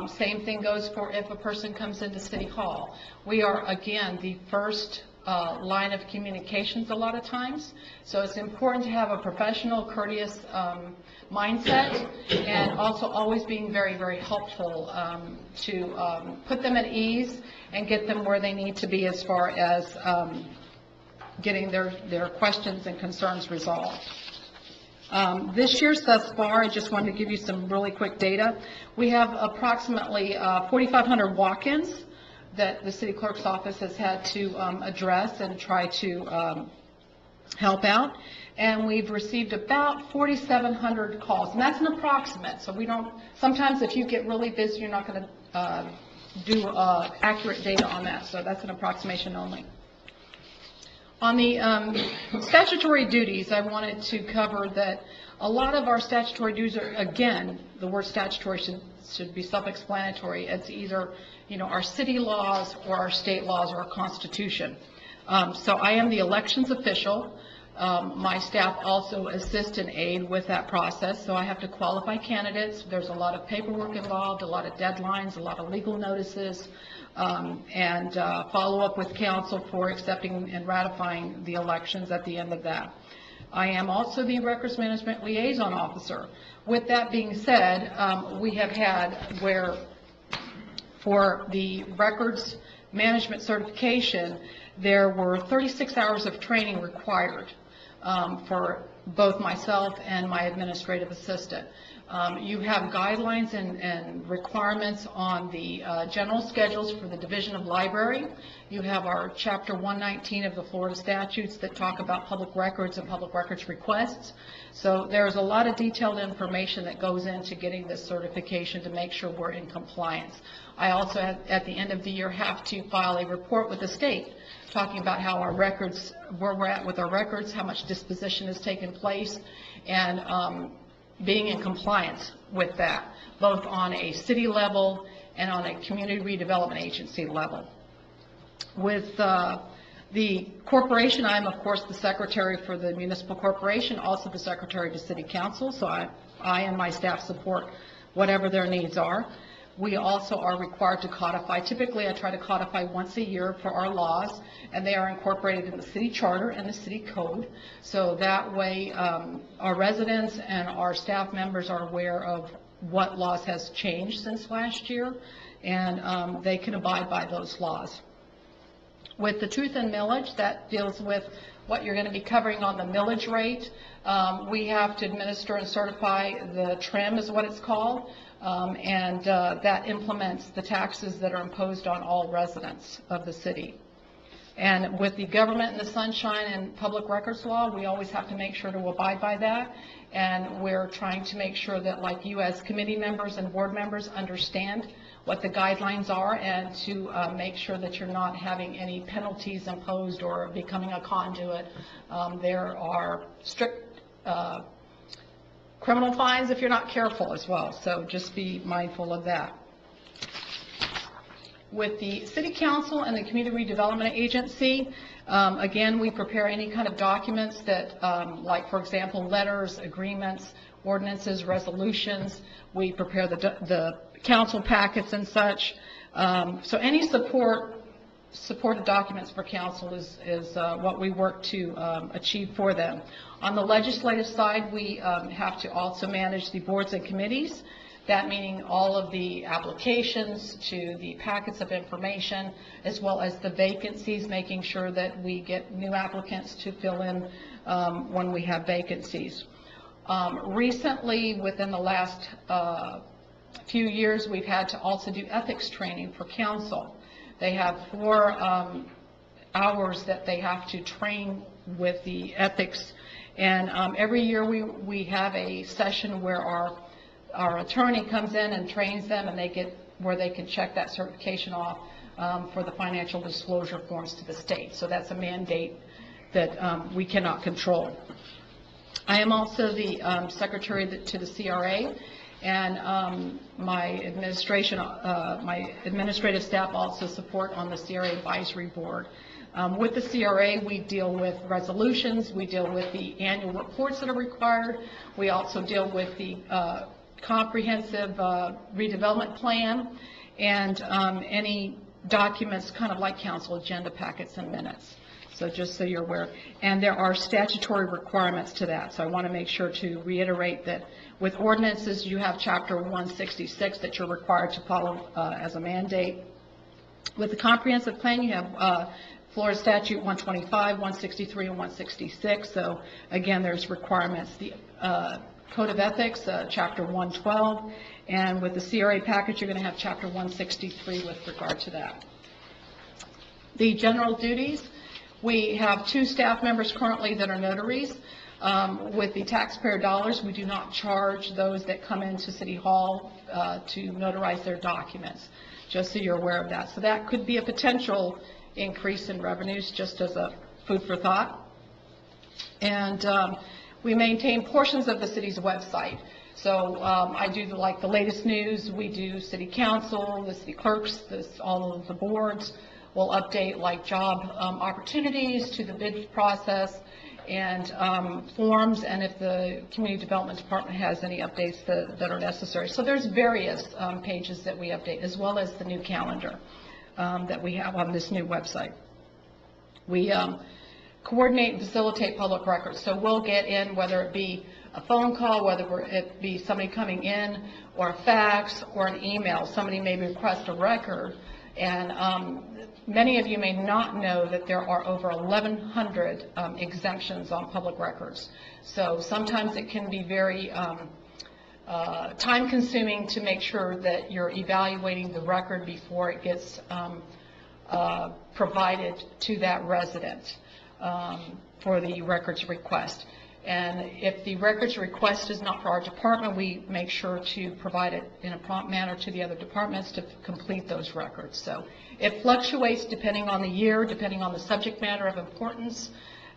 Same thing goes for if a person comes into City Hall. We are, again, the first line of communications a lot of times, so it's important to have a professional, courteous mindset, and also always being very, very helpful to put them at ease and get them where they need to be as far as getting their questions and concerns resolved. This year's thus far, I just wanted to give you some really quick data. We have approximately 4,500 walk-ins that the city clerk's office has had to address and try to help out. And we've received about 4,700 calls, and that's an approximate. So we don't, sometimes if you get really busy, you're not going to do accurate data on that. So that's an approximation only. On the statutory duties, I wanted to cover that a lot of our statutory duties are, again, the word statutory should be self-explanatory. It's either, our city laws or our state laws or our Constitution. So I am the elections official. My staff also assist and aid with that process, so I have to qualify candidates. There's a lot of paperwork involved, a lot of deadlines, a lot of legal notices, and follow up with council for accepting and ratifying the elections at the end of that. I am also the Records Management Liaison Officer. With that being said, we have had where for the Records Management certification, there were 36 hours of training required for both myself and my administrative assistant. You have guidelines and requirements on the general schedules for the Division of Library. You have our Chapter 119 of the Florida statutes that talk about public records and public records requests. So there's a lot of detailed information that goes into getting this certification to make sure we're in compliance. I also, at the end of the year, have to file a report with the state talking about how our records, where we're at with our records, how much disposition has taken place, and being in compliance with that, both on a city level and on a community redevelopment agency level. With the corporation, I'm of course the secretary for the municipal corporation, also the secretary to city council, so I and my staff support whatever their needs are. We also are required to codify. Typically, I try to codify once a year for our laws, and they are incorporated in the city charter and the city code. So that way, our residents and our staff members are aware of what laws has changed since last year, and they can abide by those laws. With the truth and millage, that deals with what you're going to be covering on the millage rate. We have to administer and certify the TRIM is what it's called. And that implements the taxes that are imposed on all residents of the city. And with the government and the sunshine and public records law, we always have to make sure to abide by that. And we're trying to make sure that, like you as committee members and board members, understand what the guidelines are, and to make sure that you're not having any penalties imposed or becoming a conduit. There are strict criminal fines if you're not careful as well, so just be mindful of that. With the City Council and the Community Redevelopment Agency, again, we prepare any kind of documents that, like for example, letters, agreements, ordinances, resolutions. We prepare the council packets and such. So any supported documents for council is what we work to achieve for them. On the legislative side, we have to also manage the boards and committees, that meaning all of the applications to the packets of information, as well as the vacancies, making sure that we get new applicants to fill in when we have vacancies. Recently, within the last few years, we've had to also do ethics training for council. They have 4 hours that they have to train with the ethics, and every year we have a session where our our attorney comes in and trains them, and they get where they can check that certification off for the financial disclosure forms to the state. So that's a mandate that we cannot control. I am also the secretary to the CRA, and my administrative staff also support on the CRA advisory board. With the CRA, we deal with resolutions, we deal with the annual reports that are required, we also deal with the comprehensive redevelopment plan, and any documents kind of like council agenda packets and minutes. So just so you're aware. And there are statutory requirements to that. So I want to make sure to reiterate that with ordinances, you have Chapter 166 that you're required to follow as a mandate. With the comprehensive plan, you have Florida Statute 125, 163, and 166. So again, there's requirements. The Code of Ethics, Chapter 112. And with the CRA package, you're going to have Chapter 163 with regard to that. The general duties. We have 2 staff members currently that are notaries. With the taxpayer dollars, we do not charge those that come into City Hall to notarize their documents, just so you're aware of that. So that could be a potential increase in revenues, just as a food for thought. And we maintain portions of the city's website. So I do the latest news. We do city council, the city clerks, all of the boards. We'll update like job opportunities to the bid process and forms, and if the community development department has any updates that are necessary. So there's various pages that we update, as well as the new calendar that we have on this new website. We coordinate and facilitate public records. So we'll get in, whether it be a phone call, whether it be somebody coming in, or a fax, or an email. Somebody may request a record, and many of you may not know that there are over 1,100 exemptions on public records. So sometimes it can be very time-consuming to make sure that you're evaluating the record before it gets provided to that resident for the records request. And if the records request is not for our department, we make sure to provide it in a prompt manner to the other departments to complete those records. So it fluctuates depending on the year, depending on the subject matter of importance.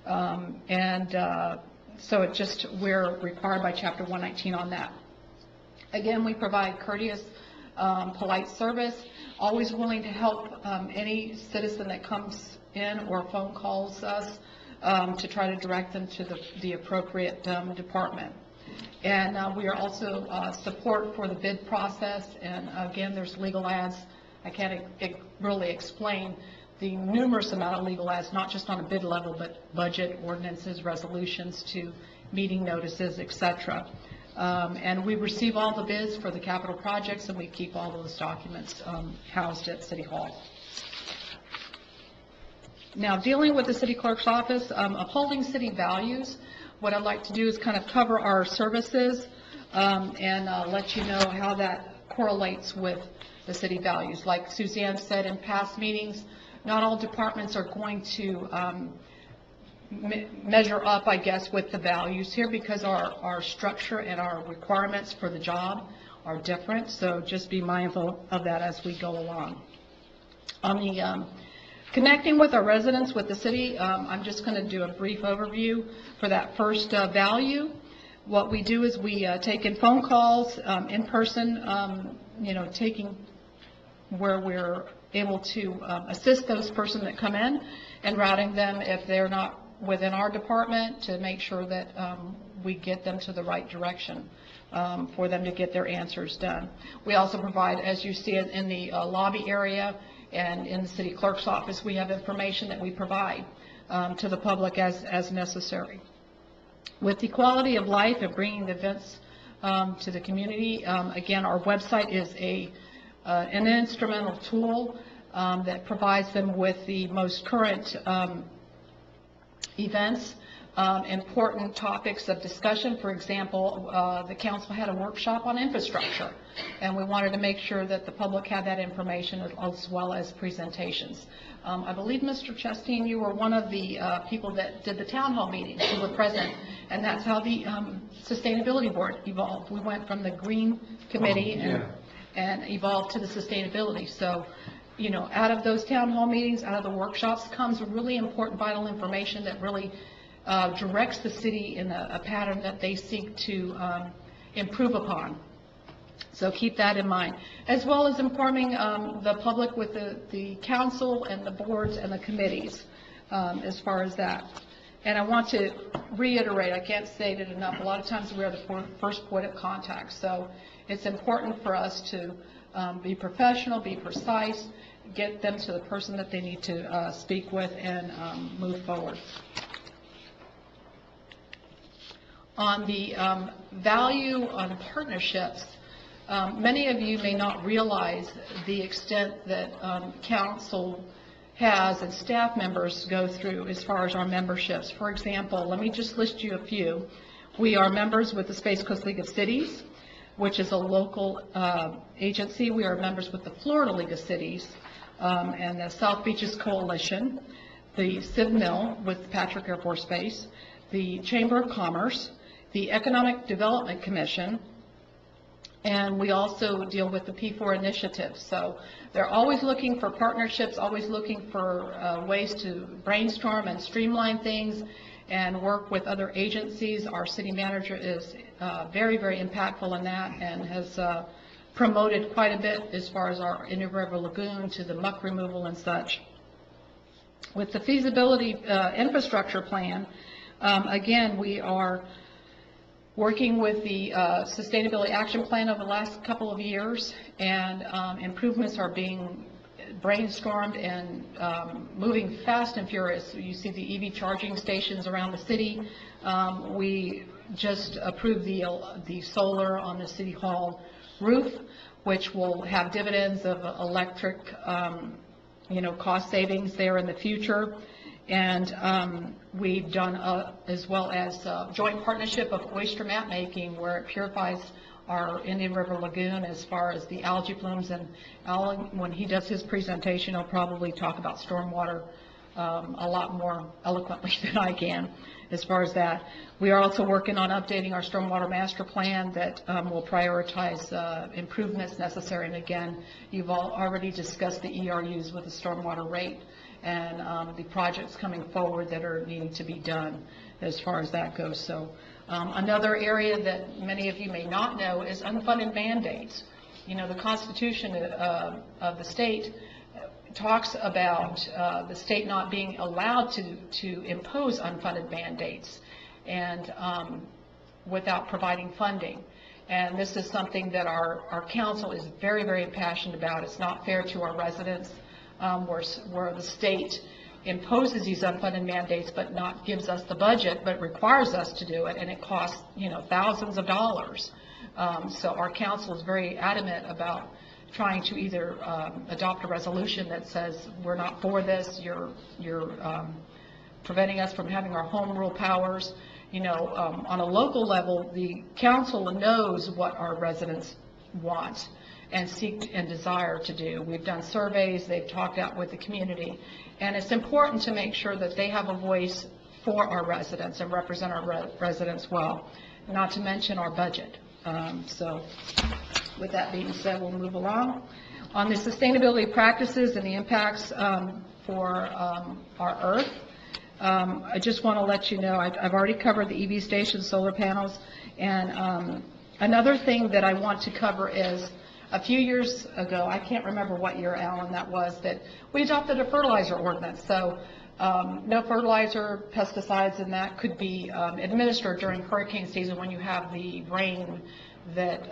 So it just, we're required by Chapter 119 on that. Again, we provide courteous, polite service, always willing to help any citizen that comes in or phone calls us to try to direct them to the appropriate department. And we are also support for the bid process, and again, there's legal ads. I can't really explain the numerous amount of legal ads, not just on a bid level, but budget, ordinances, resolutions to meeting notices, etc. And we receive all the bids for the capital projects, and we keep all those documents housed at City Hall. Now, dealing with the city clerk's office, upholding city values, what I'd like to do is kind of cover our services and let you know how that correlates with the city values. Like Suzanne said in past meetings, not all departments are going to measure up, I guess, with the values here, because our structure and our requirements for the job are different. So just be mindful of that as we go along. On the connecting with our residents, with the city, I'm just going to do a brief overview for that first value. What we do is we take in phone calls, in person, taking where we're able to assist those persons that come in and routing them if they're not within our department, to make sure that we get them to the right direction for them to get their answers done. We also provide, as you see in the lobby area and in the city clerk's office, we have information that we provide to the public as necessary. With the quality of life and bringing the events to the community, again, our website is an instrumental tool that provides them with the most current events important topics of discussion. For example, the council had a workshop on infrastructure, and we wanted to make sure that the public had that information as well as presentations. I believe, Mr. Chasteen, you were one of the people that did the town hall meetings. You were present, and that's how the Sustainability Board evolved. We went from the Green Committee and evolved to the Sustainability. So, you know, out of those town hall meetings, out of the workshops comes really important, vital information that really directs the city in a pattern that they seek to improve upon. So keep that in mind, as well as informing the public with the council and the boards and the committees as far as that. And I want to reiterate, I can't say it enough, a lot of times we are the first point of contact. So it's important for us to be professional, be precise, get them to the person that they need to speak with, and move forward. On the value on partnerships, many of you may not realize the extent that council has and staff members go through as far as our memberships. For example, let me just list you a few. We are members with the Space Coast League of Cities, which is a local agency. We are members with the Florida League of Cities and the South Beaches Coalition, the CivMill with Patrick Air Force Base, the Chamber of Commerce, the Economic Development Commission, and we also deal with the P4 initiative. So they're always looking for partnerships, always looking for ways to brainstorm and streamline things and work with other agencies. Our city manager is very, very impactful in that and has promoted quite a bit as far as our Indian River Lagoon to the muck removal and such. With the feasibility infrastructure plan, again, we are working with the Sustainability Action Plan over the last couple of years, and improvements are being brainstormed and moving fast and furious. You see the EV charging stations around the city. We just approved the solar on the City Hall roof, which will have dividends of electric, cost savings there in the future. And we've done, as well as joint partnership of oyster map making, where it purifies our Indian River Lagoon as far as the algae blooms. And Alan, when he does his presentation, he'll probably talk about stormwater a lot more eloquently than I can as far as that. We are also working on updating our stormwater master plan that will prioritize improvements necessary. And again, you've all already discussed the ERUs with the stormwater rate and the projects coming forward that are needing to be done as far as that goes. So another area that many of you may not know is unfunded mandates. You know, the Constitution of the state talks about the state not being allowed to impose unfunded mandates and without providing funding. And this is something that our council is very, very passionate about. It's not fair to our residents where the state imposes these unfunded mandates but not gives us the budget, but requires us to do it, and it costs, thousands of dollars. So our council is very adamant about trying to either adopt a resolution that says we're not for this, you're preventing us from having our home rule powers. On a local level, the council knows what our residents want and seek and desire to do. We've done surveys, they've talked out with the community, and it's important to make sure that they have a voice for our residents and represent our residents well, not to mention our budget. So with that being said, we'll move along. On the sustainability practices and the impacts for our Earth, I just want to let you know, I've already covered the EV stations, solar panels, and another thing that I want to cover is a few years ago, I can't remember what year, Alan, that was, that we adopted a fertilizer ordinance. So no fertilizer, pesticides, and that could be administered during hurricane season when you have the rain that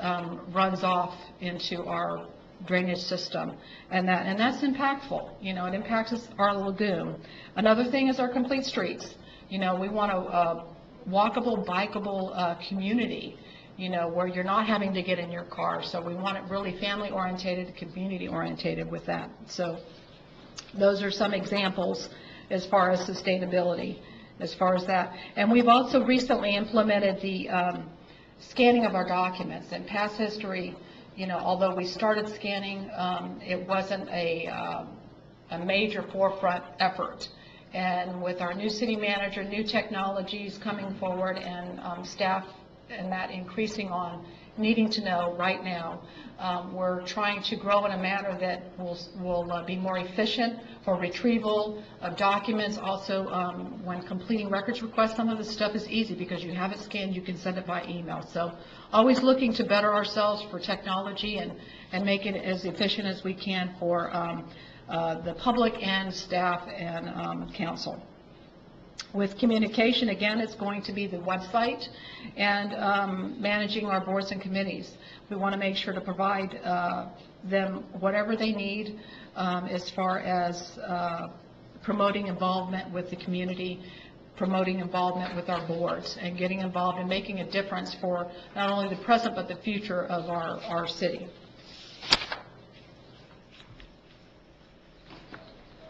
runs off into our drainage system, and that's impactful. It impacts our lagoon. Another thing is our complete streets. We want a walkable, bikeable community, where you're not having to get in your car. So we want it really family-orientated, community-orientated with that. So those are some examples as far as sustainability. as far as that. And we've also recently implemented the scanning of our documents. In past history, although we started scanning, it wasn't a major forefront effort. And with our new city manager, new technologies coming forward, and staff and that increasing on needing to know right now, we're trying to grow in a manner that will be more efficient for retrieval of documents. Also, when completing records requests, some of the stuff is easy because you have it scanned, you can send it by email. So always looking to better ourselves for technology and make it as efficient as we can for the public and staff and council. With communication, again, it's going to be the website and managing our boards and committees. We want to make sure to provide them whatever they need as far as promoting involvement with the community, promoting involvement with our boards, and getting involved and making a difference for not only the present but the future of our city.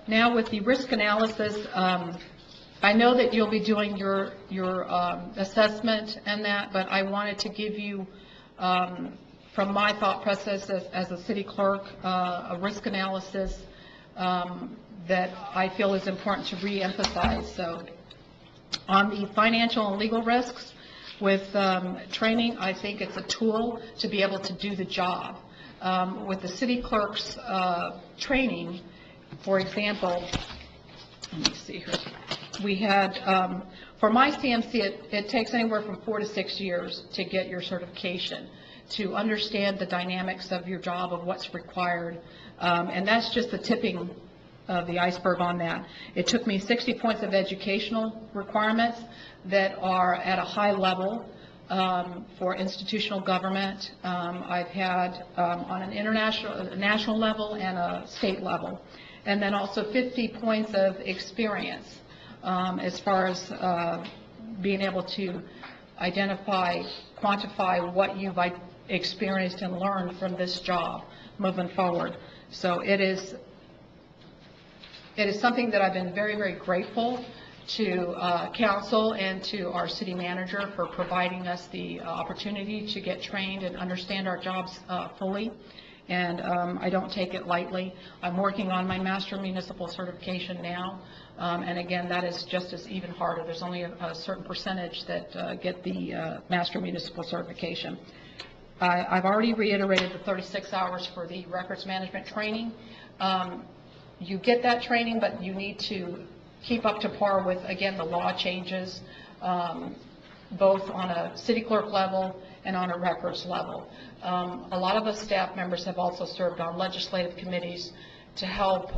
Now, with the risk analysis, I know that you'll be doing your assessment and that, but I wanted to give you, from my thought process as a city clerk, a risk analysis that I feel is important to re-emphasize. So on the financial and legal risks, with training, I think it's a tool to be able to do the job. With the city clerk's training, for example, let me see here. We had, for my CMC, it takes anywhere from 4 to 6 years to get your certification, to understand the dynamics of your job, of what's required, and that's just the tipping of the iceberg on that. It took me 60 points of educational requirements that are at a high level for institutional government. I've had on an national level and a state level, and then also 50 points of experience. As far as being able to identify, quantify what you've experienced and learned from this job moving forward. So it is something that I've been very, very grateful to council and to our city manager for providing us the opportunity to get trained and understand our jobs fully. And I don't take it lightly. I'm working on my master municipal certification now. And again, that is just as even harder. There's only a certain percentage that get the master municipal certification. I've already reiterated the 36 hours for the records management training. You get that training, but you need to keep up to par with, again, the law changes, both on a city clerk level and on a records level. A lot of us staff members have also served on legislative committees to help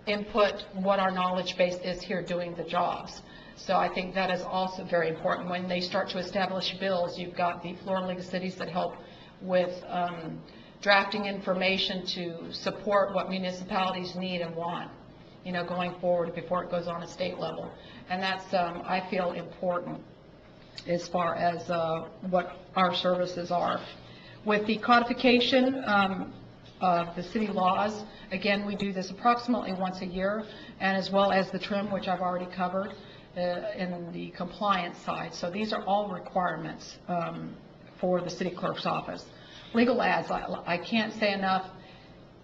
input what our knowledge base is here doing the jobs. So I think that is also very important. When they start to establish bills, you've got the Florida League of Cities that help with drafting information to support what municipalities need and want, going forward before it goes on a state level. And that's, I feel, important as far as what our services are. With the codification of the city laws, again, we do this approximately once a year, and as well as the trim, which I've already covered in the compliance side. So these are all requirements for the city clerk's office. Legal ads, I can't say enough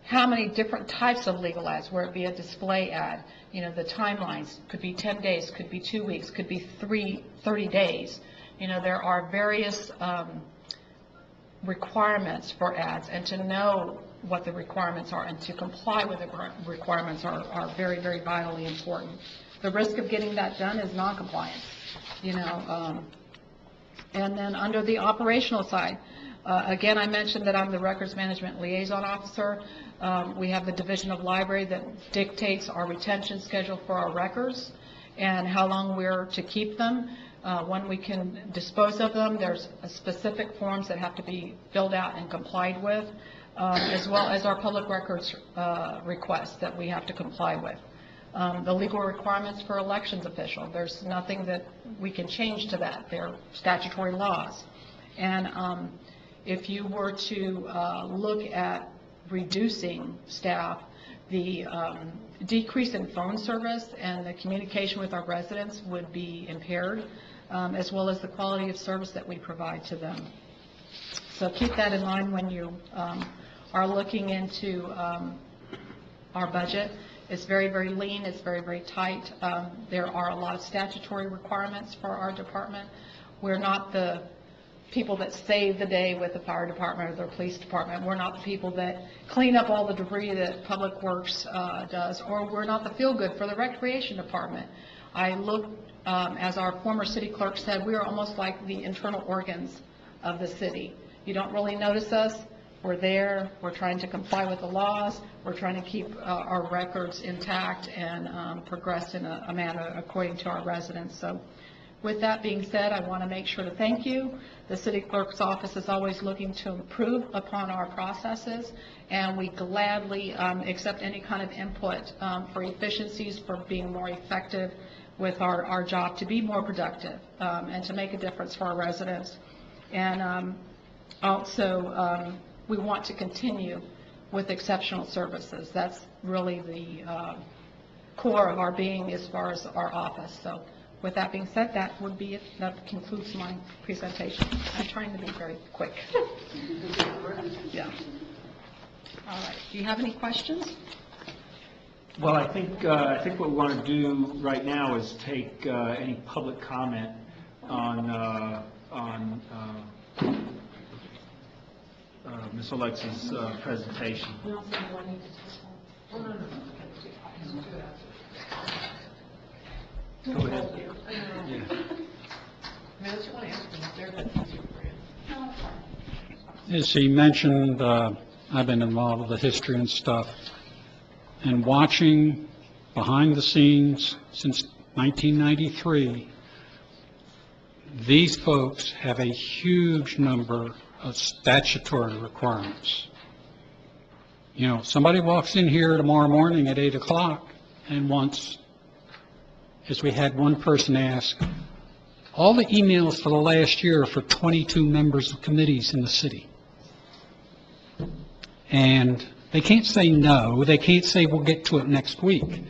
how many different types of legal ads, where it be a display ad, the timelines could be 10 days, could be 2 weeks, could be 30 days. There are various requirements for ads, and to know what the requirements are and to comply with the requirements are very, very vitally important. The risk of getting that done is non-compliance, and then under the operational side, again, I mentioned that I'm the Records Management Liaison Officer. We have the Division of Library that dictates our retention schedule for our records and how long we're to keep them. When we can dispose of them, there's specific forms that have to be filled out and complied with, as well as our public records requests that we have to comply with. The legal requirements for elections official, there's nothing that we can change to that. They're statutory laws. And if you were to look at reducing staff, the decrease in phone service and the communication with our residents would be impaired, as well as the quality of service that we provide to them. So keep that in mind when you are looking into our budget. It's very, very lean, it's very, very tight. There are a lot of statutory requirements for our department. We're not the people that save the day with the fire department or the police department. We're not the people that clean up all the debris that Public Works does, or we're not the feel-good for the recreation department. I look, as our former city clerk said, we are almost like the internal organs of the city. You don't really notice us. We're there. We're trying to comply with the laws. We're trying to keep our records intact and progress in a manner according to our residents. So with that being said, I want to make sure to thank you. The city clerk's office is always looking to improve upon our processes, and we gladly accept any kind of input for efficiencies, for being more effective with our job, to be more productive and to make a difference for our residents. And also, we want to continue with exceptional services. That's really the core of our being as far as our office. So with that being said, that would be it. That concludes my presentation. I'm trying to be very quick. Yeah. All right. Do you have any questions? Well, I think what we want to do right now is take any public comment on Ms. Alexa's presentation. Go ahead. As he mentioned, I've been involved with the history and stuff, and watching behind the scenes since 1993, these folks have a huge number of statutory requirements. You know, somebody walks in here tomorrow morning at 8 o'clock and wants, as we had one person ask, all the emails for the last year for 22 members of committees in the city. And they can't say no. They can't say we'll get to it next week.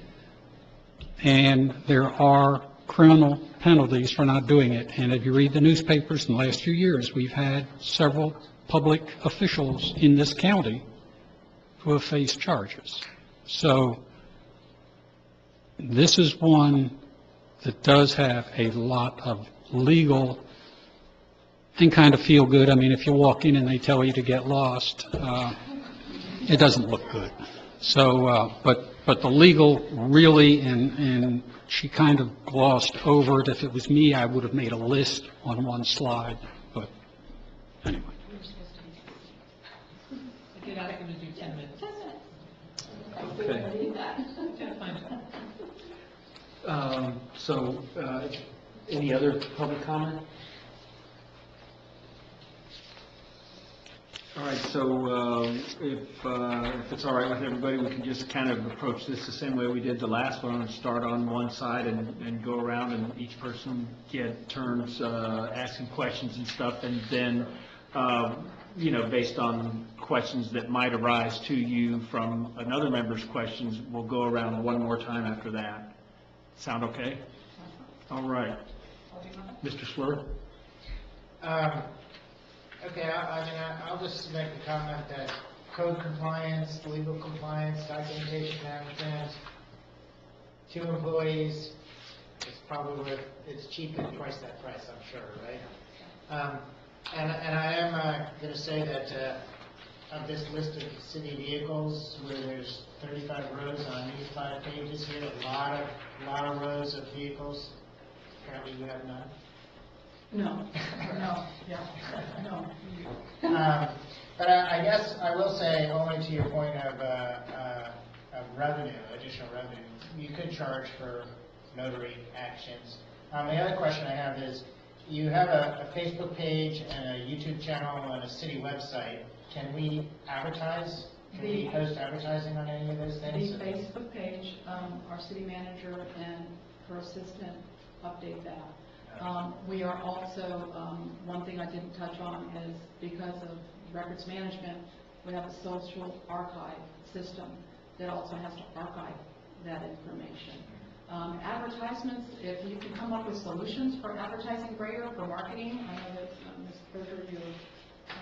And there are criminal penalties for not doing it. And if you read the newspapers in the last few years, we've had several public officials in this county who have faced charges. So this is one that does have a lot of legal and kind of feel good. I mean, if you walk in and they tell you to get lost, it doesn't look good. So, but the legal really, and she kind of glossed over it. If it was me, I would have made a list on one slide, but anyway. I did ask him to do 10 minutes. Okay. So, any other public comment? All right, so if it's all right with everybody, we can just kind of approach this the same way we did the last one, and start on one side and go around, and each person get turns asking questions and stuff, and then, you know, based on questions that might arise to you from another member's questions, we'll go around one more time after that. Sound okay? All right. Mr. Slur? Okay, I'll just make a comment that code compliance, legal compliance, documentation management, 2 employees, it's probably worth, it's cheap at twice that price, I'm sure, right? And I am going to say that of this list of city vehicles, where there's 35 rows on these 5 pages here, a lot of rows of vehicles. Apparently you have none. No. No. Yeah. No. But I guess I will say, only to your point of revenue, additional revenue, you could charge for notary actions. The other question I have is, you have a Facebook page and a YouTube channel and a city website. Can we advertise? Can we post advertising on any of those things? The Facebook page, our city manager and her assistant update that. We are also, one thing I didn't touch on is, because of records management, we have a social archive system that also has to archive that information. Advertisements, if you can come up with solutions for advertising greater, for marketing, I know that, Ms. Berger,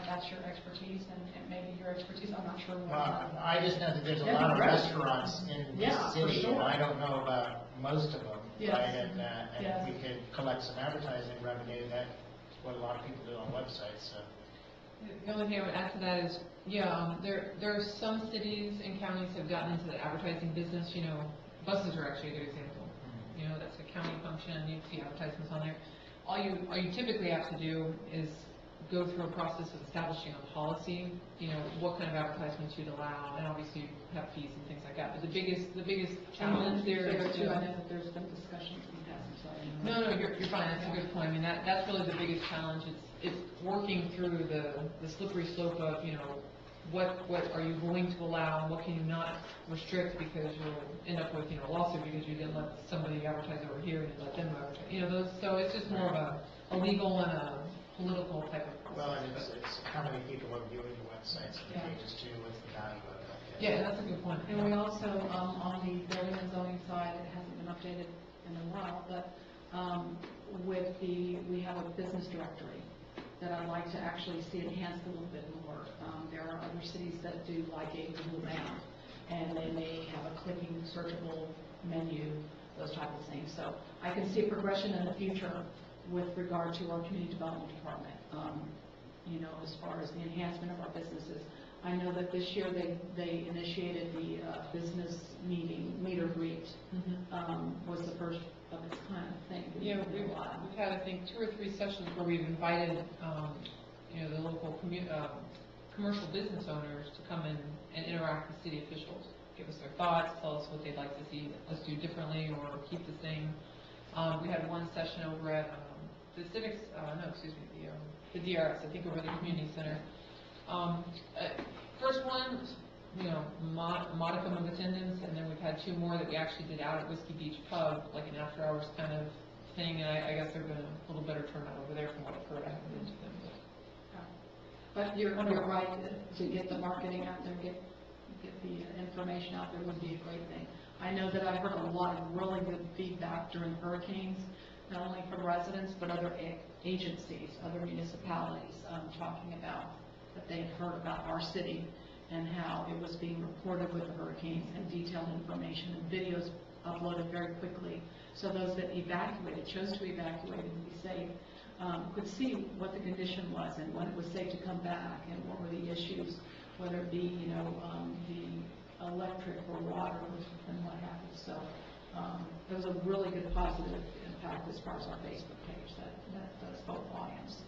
that's your expertise and maybe your expertise, I'm not sure what. I just know that there's a That'd lot be of great. restaurants in Yeah, this for city, sure. and I don't know about most of them, Yes. right? And Yes. if we could collect some advertising revenue, that's what a lot of people do on websites, so. The only thing I would add to that is, there are some cities and counties have gotten into the advertising business, buses are actually a good example. That's a county function, you see advertisements on there. All you typically have to do is go through a process of establishing a policy, what kind of advertisements you'd allow, and obviously you have fees and things like that. But the biggest challenge there is too, I to... know that there's been discussions in the past, I'm sorry. No, you're fine, that's a good point. I mean, that's really the biggest challenge, it's working through the slippery slope of, what are you going to allow, and what can you not restrict, because you'll end up with, a lawsuit because you didn't let somebody advertise over here, and you let them advertise, so it's just more of a legal and a political type of process. Well, and it's how many people are viewing the websites and the Yeah. pages too, what's the value of it? Yeah, that's a good point. And we also, on the building and zoning side, it hasn't been updated in a while, but we have a business directory that I'd like to actually see enhanced a little bit more. There are other cities that do like a Google Map, and they may have a clicking, searchable menu, those type of things. So I can see a progression in the future with regard to our community development department, as far as the enhancement of our businesses. I know that this year they initiated the business meet or greet, was the first of its kind of thing. We've had, I think, 2 or 3 sessions where we've invited, the local commercial business owners to come in and interact with city officials, give us their thoughts, tell us what they'd like to see us do differently or keep the same. We had one session over at the the DRS, I think over the community center. First one, modicum of attendance, and then we've had 2 more that we actually did out at Whiskey Beach Pub, like an after hours kind of thing, and I guess there've been a little better turnout over there from what I've heard. I haven't been to them, But you're right, to get the marketing out there, get the information out there would be a great thing. I know that I heard a lot of really good feedback during hurricanes, not only from residents, but other agencies, other municipalities, talking about that they had heard about our city and how it was being reported with the hurricanes and detailed information and videos uploaded very quickly. So those that chose to evacuate and be safe, could see what the condition was and when it was safe to come back and what were the issues, whether it be, the electric or water and what have you. So it was a really good positive impact as far as our Facebook page. That spoke volumes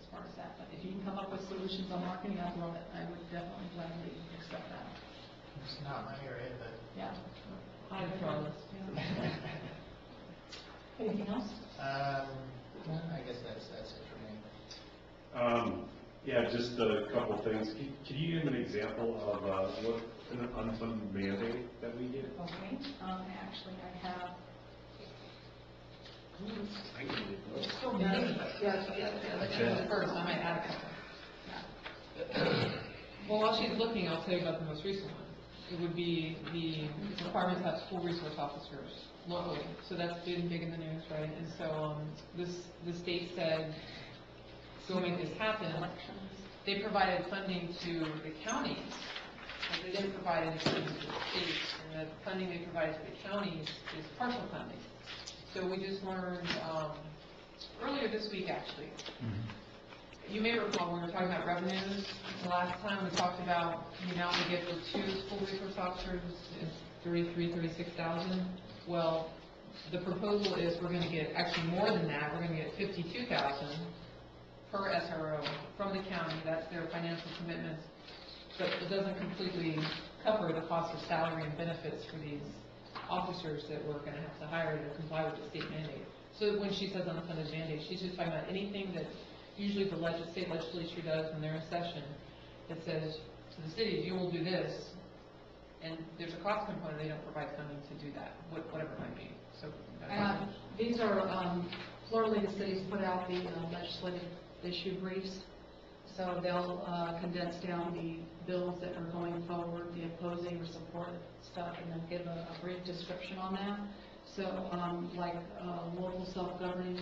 as far as that. But if you can come up with solutions on marketing, I'd love it. I would definitely gladly accept that. It's not my area, but. Yeah. I promise. Anything else? No, I guess that's it for me. Yeah, just a couple things. Can you give an example of what an unfunded mandate that we get? Okay. Actually, I have. So many. Yes. Let's do the first, I might add a couple. Well, while she's looking, I'll tell you about the most recent one. It would be the requirement to have school resource officers locally. So that's been big in the news, right? And so the state said, go make this happen. They provided funding to the counties, but they didn't provide any funding to the states. And the funding they provided to the counties is partial funding. So we just learned earlier this week, actually. You may recall when we were talking about revenues, the last time we talked about the amount we get for 2 school resource officers is $33,000, $36,000. Well, the proposal is we're going to get actually more than that. We're going to get $52,000 per SRO from the county. That's their financial commitments, but it doesn't completely cover the cost of salary and benefits for these officers that we're going to have to hire to comply with the state mandate. So when she says unfunded mandate, she's just talking about anything that usually the state legislature does when they're in session that says to the cities, you will do this, and there's a cost component, they don't provide funding to do that, whatever it might be. So these are, plurally the cities put out the legislative issue briefs, so they'll condense down the bills that are going forward, the opposing or supportive stuff, and then give a brief description on that. So, like, local self-governing,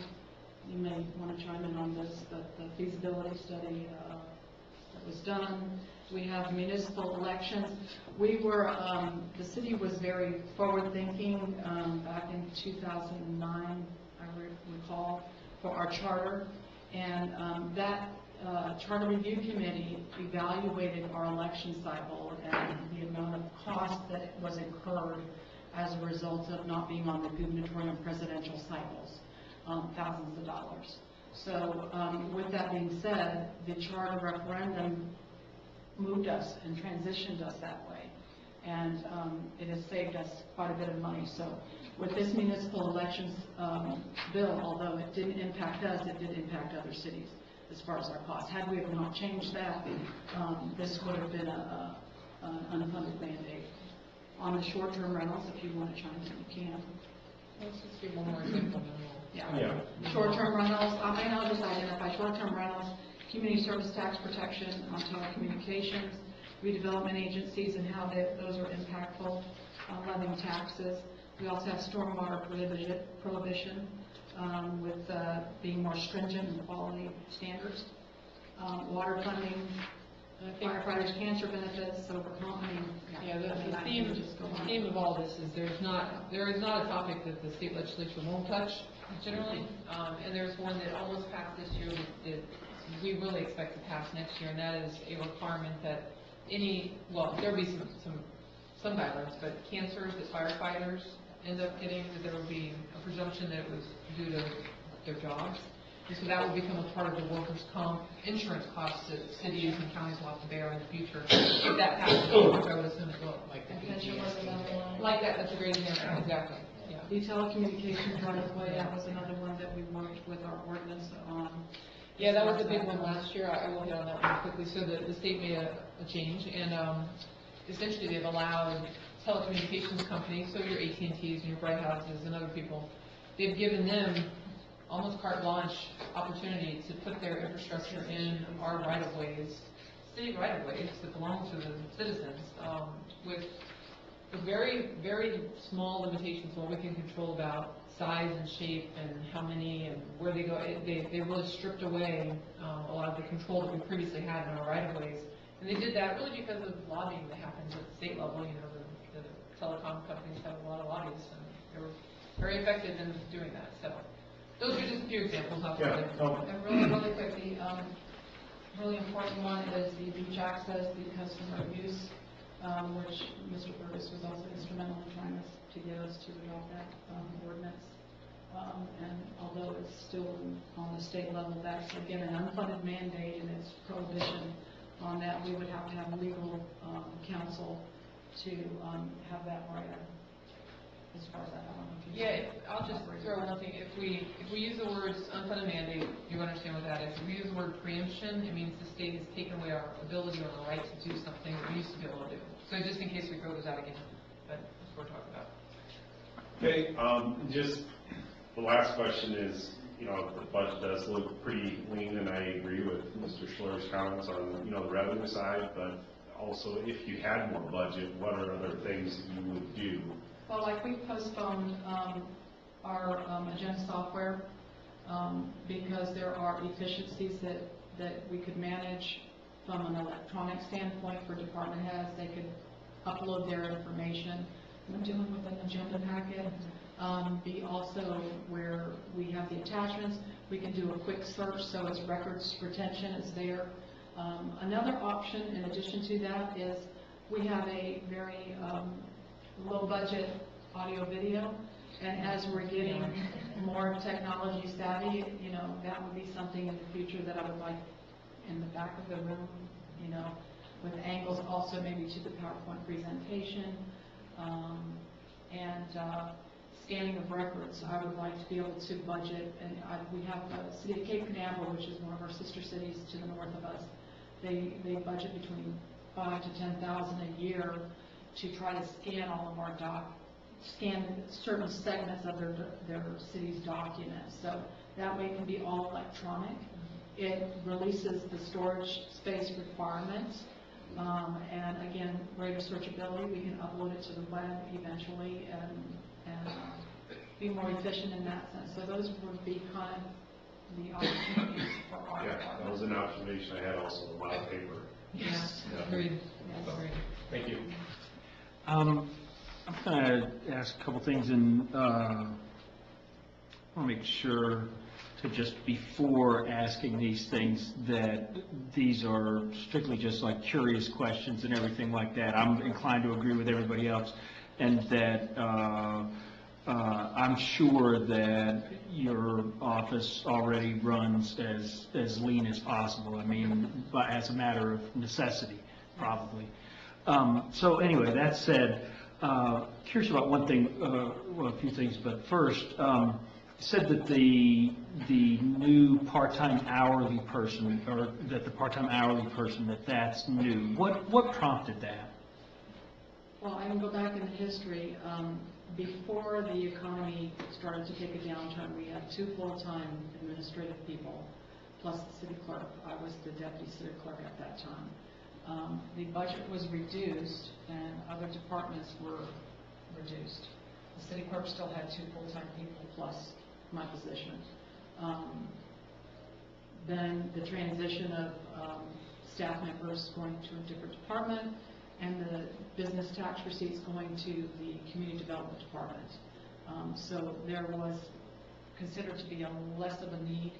you may want to chime in on this, but the feasibility study that was done. We have municipal elections. We were, the city was very forward-thinking back in 2009, I recall, for our charter. And that charter review committee evaluated our election cycle and the amount of cost that was incurred as a result of not being on the gubernatorial and presidential cycles, thousands of dollars. So with that being said, the charter referendum moved us and transitioned us that way. And it has saved us quite a bit of money. So with this municipal elections bill, although it didn't impact us, it did impact other cities as far as our costs. Had we have not changed that, this would have been an unfunded mandate. On the short-term rentals, if you want to chime in, you can. Let's just give one more example. Yeah. Short-term rentals, and I'll just identify short-term rentals, community service tax protection on telecommunications, redevelopment agencies and how those are impactful, levying taxes. We also have stormwater prohibition with being more stringent in quality standards. Water funding, firefighters' cancer benefits, so the theme of all this is there is not a topic that the state legislature won't touch generally, and there's one that almost passed this year that we really expect to pass next year, and that is a requirement that there'll be some guidelines, but cancers that firefighters end up getting, that there will be a presumption that it was due to their jobs. And so that will become a part of the workers' comp insurance costs that cities and counties will have to bear in the future. If that passes, which I would assume it will. Like that, that's a great example, exactly. Yeah. The telecommunications right of way, that was another one that we worked with our ordinance on. Yeah, that was a big one last year. I will hit on that one quickly. So the state made a change, and essentially they've allowed telecommunications companies, so your AT&Ts and your Bright Houses and other people, they've given them almost carte blanche opportunity to put their infrastructure in our right-of-ways, city right-of-ways that belong to the citizens, with very, very small limitations on what we can control about size and shape and how many and where they go. They really stripped away a lot of the control that we previously had in our right-of-ways. And they did that really because of lobbying that happens at the state level. You know, the telecom companies have a lot of lobbyists, and they were very effective in doing that. So those are just a few examples. And really quick, the really important one is the beach access, the customer use, which Mr. Burgess was also instrumental in trying to get us to adopt that ordinance. And although it's still on the state level, that's again an unfunded mandate, and it's prohibition on that. We would have to have legal counsel to have that right. As far as that, I don't know if you I'll just throw one thing. If we use the words unfunded mandate, you understand what that is. If we use the word preemption, it means the state has taken away our ability or our right to do something that we used to be able to do. So just in case we throw this out again, but that's what we're talking about. Okay, just the last question is, the budget does look pretty lean, and I agree with Mr. Schler's comments on, the revenue side, but also if you had more budget, what are other things that you would do? Well, like we postponed our agenda software because there are efficiencies that we could manage from an electronic standpoint for department heads. They could upload their information when dealing with an agenda packet. Be also where we have the attachments, we can do a quick search, so its records retention is there. Another option in addition to that is we have a very low budget audio video, and as we're getting more technology savvy, that would be something in the future that I would like in the back of the room, with angles also maybe to the PowerPoint presentation, and scanning of records. I would like to be able to budget, and we have the city of Cape Canaveral, which is one of our sister cities to the north of us. They budget between $5,000 to $10,000 a year to try to scan all of our scan certain segments of their city's documents. So that way it can be all electronic. It releases the storage space requirements And again, greater searchability, we can upload it to the web eventually and be more efficient in that sense. So those would be kind of the opportunities for our Yeah, that department. was an observation I had also, a lot of paper. Yes, Yeah. agreed, Yes. agreed. Thank you. I'm going to ask a couple things, and I want to make sure to just before asking these things that these are strictly just like curious questions and everything like that. I'm inclined to agree with everybody else, and that I'm sure that your office already runs as lean as possible. I mean, but as a matter of necessity, probably. So anyway, that said, curious about one thing, well, a few things, but first, you said that the new part-time hourly person, or that the part-time hourly person, that's new. What prompted that? Well, I can go back in the history. Before the economy started to take a downturn, we had 2 full-time administrative people, plus the city clerk. I was the deputy city clerk at that time. The budget was reduced, and other departments were reduced. The city clerk still had 2 full-time people, plus my position. Then the transition of staff members going to a different department, and the business tax receipts going to the community development department. So there was considered to be a less of a need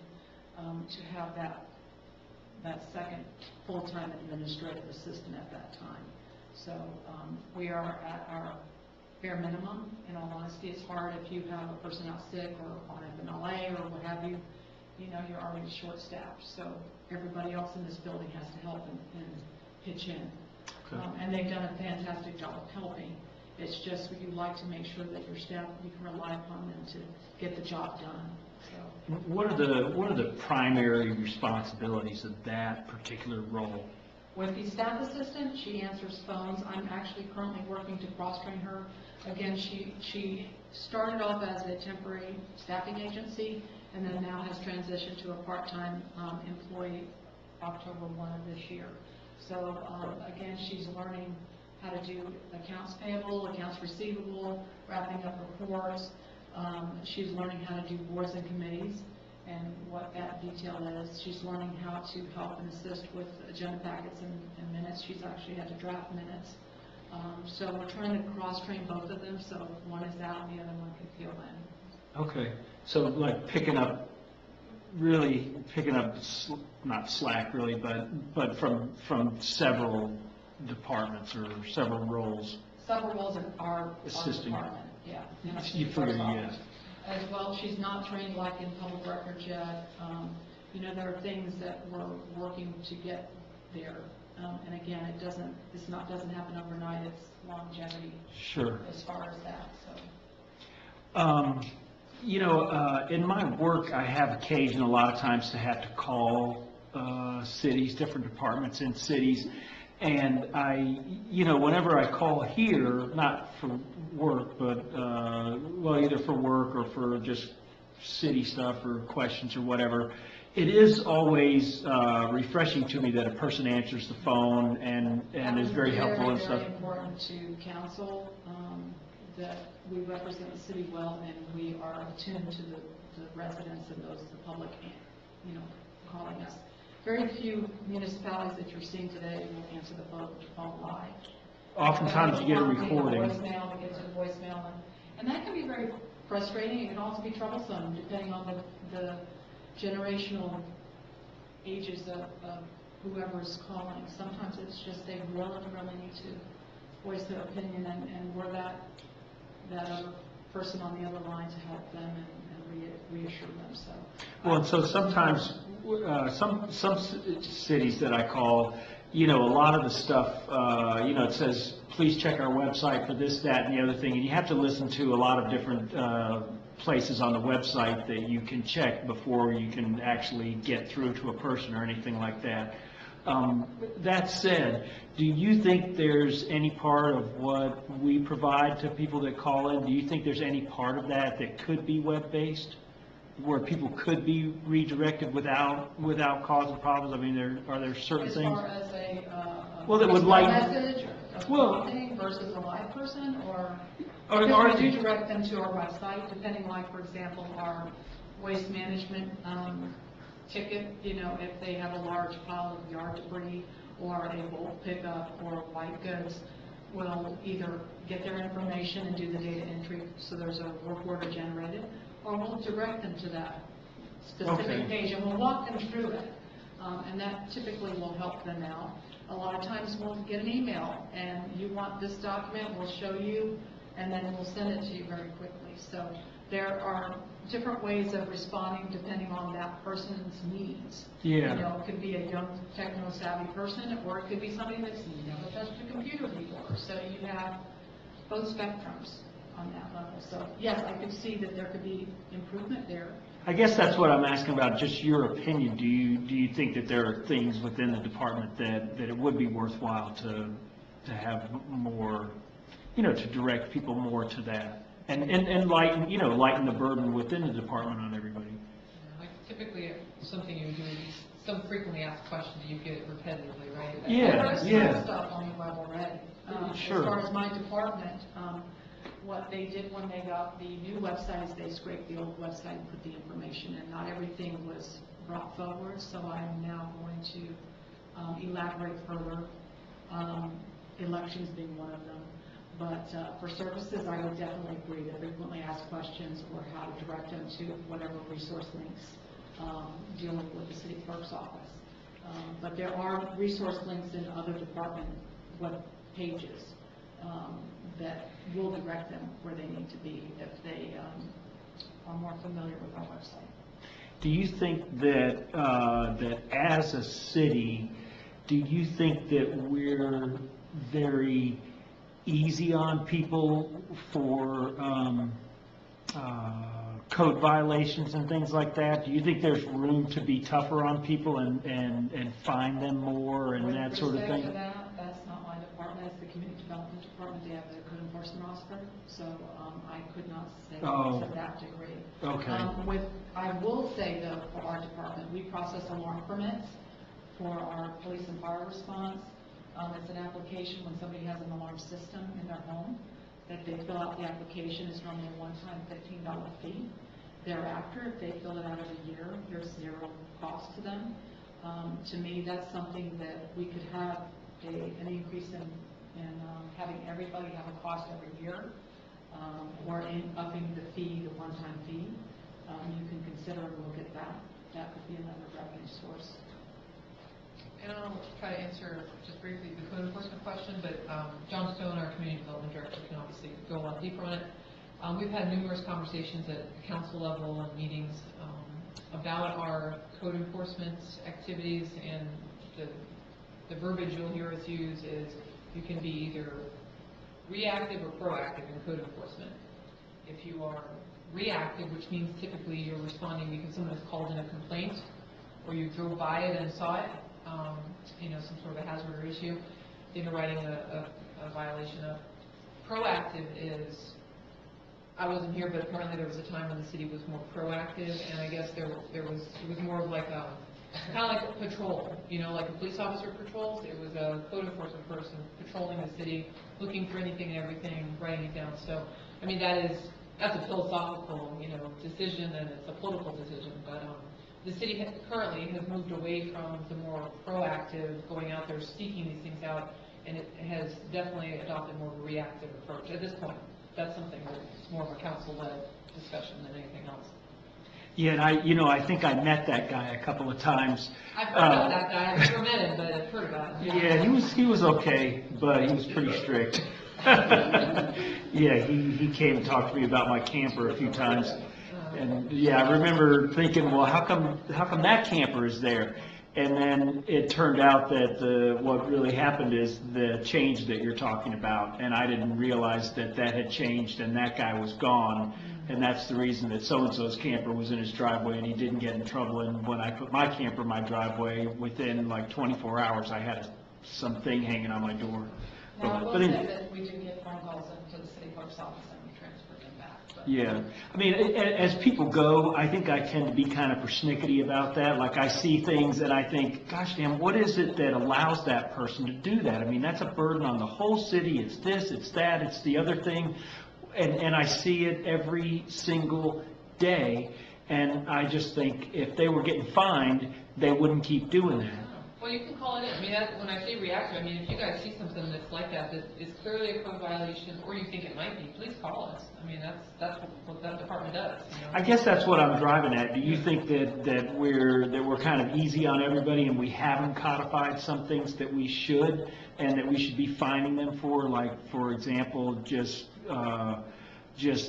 to have that second full-time administrative assistant at that time. So we are at our bare minimum. In all honesty, it's hard if you have a person out sick or on FMLA or what have you. You know, you're already short-staffed. So everybody else in this building has to help and pitch in. Okay. And they've done a fantastic job of helping. It's just you like to make sure that your staff, you can rely upon them to get the job done. So What are the primary responsibilities of that particular role? with the staff assistant, she answers phones. I'm actually currently working to cross-train her. Again, she started off as a temporary staffing agency and then now has transitioned to a part-time employee October 1 of this year. So again, she's learning how to do accounts payable, accounts receivable, wrapping up reports. She's learning how to do boards and committees and what that detail is. She's learning how to help and assist with agenda packets and minutes. She's actually had to draft minutes. So we're trying to cross-train both of them, so if one is out, the other one can fill in. Okay, so like not slack really, but from several departments or several roles. Several roles in our Assisting. department, yeah. in our You figure, clerk's office. yes. As well, she's not trained like in public records yet. You know, there are things that we're working to get there. And again, it doesn't happen overnight. It's longevity Sure. as far as that, so. You know, in my work, I have occasion a lot of times to have to call cities, different departments in cities, and whenever I call here, not for work, but, either for work or for just city stuff or questions or whatever, it is always refreshing to me that a person answers the phone and is very helpful and stuff. Very important to council, that we represent the city well, and we are attuned to the residents and those, the public, calling us. Very few municipalities that you're seeing today will answer the phone live. Oftentimes you get a recording. Voicemail, we get to the voicemail, and that can be very frustrating. It can also be troublesome, depending on the generational ages of whoever's calling. Sometimes it's just they really need to voice their opinion, and we're that other person on the other line to help them and reassure them. So. Well, and so sometimes, some cities that I call, a lot of the stuff, it says, please check our website for this, that, and the other thing, and you have to listen to a lot of different places on the website that you can check before you can actually get through to a person or anything like that. That said, do you think there's any part of what we provide to people that call in, do you think there's any part of that could be web-based, where people could be redirected without causing problems? I mean, are there certain things? As far as a Well, that would a like- message or Well- something versus a live person, or? Or- Because or- we do direct them to our website, depending, like, for example, our waste management ticket, you know, if they have a large pile of yard debris or a bulk pickup or white goods, we'll either get their information and do the data entry, so there's a work order generated, or we'll direct them to that specific Okay. page, and we'll walk them through it. And that typically will help them out. A lot of times we'll get an email, and you want this document, we'll show you, and then we'll send it to you very quickly. So there are different ways of responding depending on that person's needs. Yeah. You know, it could be a young techno-savvy person, or it could be somebody that's never touched a computer before. So you have both spectrums on that level. So yes, I could see that there could be improvement there. I guess that's what I'm asking about, just your opinion. Do you think that there are things within the department that it would be worthwhile to have more, you know, to direct people more to that? And lighten, you know, lighten the burden within the department on everybody? Like typically, something you do, some frequently asked question that you get repetitively, right? Yeah, There's yeah. some stuff on the web already. Sure. As far as my department, what they did when they got the new websites, they scraped the old website and put the information in. Not everything was brought forward, so I'm now going to elaborate further, elections being one of them. But for services, I would definitely agree that frequently asked questions or how to direct them to whatever resource links dealing with the city clerk's office. But there are resource links in other department web pages that will direct them where they need to be if they are more familiar with our website. Do you think that, that as a city, do you think that we're very easy on people for code violations and things like that? Do you think there's room to be tougher on people and fine them more and that sort of With respect to thing? that, that's not my department, it's the community development department, they have the code enforcement officer, so I could not say Oh. to that degree. Okay. I will say though, for our department, we process alarm permits for our police and fire response. It's an application when somebody has an alarm system in their home, that they fill out the application, it's normally a one-time $15 fee. Thereafter, if they fill it out every year, there's zero cost to them. To me, that's something that we could have an increase in having everybody have a cost every year, or in upping the fee, the one-time fee. You can consider and look at that. That could be another revenue source. And I'll try to answer just briefly the code enforcement question, but John Stone, our community development director, can obviously go a lot deeper on it. We've had numerous conversations at the council level and meetings about our code enforcement activities, and the verbiage you'll hear us use is you can be either reactive or proactive in code enforcement. If you are reactive, which means typically you're responding because someone has called in a complaint, or you drove by it and saw it, you know, some sort of a hazard or issue, then you're writing a violation of. Proactive is, I wasn't here, but apparently there was a time when the city was more proactive, and I guess it was more of like a, kind of like a patrol, you know, like a police officer patrols. It was a code enforcement person patrolling the city, looking for anything and everything, writing it down. So, I mean, that's a philosophical, you know, decision, and it's a political decision, but the city currently has moved away from the more proactive, going out there seeking these things out, and it has definitely adopted more of a reactive approach at this point. That's something that's more of a council-led discussion than anything else. Yeah, and I think I met that guy a couple of times. I've heard about that guy. I've never met him, but I've heard about him. Yeah, he was okay, but he was pretty strict. Yeah, he came and talked to me about my camper a few times. And yeah, I remember thinking, well, how come that camper is there? And then it turned out that what really happened is the change that you're talking about, and I didn't realize that had changed and that guy was gone, and that's the reason that so-and-so's camper was in his driveway and he didn't get in trouble. And when I put my camper in my driveway, within like 24 hours, I had something hanging on my door. Now, I will But say anyway. that we do get phone calls into the city clerk's office and we transfer them back, Yeah, I mean, as people go, I think I tend to be kind of persnickety about that. Like, I see things and I think, gosh damn, what is it that allows that person to do that? I mean, that's a burden on the whole city. It's this, it's that, it's the other thing. And I see it every single day. And I just think if they were getting fined, they wouldn't keep doing that. Well, you can call it in. I mean, when I say reactive, I mean, if you guys see something that's like that is clearly a code violation, or you think it might be, please call us. I mean, that's what that department does, you know? I guess that's what I'm driving at. Do you think that we're kind of easy on everybody and we haven't codified some things that we should, and that we should be fining them for, like, for example, just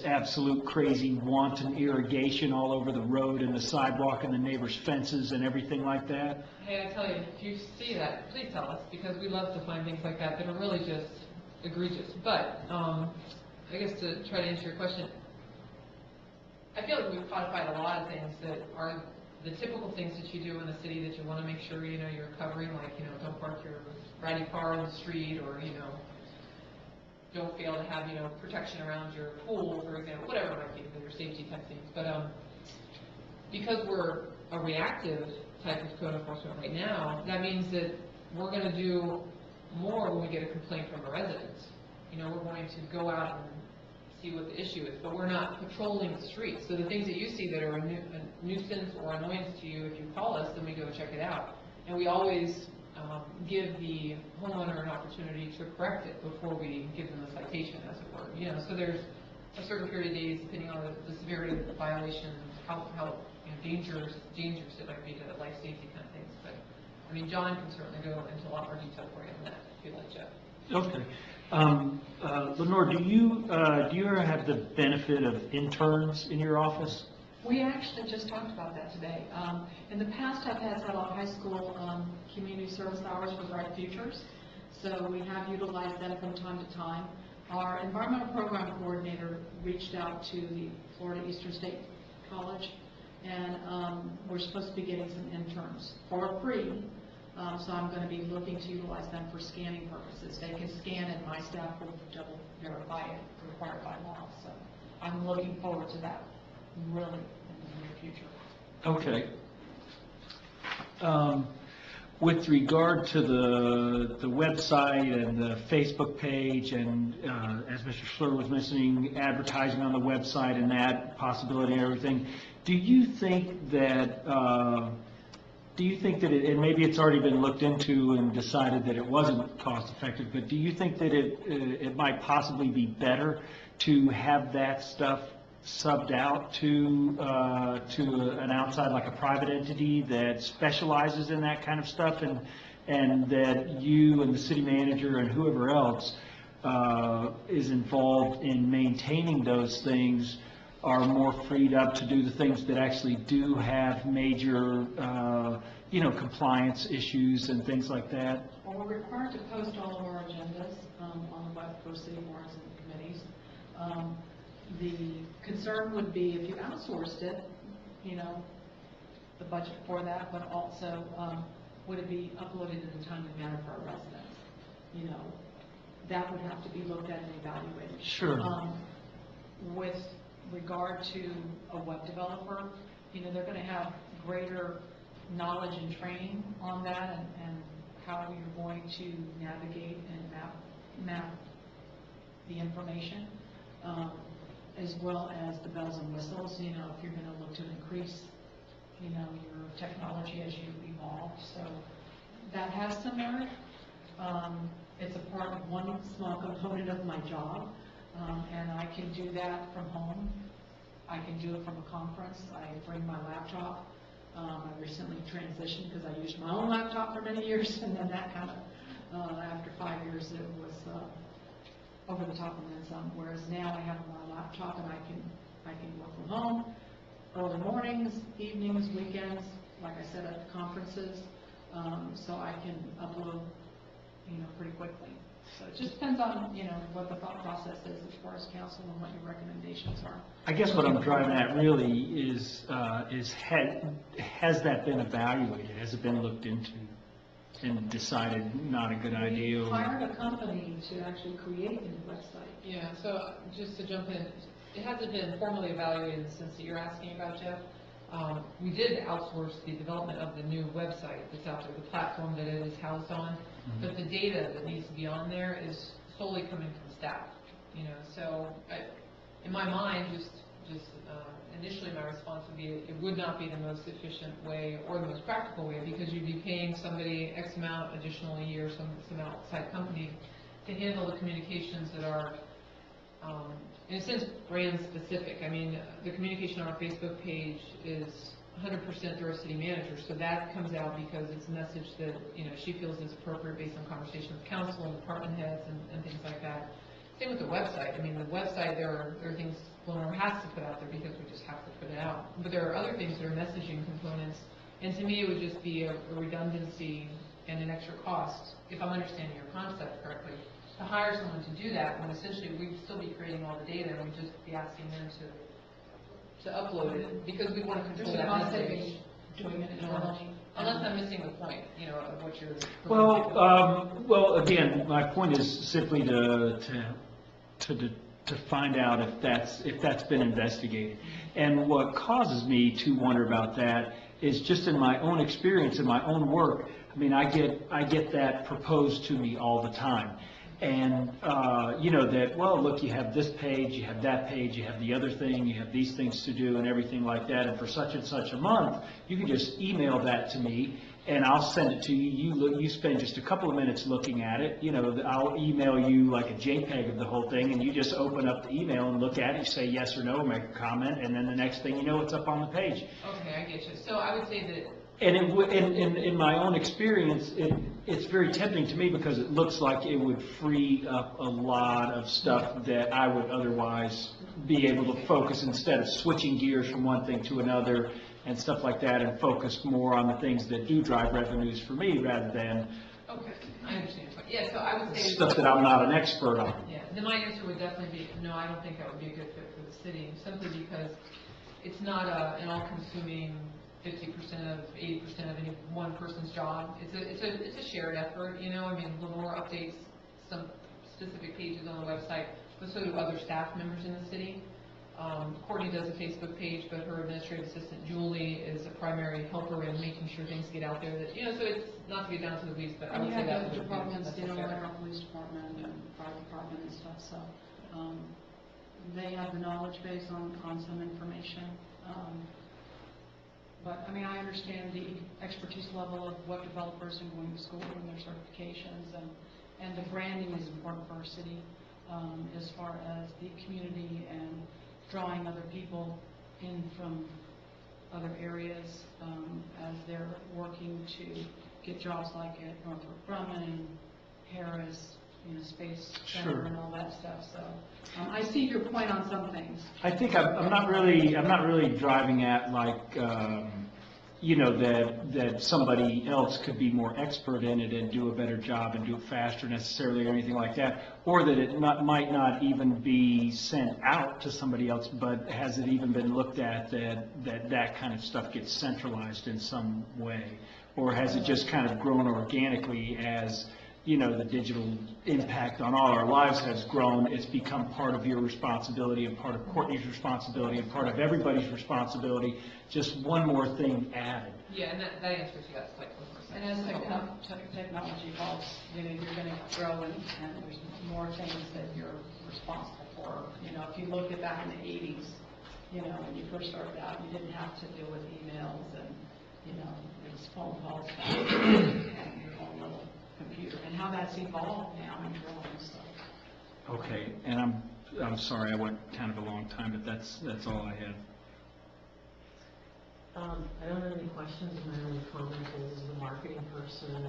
absolute crazy wanton irrigation all over the road and the sidewalk and the neighbors' fences and everything like that? Hey, I tell you, if you see that, please tell us, because we love to find things like that that are really just egregious. But, I guess to try to answer your question, I feel like we've codified a lot of things that are the typical things that you do in the city that you want to make sure, you know, you're covering, like, you know, don't park your ratty car in the street, or, you know, don't fail to have, you know, protection around your pool, for example, whatever it might be, your safety type things. But because we're a reactive type of code enforcement right now, that means that we're going to do more when we get a complaint from a resident. You know, we're going to go out and see what the issue is, but we're not patrolling the streets. So the things that you see that are a nuisance or annoyance to you, if you call us, then we go check it out. And we always give the homeowner an opportunity to correct it before we give them a citation, as it were. You know, so there's a certain period of days, depending on the severity of the violation, how you know, dangerous it might be to life safety kind of things. But I mean, John can certainly go into a lot more detail for you on that if you'd like, Jeff. Okay. Lenore, do you ever have the benefit of interns in your office? We actually just talked about that today. In the past, I've had several high school community service hours for Bright Futures, so we have utilized them from time to time. Our environmental program coordinator reached out to the Florida Eastern State College, and we're supposed to be getting some interns for free, so I'm going to be looking to utilize them for scanning purposes. They can scan, and my staff will double verify it, required by law, so I'm looking forward to that. Really, in the near future. Okay. With regard to the website and the Facebook page, and as Mr. Schlur was mentioning, advertising on the website and that possibility and everything, do you think that it, and maybe it's already been looked into and decided that it wasn't cost effective, but do you think that it might possibly be better to have that stuff subbed out to an outside, like a private entity that specializes in that kind of stuff, and that you and the city manager and whoever else is involved in maintaining those things are more freed up to do the things that actually do have major, compliance issues and things like that? Well, we're required to post all of our agendas on the web for city boards and committees. The concern would be if you outsourced it, you know, the budget for that, but also would it be uploaded in a timely manner for our residents? You know, that would have to be looked at and evaluated. Sure. With regard to a web developer, you know, they're going to have greater knowledge and training on that, and how you're going to navigate and map the information. As well as the bells and whistles, you know, if you're going to look to increase, you know, your technology as you evolve. So that has some merit. It's a part of one small component of my job, and I can do that from home. I can do it from a conference. I bring my laptop. I recently transitioned because I used my own laptop for many years, and then that kind of, after 5 years, it was over the top and then some, whereas now I have my laptop and I can work from home, early mornings, evenings, weekends, like I said, at conferences, so I can upload, you know, pretty quickly. So it just depends on, you know, what the thought process is as far as council and what your recommendations are. I guess what I'm driving at really is has that been evaluated? Has it been looked into and decided not a good idea? We hired a company to actually create a website. Yeah, so just to jump in, it hasn't been formally evaluated in the sense that you're asking about, Jeff. We did outsource the development of the new website that's out there, the platform that it is housed on, but the data that needs to be on there is solely coming from staff, you know, so in my mind, initially my response would be it would not be the most efficient way or the most practical way, because you'd be paying somebody X amount additional a year, some outside company, to handle the communications that are, in a sense, brand specific. I mean, the communication on our Facebook page is 100% through our city manager, so that comes out because it's a message that, you know, she feels is appropriate based on conversation with council and department heads and things like that. Same with the website. I mean, the website, there are things Lenore has to put out there because we just have to put it out. But there are other things that are messaging components, and to me, it would just be a redundancy and an extra cost, if I'm understanding your concept correctly, to hire someone to do that, when essentially we'd still be creating all the data, and we'd just be asking them to upload it, because we want to control that message. Doing it internally. Unless I'm missing the point, you know, of what you're. Well, again, my point is simply to find out if that's been investigated. And what causes me to wonder about that is just in my own experience, in my own work. I mean, I get that proposed to me all the time. And, you know, that, well, look, you have this page, you have that page, you have the other thing, you have these things to do and everything like that, and for such and such a month, you can just email that to me, and I'll send it to you. You spend just a couple of minutes looking at it. You know, I'll email you like a JPEG of the whole thing, and you just open up the email and look at it, you say yes or no, make a comment, and then the next thing you know, it's up on the page. Okay, I get you. So I would say that. And in my own experience, it's very tempting to me because it looks like it would free up a lot of stuff that I would otherwise be able to focus, instead of switching gears from one thing to another and stuff like that, and focus more on the things that do drive revenues for me rather than Okay, I understand. Yeah, so I would say. stuff that I'm not an expert on. Yeah, then my answer would definitely be, no, I don't think that would be a good fit for the city, simply because it's not an all-consuming 50% of 80% of any one person's job. It's a shared effort, you know. I mean, Lenore updates some specific pages on the website, but so do other staff members in the city. Courtney does a Facebook page, but her administrative assistant Julie is a primary helper in making sure things get out there. That, you know, so it's not to get down to the weeds, but I would say that the would departments, be you know, like necessary. our police department and fire department and stuff, so, they have the knowledge base on some information. But, I mean, I understand the expertise level of web developers and going to school and their certifications, and the branding is important for our city, as far as the community and drawing other people in from other areas, as they're working to get jobs like at Northrop Grumman, Harris, you know, Space Center Sure. and all that stuff, so, I see your point on some things. I think I'm not really driving at like, you know, that somebody else could be more expert in it and do a better job and do it faster necessarily or anything like that, or that it might not even be sent out to somebody else, but has it even been looked at that kind of stuff gets centralized in some way, or has it just kind of grown organically as, you know, the digital impact on all our lives has grown? It's become part of your responsibility and part of Courtney's responsibility and part of everybody's responsibility, just one more thing added. Yeah, and that answers yes, like 100%. And as technology evolves, you know, you're going to grow and there's more things that you're responsible for. You know, if you look at back in the 80s, you know, when you first started out, you didn't have to deal with emails and, you know, it was phone calls back and your own little computer, and how that's evolved now and grown and stuff. Okay, and I'm sorry I went kind of a long time, but that's all I had. I don't have any questions. My only comment is, as the marketing person,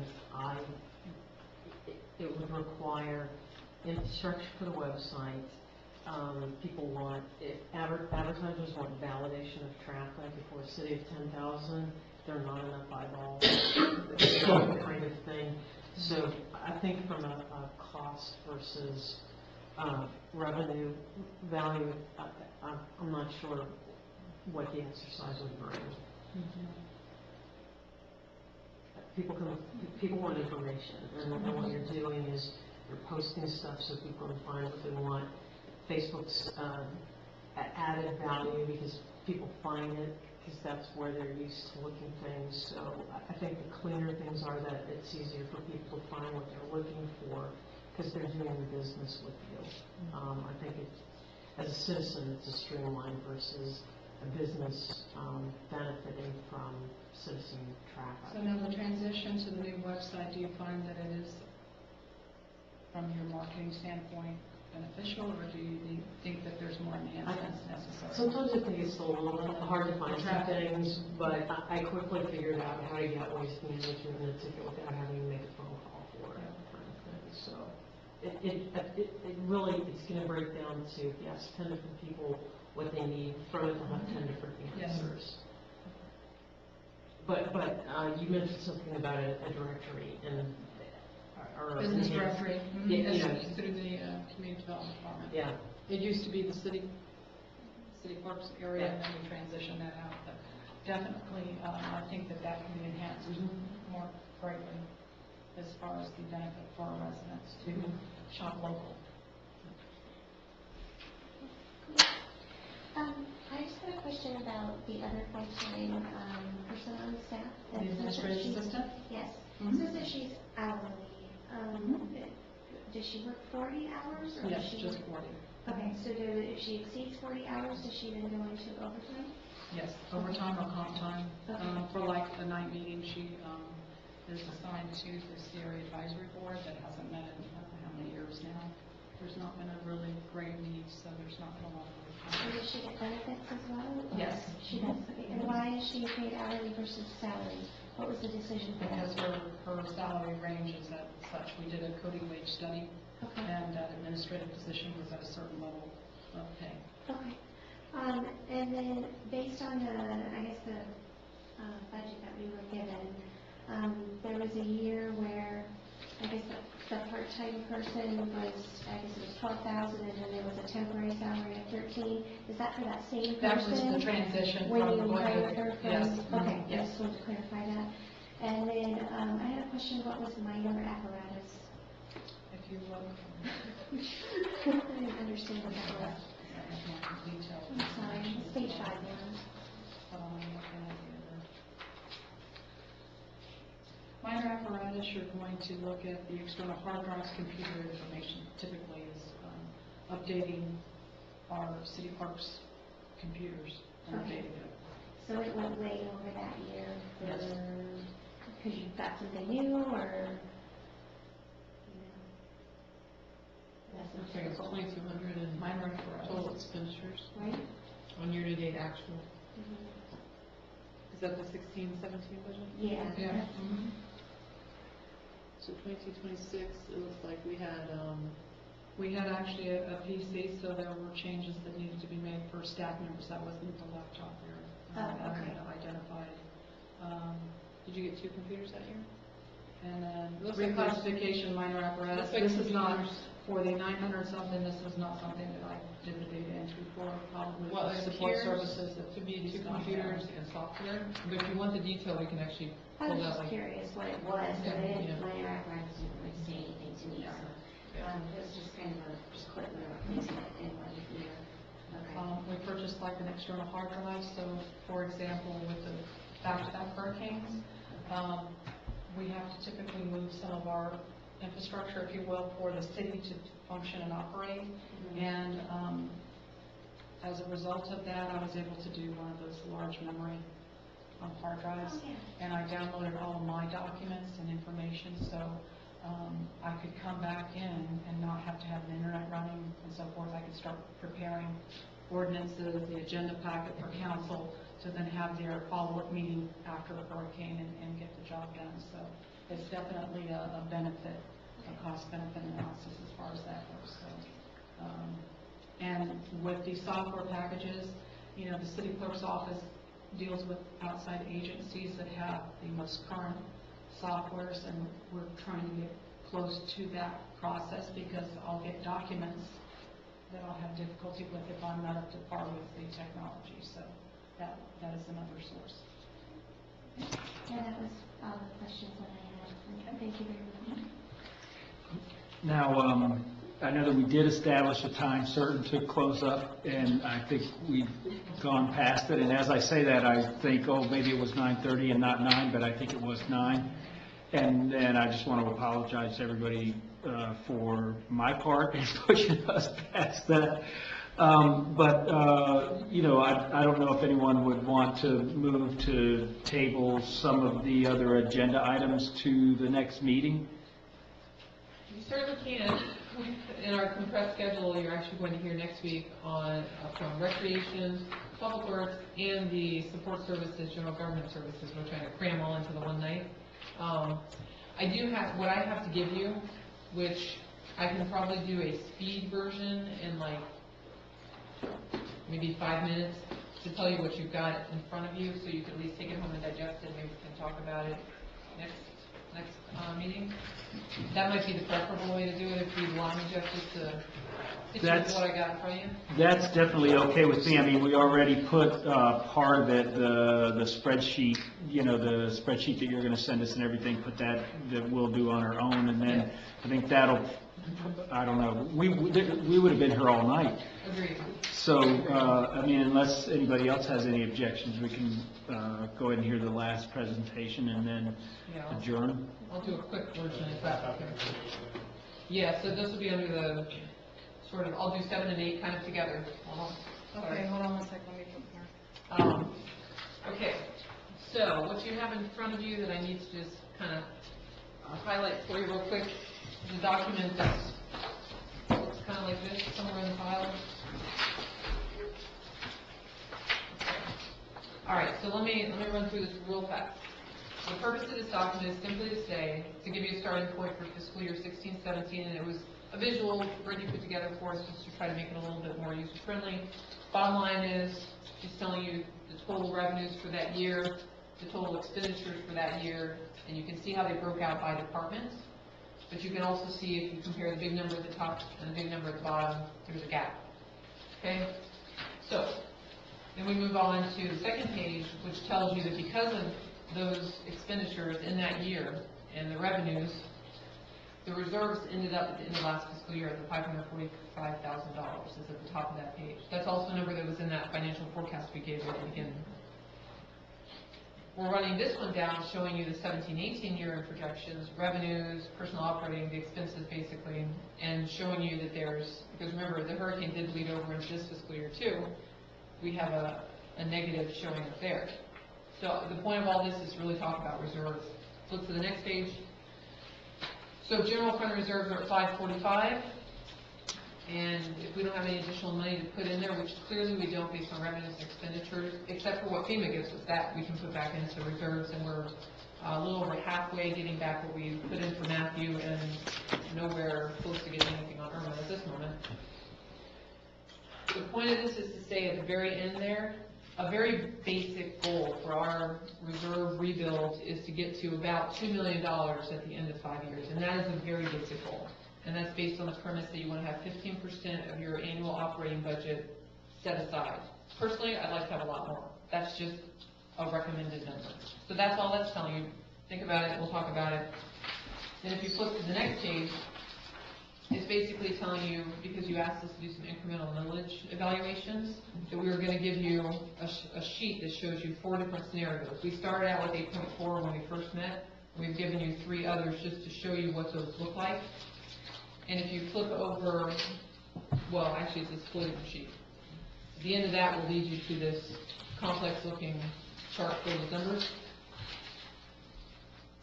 it would require infrastructure for the website. People want, if advertisers want validation of traffic. For a city of 10,000, there are not enough eyeballs, that kind of thing. So I think from a cost versus revenue value, I'm not sure what the exercise would bring. People want information, and what you're doing is you're posting stuff so people can find what they want. Facebook's added value because people find it, because that's where they're used to looking things. So I think the cleaner things are that it's easier for people to find what they're looking for because they're doing business with you. I think it's, as a citizen, it's a streamline versus a business benefiting from citizen So traffic. now the transition to the new website, do you find that it is, from your marketing standpoint, beneficial, or do you think that there's more enhancements necessary? Sometimes I think it's a little hard to find some Traffic. things, but I quickly figured out how to get waste management in a ticket without having to make a phone call for it, kind of thing. So it really, it's going to break down to, yes, 10 different people, what they need from it to have 10 different Yes. answers. But you mentioned something about a directory and, or. Business directory, Yeah, you know, through the community development department. Yeah. It used to be the city clerk's area, and then we transitioned that out, but definitely, I think that that can be enhanced more greatly as far as the benefit for our residents to shop local. I just have a question about the other full-time person on staff. The It says that administrative she's- assistant? Yes. Mhm. It says that she's hourly. Does she work 40 hours? Or Yes, does she just work- 40. Okay, so if she exceeds 40 hours, does she then go into overtime? Yes, overtime or comp time. Okay. For like a night meeting, she is assigned to the Sierra Advisory Board that hasn't met in I don't know how many years now. There's not been a really great need, so there's not been a lot of And overtime. does she get benefits as well? Or- Yes. She does. Okay. And why is she paid hourly versus salary? What was the decision for Because that? her salary range is at such, we did a coding wage study, Okay. and that administrative position was at a certain level of pay. Okay. And then based on the, I guess the budget that we were given, there was a year where, I guess the part-time person was, I guess it was 12,000, and then there was a temporary salary of 13. Is that for that same person? That was the transition When from you going hired to, her from? yes. Okay, I Yes. just wanted to clarify that. And then, I had a question, what was minor apparatus? If you look. I didn't understand what that was. I'm sorry, it's page 5 now. Minor apparatus, you're going to look at the external hard drives, computer information, typically is updating our city clerk's computers on a Okay. day-to-day. So it went way over that year Yes. because you got something new, or, Okay, it's 2,200 in Minor apparatus. total expenditures right? on year-to-date actual. Is that the 16-17 budget? Yeah. Yeah. So 22, 26, it looks like we had, We had actually a PC, so there were changes that needed to be made for staff members. That wasn't the laptop there. Oh, okay. Identified. Did you get 2 computers that year? And then Looks like there's- reclassification, minor apparatus. looks like This is not, computers- for the 900 something, this is not something that I did the data entry for, probably well, for it support appears services. to be 2 It's gone computers down. and software, but if you want the detail, we can actually I pull was that just like. curious what it was, but Yeah, it yeah. minor apparatus didn't really say anything to me, so. It was just kind of just quitting the replacement in one year. Okay. We purchased like an external hard drive, so for example, with the back-to-back hurricanes, we have to typically move some of our infrastructure, if you will, for the city to function and operate. And as a result of that, I was able to do one of those large memory hard drives. Oh, yeah. And I downloaded all of my documents and information, so I could come back in and not have to have an internet running and so forth. I could start preparing ordinances, the agenda packet for council, to then have their follow-up meeting after the hurricane and get the job done. So it's definitely a benefit, a cost-benefit analysis as far as that goes. So, and with the software packages, you know, the city clerk's office deals with outside agencies that have the most current softwares, and we're trying to get close to that process because I'll get documents that I'll have difficulty with if I'm not up to par with the technology. So that is another source. Yeah, that was all the questions that I had. Thank you very much. Now, I know that we did establish a time certain to close up, and I think we've gone past it. And as I say that, I think, oh, maybe it was 9:30 and not 9, but I think it was 9. And I just want to apologize to everybody for my part in pushing us past that. You know, I don't know if anyone would want to move to table some of the other agenda items to the next meeting. You certainly can. In our compressed schedule, you're actually going to hear next week on from Recreation, Public Works, and the Support Services, General Government Services. We're trying to cram all into the one night. I do have, what I have to give you, which I can probably do a speed version in like maybe 5 minutes to tell you what you've got in front of you, so you can at least take it home and digest it. Maybe we can talk about it next meeting. That might be the preferable way to do it, if you'd allow me, Jeff, just to hit you with what I got in front of you. That's definitely okay with me. I mean, we already put part of it, the spreadsheet, you know, the spreadsheet that you're going to send us and everything, put that we'll do on our own, and then I think that'll, I don't know, we would have been here all night. Agreed. So, I mean, unless anybody else has any objections, we can go ahead and hear the last presentation and then adjourn. I'll do a quick version if that's okay. Yeah, so this will be under the sort of, I'll do 7 and 8 kind of together. Okay, hold on one second, let me put more. Okay, so what you have in front of you that I need to just kind of highlight for you real quick is a document that's looks kind of like this, somewhere in the file. All right, so let me run through this real fast. The purpose of this document is simply to say, to give you a starting point for fiscal year 16-17, and it was a visual Brittany put together for us just to try to make it a little bit more user-friendly. Bottom line is, she's telling you the total revenues for that year, the total expenditures for that year, and you can see how they broke out by departments. But you can also see, if you compare the big number at the top and the big number at the bottom, there's a gap. Okay? So, then we move on to the second page, which tells you that because of those expenditures in that year and the revenues, the reserves ended up at the end of last fiscal year at the $545,000 is at the top of that page. That's also a number that was in that financial forecast we gave you at the beginning. We're running this one down, showing you the 17-18 year in projections, revenues, personal operating, the expenses basically, and showing you that there's, because remember, the hurricane did bleed over into this fiscal year too, we have a negative showing up there. So the point of all this is to really talk about reserves. Flip to the next page. So general fund reserves are at 545, and if we don't have any additional money to put in there, which clearly we don't based on revenues and expenditures, except for what FEMA gives us, that we can put back into reserves, and we're a little over halfway getting back what we put in for Matthew, and nowhere close to getting anything on Irma at this moment. The point of this is to say at the very end there, a very basic goal for our reserve rebuild is to get to about $2 million at the end of 5 years, and that is a very basic goal. And that's based on the premise that you want to have 15% of your annual operating budget set aside. Personally, I'd like to have a lot more. That's just a recommended number. So that's all that's telling you. Think about it, we'll talk about it. And if you flip to the next page, it's basically telling you, because you asked us to do some incremental millage evaluations, that we were going to give you a sheet that shows you 4 different scenarios. We started out with 8.4 when we first met. We've given you 3 others just to show you what those look like. And if you flip over, well, actually it's a splitting sheet. The end of that will lead you to this complex-looking chart full of numbers.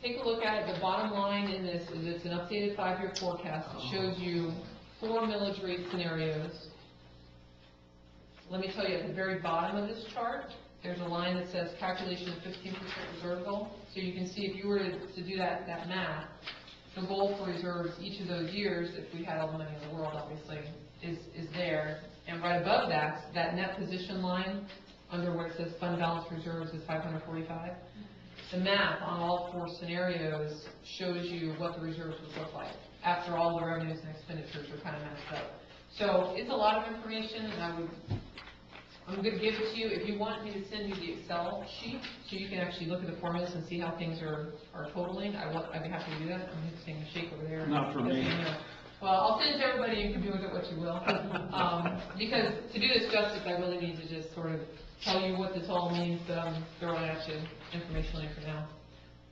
Take a look at it. The bottom line in this is it's an updated 5-year forecast. It shows you 4 millage rate scenarios. Let me tell you, at the very bottom of this chart, there's a line that says calculation of 15% reserve goal. So you can see if you were to do that math, the goal for reserves each of those years, if we had all the money in the world, obviously, is there. And right above that, that net position line, under where it says fund balance reserves is 545. The math on all 4 scenarios shows you what the reserves would look like after all the revenues and expenditures are kind of matched up. So it's a lot of information, and I'm going to give it to you. If you want me to send you the Excel sheet so you can actually look at the formulas and see how things are totaling, I'd be happy to do that. I'm just taking a shake over there. Not for me. Well, I'll send it to everybody, you can do with it what you will. Because to do this justice, I really need to just sort of tell you what this all means, but I'm throwing at you informationally for now.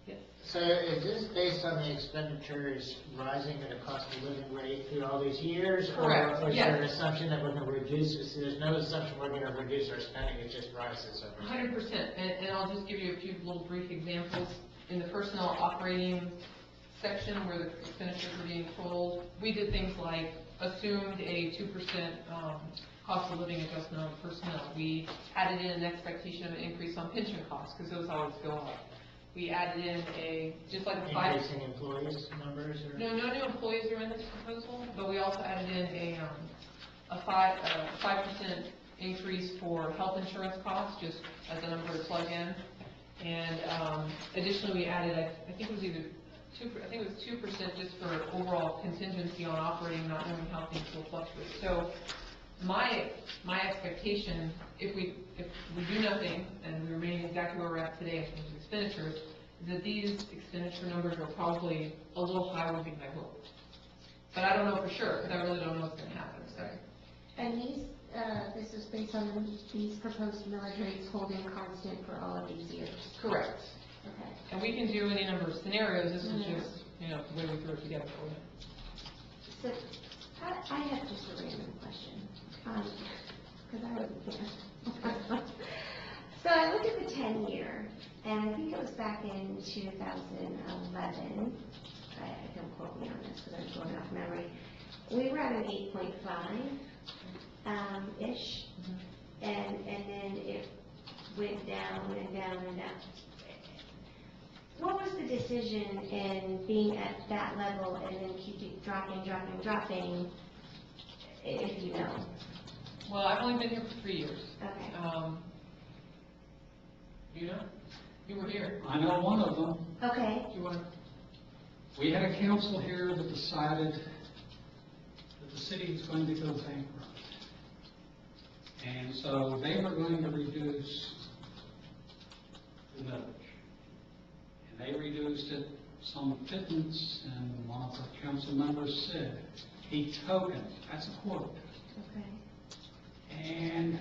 Yes? So is this based on the expenditures rising at a cost of living rate through all these years? Correct, Or is yes. there an assumption that we're going to reduce, there's no assumption we're going to reduce our spending, it just rises over time? 100%, and I'll just give you a few little brief examples. In the personnel operating section where the expenditures are being told, we did things like assumed a 2% cost of living adjustment on personnel. We added in an expectation of an increase on pension costs, because those always go up. We added in just like a Increasing employees numbers or? No new employees are in this proposal, but we also added in a 5% increase for health insurance costs, just as a number to plug in. And additionally, we added, I think it was either 2% just for overall contingency on operating, not knowing how things will fluctuate. So my expectation, if we do nothing and we remain exactly where we're at today in terms of expenditures, is that these expenditure numbers are probably a little higher than I hoped. But I don't know for sure, because I really don't know what's going to happen. So. And this is based on these proposed millage rates holding constant for all of these years? Correct. Okay. And we can do any number of scenarios. This is just, the way we threw it together for you. So I have just a random question, because I wasn't here. So I looked at the 10-year, and I think it was back in 2011. Don't quote me on this because I'm going off memory. We were at an 8.5 ish, and then it went down and down and down. What was the decision in being at that level and then keep dropping, if you know? Well, I've only been here for 3 years. Okay. You know? You were here. I know one of them. Okay. Do you want to? We had a council here that decided that the city was going to go bankrupt. And so they were going to reduce the millage. And they reduced it some pittance, and one of the council members said, a token, that's a quote. Okay. And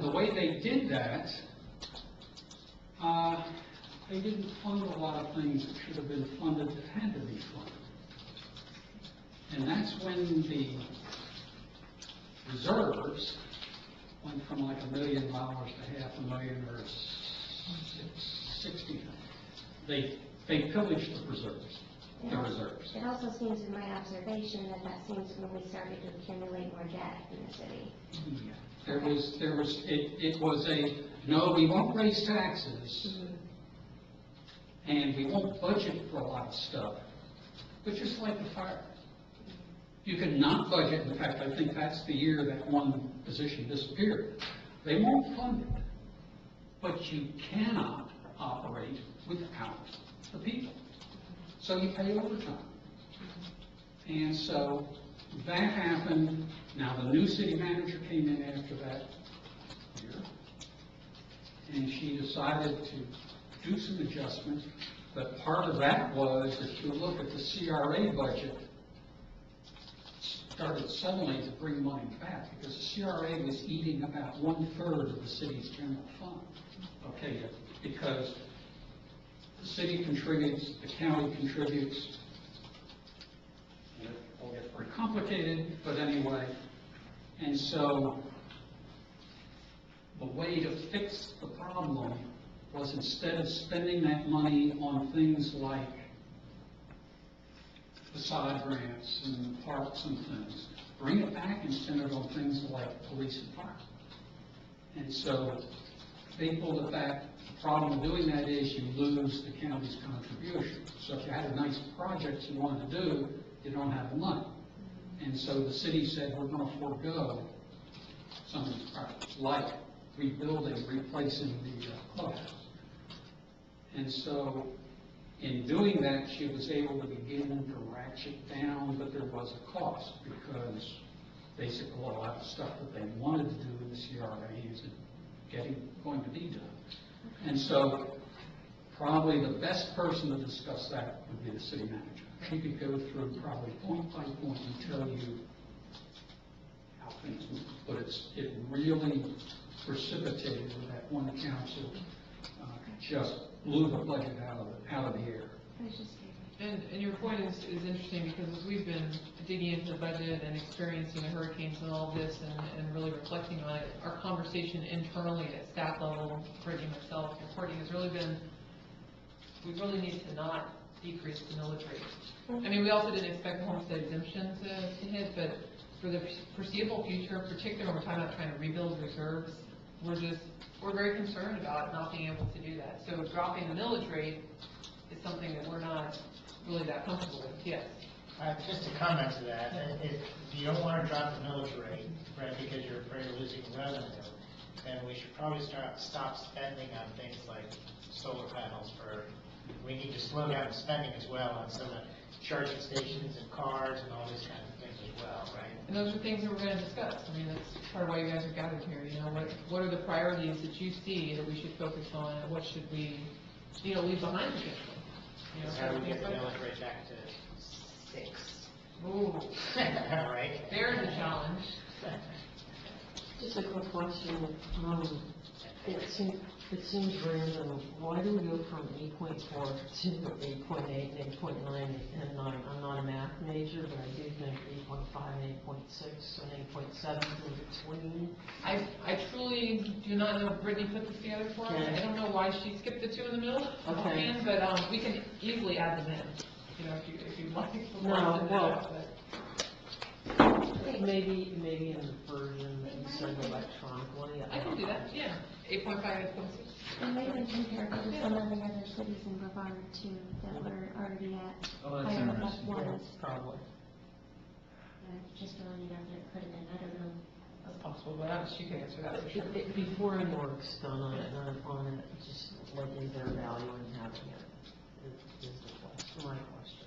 the way they did that, they didn't fund a lot of things that should have been funded that had to be funded. And that's when the reserves went from like $1 million to $500,000 or 60. They pillaged the reserves. It also seems in my observation that seems when we started to accumulate more debt in the city. Yeah. It was a, no, we won't raise taxes, and we won't budget for a lot of stuff, but just like the fire. You can not budget. In fact, I think that's the year that one position disappeared. They won't fund it, but you cannot operate without the people. So you pay overtime. And so that happened. Now the new city manager came in after that year, and she decided to do some adjustments. But part of that was, if you look at the CRA budget, started suddenly to bring money back, because the CRA was eating about 1/3 of the city's general fund. Okay, because the city contributes, the county contributes, and it will get very complicated, but anyway. And so the way to fix the problem was, instead of spending that money on things like facade grants and parks and things, bring it back and spend it on things like police and fire. And so they pulled it back. The problem with doing that is you lose the county's contribution. So if you had a nice project you wanted to do, you don't have the money. And so the city said, we're going to forego some of these projects, like rebuilding, replacing the clubhouse. And so in doing that, she was able to begin to ratchet down, but there was a cost, because basically a lot of stuff that they wanted to do in the CRA isn't going to be done. And so probably the best person to discuss that would be the city manager. She could go through probably point by point and tell you how things move. But it really precipitated that one council just blew the budget out of the air. I was just kidding. And your point is interesting, because as we've been digging into the budget and experiencing the hurricanes and all of this and really reflecting on it, our conversation internally at staff level, Brittany, myself, and Courtney, has really been, we really need to not decrease the millage rate. I mean, we also didn't expect the homestead exemption to hit, but for the foreseeable future, particularly when we're talking about trying to rebuild reserves, we're very concerned about not being able to do that. So dropping the millage rate is something that we're not really that comfortable with, yes. Just to comment to that, if you don't want to drop the millage rate, right, because you're afraid of losing revenue, then we should probably stop spending on things like solar panels we need to slow down spending as well on some charging stations and cars and all these kinds of things as well, right? And those are things that we're going to discuss. I mean, that's part of why you guys are gathered here. You know, what are the priorities that you see that we should focus on, and what should we, leave behind potentially? How do we get the millage rate back to 6? Ooh, Right? there's a challenge. Just a quick question. It seems random. Why do we go from 8.4 to 8.8 and 8.9 and 9? I'm not a math major, but I do think 8.5 and 8.6 and 8.7 in between. I truly do not know if Brittany put this together for us. Okay. I don't know why she skipped the 2 in the middle. Okay. But we can easily add them in, if you'd like. No, well, maybe in the version that you send electronically. I can do that, yeah. 8.5, 8.6. And maybe compare it to some of the other cities in Brevard too, that were already at higher level ones. Probably. Just throwing it out there, put it in, I don't know. That's possible, but she can answer that for sure. Before any work's done on it, just what is their value in having it, is the question, my question.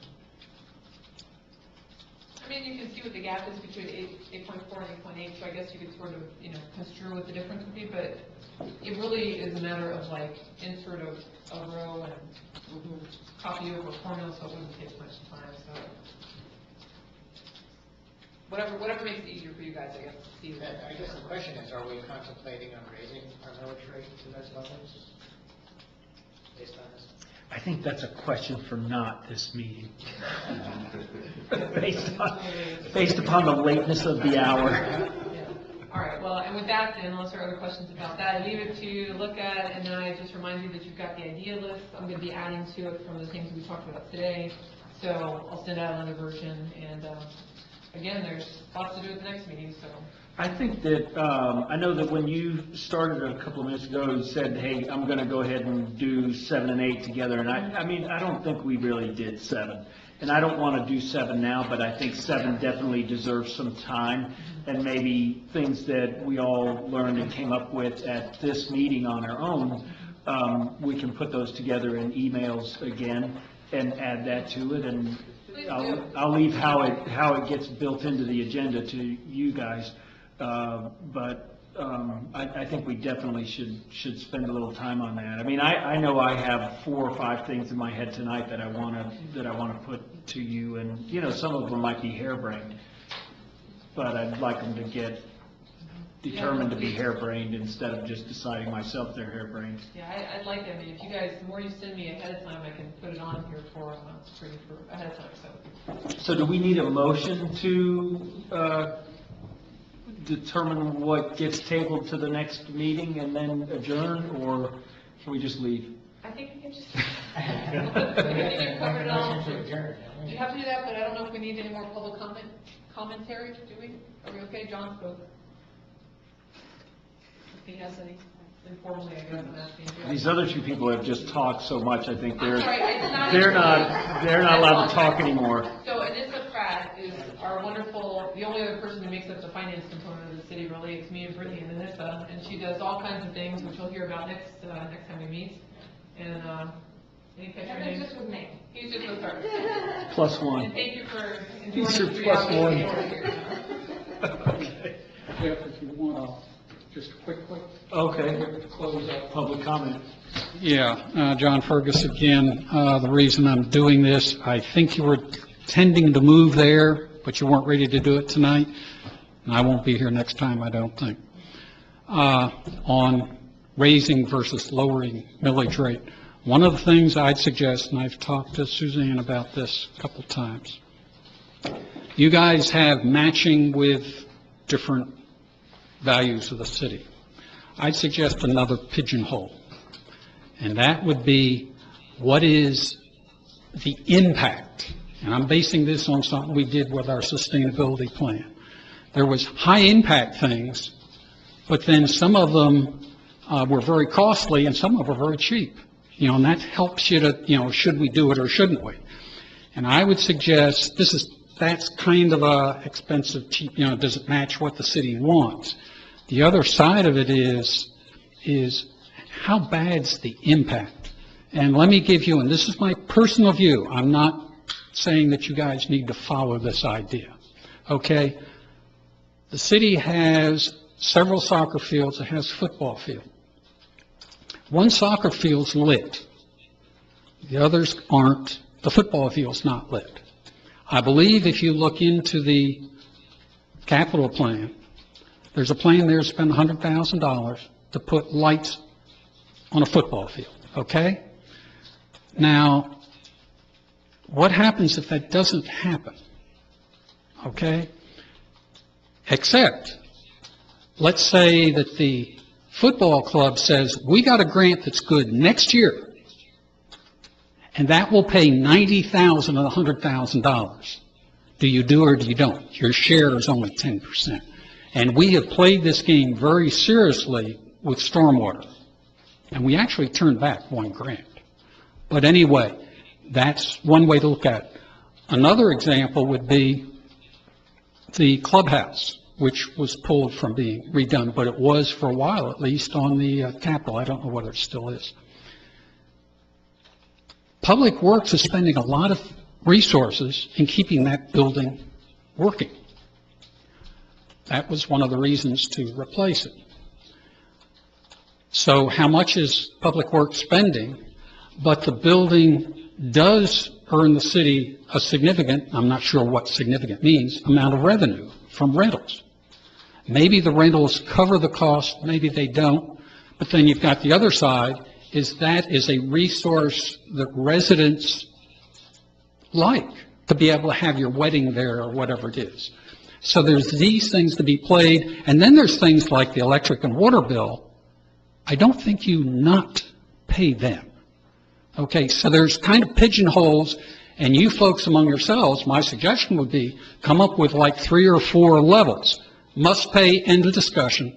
I mean, you can see what the gap is between 8.4 and 8.8, so I guess you could sort of, construe what the difference would be, but it really is a matter of like insert of a row and copy over a formula, so it wouldn't take much time, so. Whatever makes it easier for you guys, I guess, to see that. I guess the question is, are we contemplating on raising our millage rate to those levels based on this? I think that's a question for not this meeting. Based upon the lateness of the hour. Yeah. All right, well, and with that, then, unless there are other questions about that, I leave it to you to look at, and then I just remind you that you've got the idea list. I'm going to be adding to it from the things we talked about today, so I'll send out another version, and again, there's lots to do at the next meeting, so. I think that, I know that when you started a couple of minutes ago, you said, hey, I'm going to go ahead and do 7 and 8 together, and I mean, I don't think we really did 7. And I don't want to do 7 now, but I think 7 definitely deserves some time, and maybe things that we all learned and came up with at this meeting on our own, we can put those together in emails again and add that to it, and I'll leave how it gets built into the agenda to you guys. But I think we definitely should spend a little time on that. I mean, I know I have 4 or 5 things in my head tonight that I want to put to you, and some of them might be harebrained, but I'd like them to get determined to be harebrained instead of just deciding myself they're harebrained. Yeah, I'd like it. I mean, if you guys, the more you send me ahead of time, I can put it on here for ahead of time. So do we need a motion to determine what gets tabled to the next meeting and then adjourn, or can we just leave? I think we can just. You covered it all. You have to do that, but I don't know if we need any more public commentary. Do we? Are we okay? John spoke. If he has any informally, I guess I'm asking you. These other 2 people have just talked so much. I think they're Sorry, not allowed to talk anymore. So Anissa Pratt is our wonderful, the only other person who makes up the finance component of the city, really. It's me and Brittany and Anissa, and she does all kinds of things, which you'll hear about next time we meet. And Everything's just with me. He's just with her. +1. And thank you for He's enjoying your the 3 hours +1. that you were here. Jeff, if you want, Just quickly. Okay. To close out. Public comment. Yeah, John Fergus again. The reason I'm doing this, I think you were tending to move there, but you weren't ready to do it tonight. And I won't be here next time, I don't think. On raising versus lowering millage rate. One of the things I'd suggest, and I've talked to Suzanne about this a couple times, you guys have matching with different values of the city. I'd suggest another pigeonhole, and that would be, what is the impact? And I'm basing this on something we did with our sustainability plan. There was high-impact things, but then some of them were very costly, and some of them were very cheap. And that helps you to, should we do it or shouldn't we? And I would suggest, that's kind of a expensive, cheap, does it match what the city wants? The other side of it is how bad's the impact? And let me give you, and this is my personal view, I'm not saying that you guys need to follow this idea, okay? The city has several soccer fields, it has a football field. One soccer field's lit, the others aren't, the football field's not lit. I believe if you look into the capital plan, there's a plan there to spend $100,000 to put lights on a football field, okay? Now, what happens if that doesn't happen, okay? Except, let's say that the football club says, we got a grant that's good next year, and that will pay $90,000 of the $100,000. Do you do or do you don't? Your share is only 10%. And we have played this game very seriously with stormwater. And we actually turned back one grant. But anyway, that's one way to look at it. Another example would be the clubhouse, which was pulled from being redone, but it was for a while at least on the Capitol. I don't know whether it still is. Public Works is spending a lot of resources in keeping that building working. That was one of the reasons to replace it. So how much is Public Works spending? But the building does earn the city a significant, I'm not sure what significant means, amount of revenue from rentals. Maybe the rentals cover the cost, maybe they don't, but then you've got the other side, is that is a resource that residents like, to be able to have your wedding there or whatever it is. So there's these things to be played, and then there's things like the electric and water bill. I don't think you not pay them. Okay, so there's kind of pigeonholes, and you folks among yourselves, my suggestion would be, come up with like 3 or 4 levels. Must pay, end of discussion.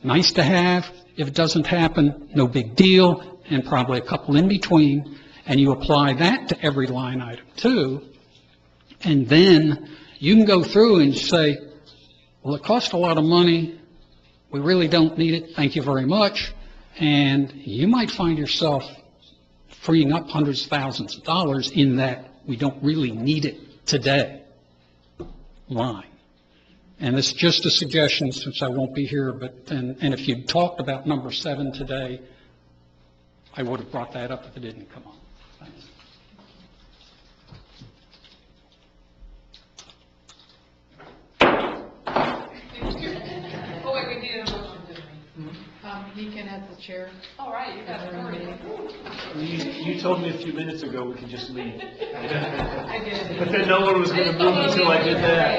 Nice to have. If it doesn't happen, no big deal, and probably a couple in between, and you apply that to every line item too, and then you can go through and say, well, it cost a lot of money, we really don't need it, thank you very much, and you might find yourself freeing up hundreds of thousands of dollars in that we don't really need it today line. And it's just a suggestion since I won't be here, but and if you'd talked about number 7 today, I would have brought that up if it didn't come on. Thanks. Oh, wait, we need a motion, didn't we? He can have the chair. All right, you got it already. You told me a few minutes ago we could just leave. I did. But then no one was going to move until I did that.